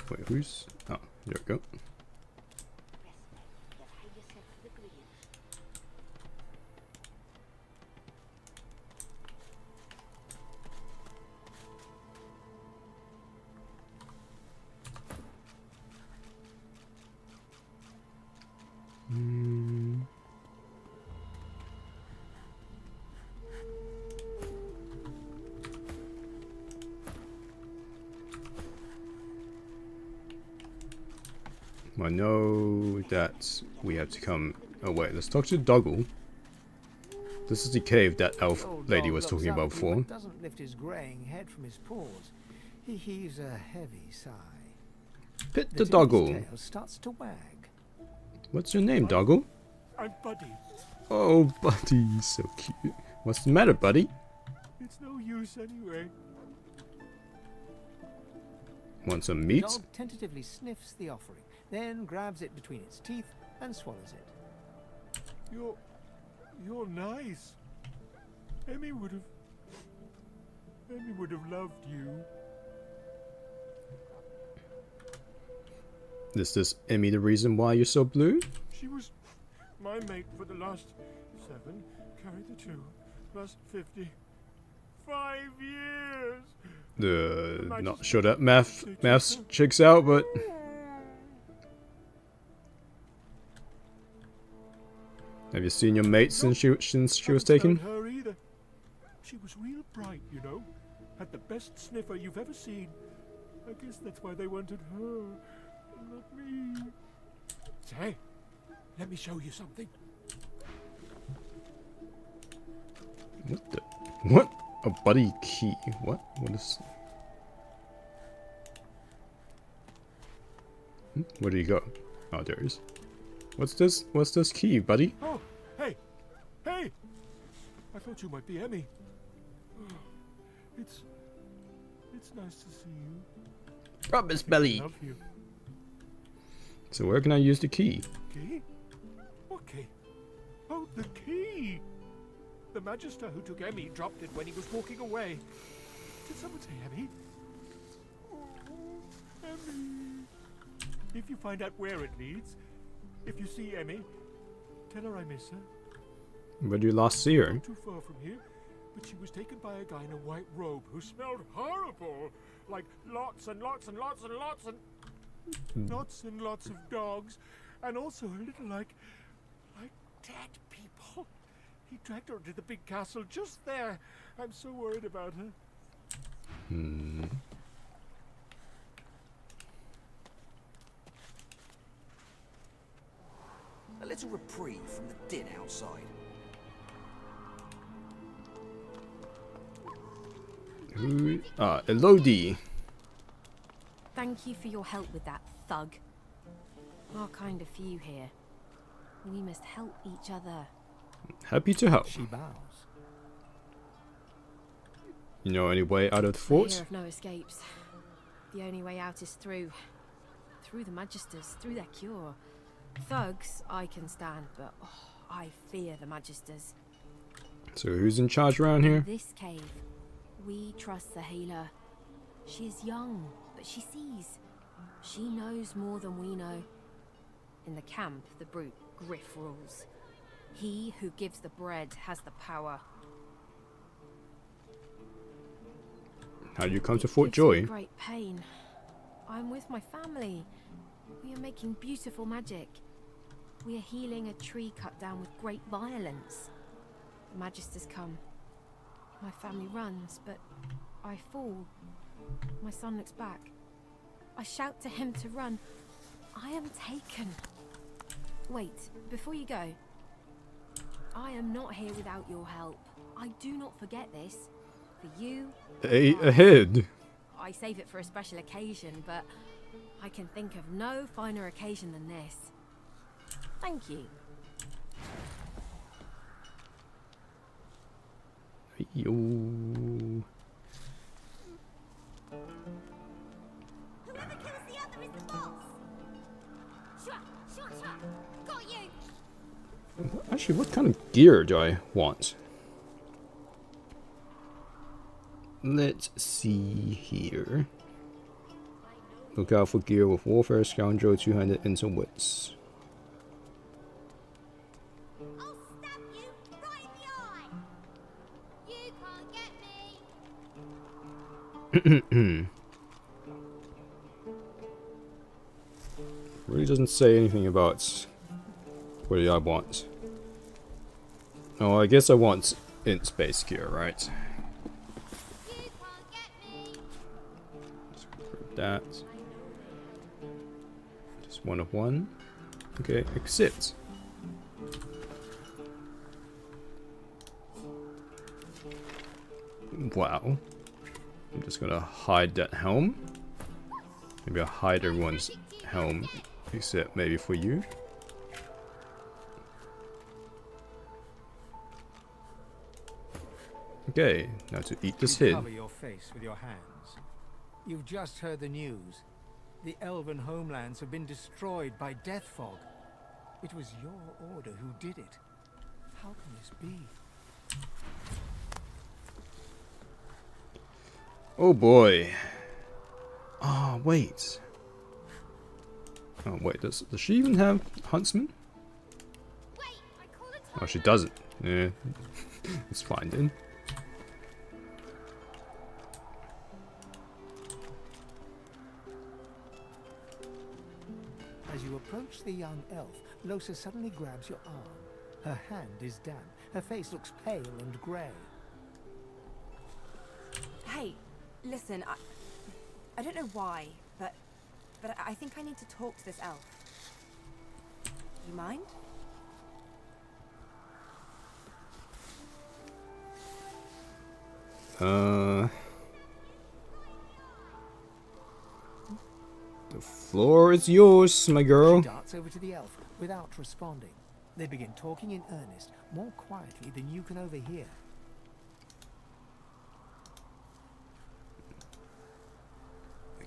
Wait, who's... Oh, there we go. I know that we have to come... Oh wait, let's talk to Doggle. This is the cave that elf lady was talking about before. Doesn't lift his graying head from his paws. He heaves a heavy sigh. Pit the Doggle. Tail starts to wag. What's your name, Doggle? I'm Buddy. Oh, Buddy, so cute. What's the matter, Buddy? It's no use anyway. Want some meat? The dog tentatively sniffs the offering, then grabs it between its teeth and swallows it. You're nice. Emmy would have loved you. Is this Emmy the reason why you're so blue? She was my mate for the last 7, carry the 2, plus 50. 5 years! Not sure that maths checks out, but... Have you seen your mate since she was taken? Her either. She was real bright, you know. Had the best sniffer you've ever seen. I guess that's why they wanted her, not me. Say, let me show you something. What the... What? A buddy key. What? What is... Where did he go? Oh, there he is. What's this? What's this key, buddy? Oh, hey! Hey! I thought you might be Emmy. It's It's nice to see you. Rub his belly. Love you. So where can I use the key? Key? What key? Oh, the key! The Magister who took Emmy dropped it when he was walking away. Did someone say Emmy? Oh, Emmy. If you find out where it leads, if you see Emmy, tell her I miss her. Where did you last see her? Not too far from here, but she was taken by a guy in a white robe who smelled horrible. Like lots and lots and lots and lots and lots of dogs, and also a little like dead people. He dragged her to the big castle just there. I'm so worried about her. A little reprieve from the din outside. Elodie. Thank you for your help with that, thug. Our kind of few here. We must help each other. Happy to help. She bows. You know any way out of the I fort? hear of no escapes. The only way out is through the Magisters, through their cure. Thugs I can stand, but I fear the Magisters. So who's in charge around here? This cave, we trust the healer. She is young, but she sees. She knows more than we know. In the camp, the brute Griff rules. He who gives the bread has the power. How do you come to Fort Gives me Joy? great pain. I'm with my family. We are making beautiful magic. We are healing a tree cut down with great violence. The Magisters come. My family runs, but I fall. My son looks back. I shout to him to run. I am taken. Wait, before you go. I am not here without your help. I do not forget this. For you... Ahead. I save it for a special occasion, but I can think of no finer occasion than this. Thank you. Yo. Whoever kills the other is the boss. Shua, got you. Actually, what kind of gear do I want? Let's see here. Look out for gear with Warfare Scoundrel 200 into wits. I'll stab you right in the eye. You can't get me. Really doesn't say anything about what I want. Oh, I guess I want int space gear, right? That. Just one of one. Okay, accept. Wow. I'm just gonna hide that helm. Maybe I'll hide everyone's helm, except maybe for you. Okay, now to eat this head. Cover your face with your hands. You've just heard the news. The elven homelands have been destroyed by death fog. It was your order who did it. How can this be? Oh boy. Oh, wait. Oh, wait, does she even have huntsmen? Oh, she doesn't. Yeah. It's fine then. As you approach the young elf, Losa suddenly grabs your arm. Her hand is damp. Her face looks pale and grey. Hey, listen, I don't know why, but I think I need to talk to this elf. You mind? The floor is yours, my girl. She darts over to the elf without responding. They begin talking in earnest, more quietly than you can overhear.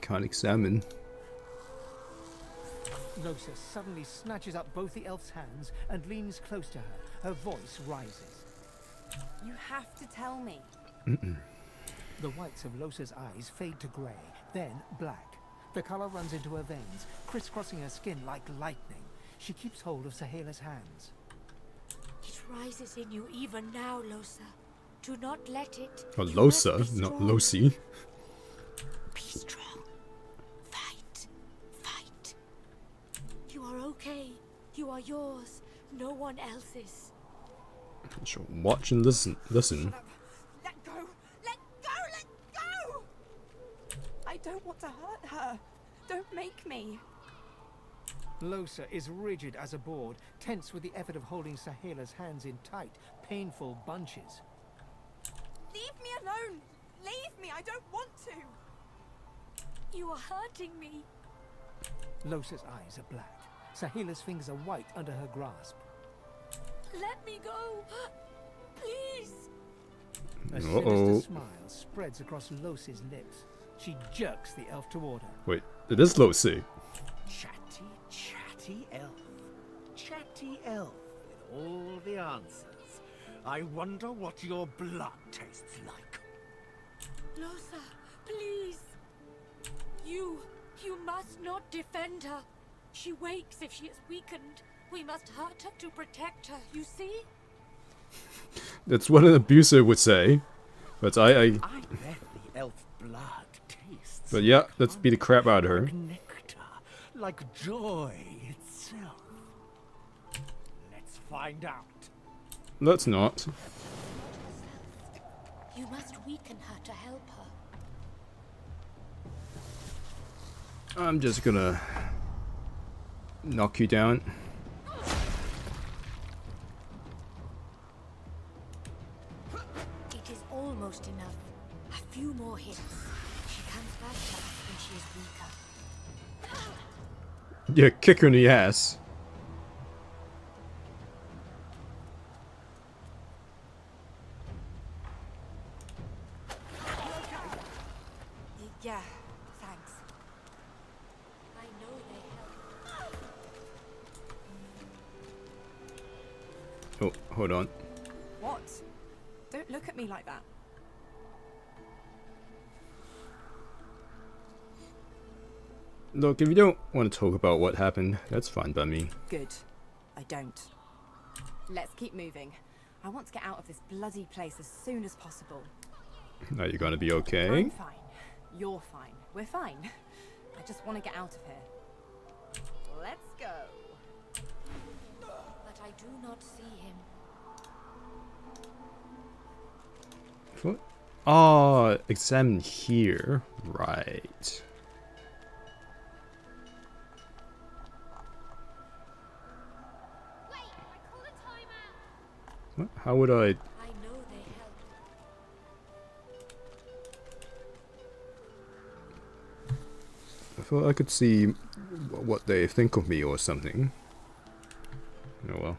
Can't examine. Losa suddenly snatches up both the elf's hands and leans close to her. Her voice rises. You have to tell me. The whites of Losa's eyes fade to grey, then black. The colour runs into her veins, crisscrossing her skin like lightning. She keeps hold of Sahela's hands. It rises in you even now, Losa. Do not let it. Oh, You must Losa, be not strong. Losi. Be strong. Fight. Fight. You are okay. You are yours. No one else's. Sure, watch and listen. Listen. Let go! Let go! Let go! I don't want to hurt her. Don't make me. Losa is rigid as a board, tense with the effort of holding Sahela's hands in tight, painful bunches. Leave me alone! Leave me! I don't want to! You are hurting me. Losa's eyes are black. Sahela's fingers are white under her grasp. Let me go. Please. A sinister smile spreads across Losa's lips. She jerks the elf toward her. Wait, it is Losi. Chatty, chatty elf. Chatty elf with all the answers. I wonder what your blood tastes like. Losa, please. You must not defend her. She wakes if she is weakened. We must hurt her to protect her, you see? That's what an abuser would say. But I bet the elf blood tastes. But yeah, let's beat the crap out of her. Like nectar, like joy itself. Let's find out. Let's not. You must weaken her to help her. I'm just gonna knock you down. It is almost enough. A few more hits. She comes back to us when she is weaker. Yeah, kick her in the ass. Yeah, thanks. I know they help. Oh, hold on. What? Don't look at me like that. Look, if you don't want to talk about what happened, that's fine by me. Good. I don't. Let's keep moving. I want to get out of this bloody place as soon as possible. Are you gonna be okay? I'm fine. You're fine. We're fine. I just want to get out of here. Let's go. But I do not see him. What? Oh, examine here. Right. What? How would I? I know they help. I thought I could see what they think of me or something. Oh well.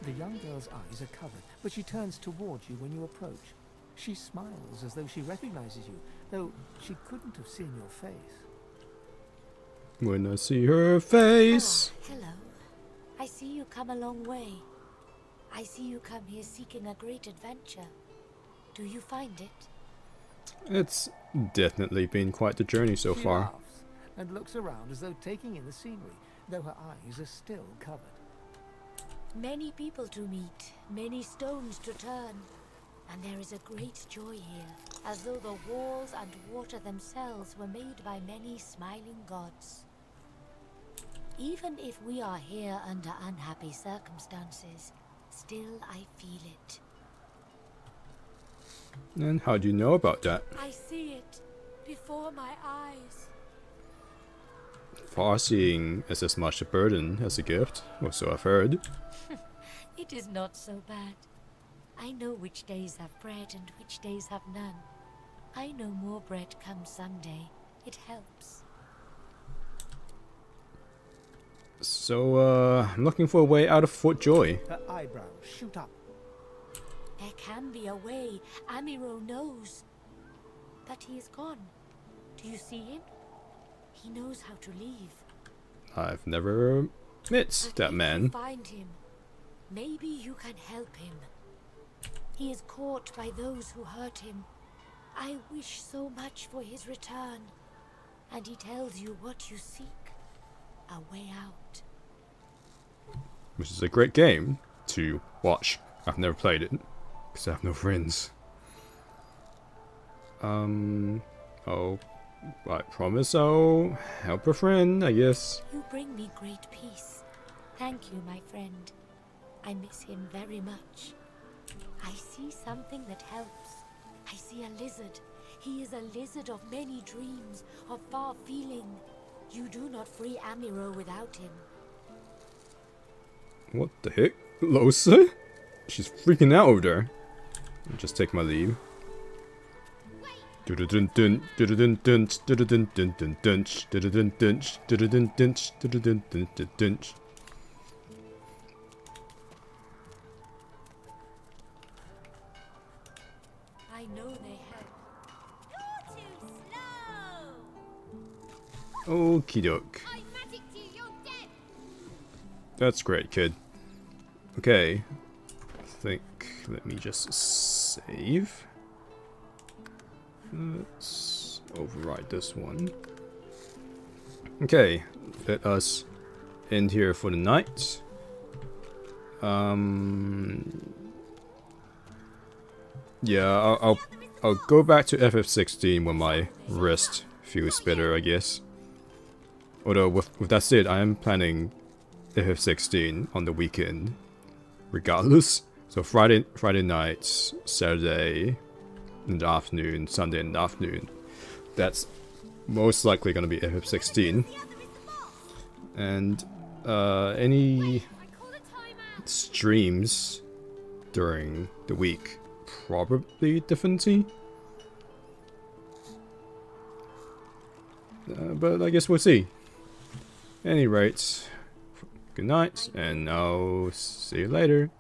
The young girl's eyes are covered, but she turns towards you when you approach. She smiles as though she recognizes you, though she couldn't have seen your face. When I see her face. Ah, hello. I see you come a long way. I see you come here seeking a great adventure. Do you find it? It's definitely been quite the journey so She far. laughs and looks around as though taking in the scenery, though her eyes are still covered. Many people to meet, many stones to turn. And there is a great joy here, as though the walls and water themselves were made by many smiling gods. Even if we are here under unhappy circumstances, still I feel it. And how do you know about that? I see it before my eyes. Far-seeing is as much a burden as a gift, or so I've heard. It is not so bad. I know which days have bread and which days have none. I know more bread comes someday. It helps. So, I'm looking for a way out of Fort Joy. Her eyebrows shoot up. There can be a way. Amiro knows. But he is gone. Do you see him? He knows how to leave. I've never met that man. Find him. Maybe you can help him. He is caught by those who hurt him. I wish so much for his return. And he tells you what you seek. A way out. Which is a great game to watch. I've never played it because I have no friends. Oh, I promise I'll help a friend, I guess. You bring me great peace. Thank you, my friend. I miss him very much. I see something that helps. I see a lizard. He is a lizard of many dreams, of far feeling. You do not free Amiro without him. What the heck? Losa? She's freaking out over there. I'll just take my leave. I know they have. You're too slow. Okie doke. That's great, kid. Okay. I think. Let me just save. Let's override this one. Okay. Let us end here for the night. Yeah, I'll go back to FF16 when my wrist feels better, I guess. Although with that said, I am planning FF16 on the weekend, regardless. So Friday night, Saturday in the afternoon, Sunday in the afternoon. That's most likely going to be FF16. And any streams during the week, probably Divinity. But I guess we'll see. Any rate, good night, and I'll see you later.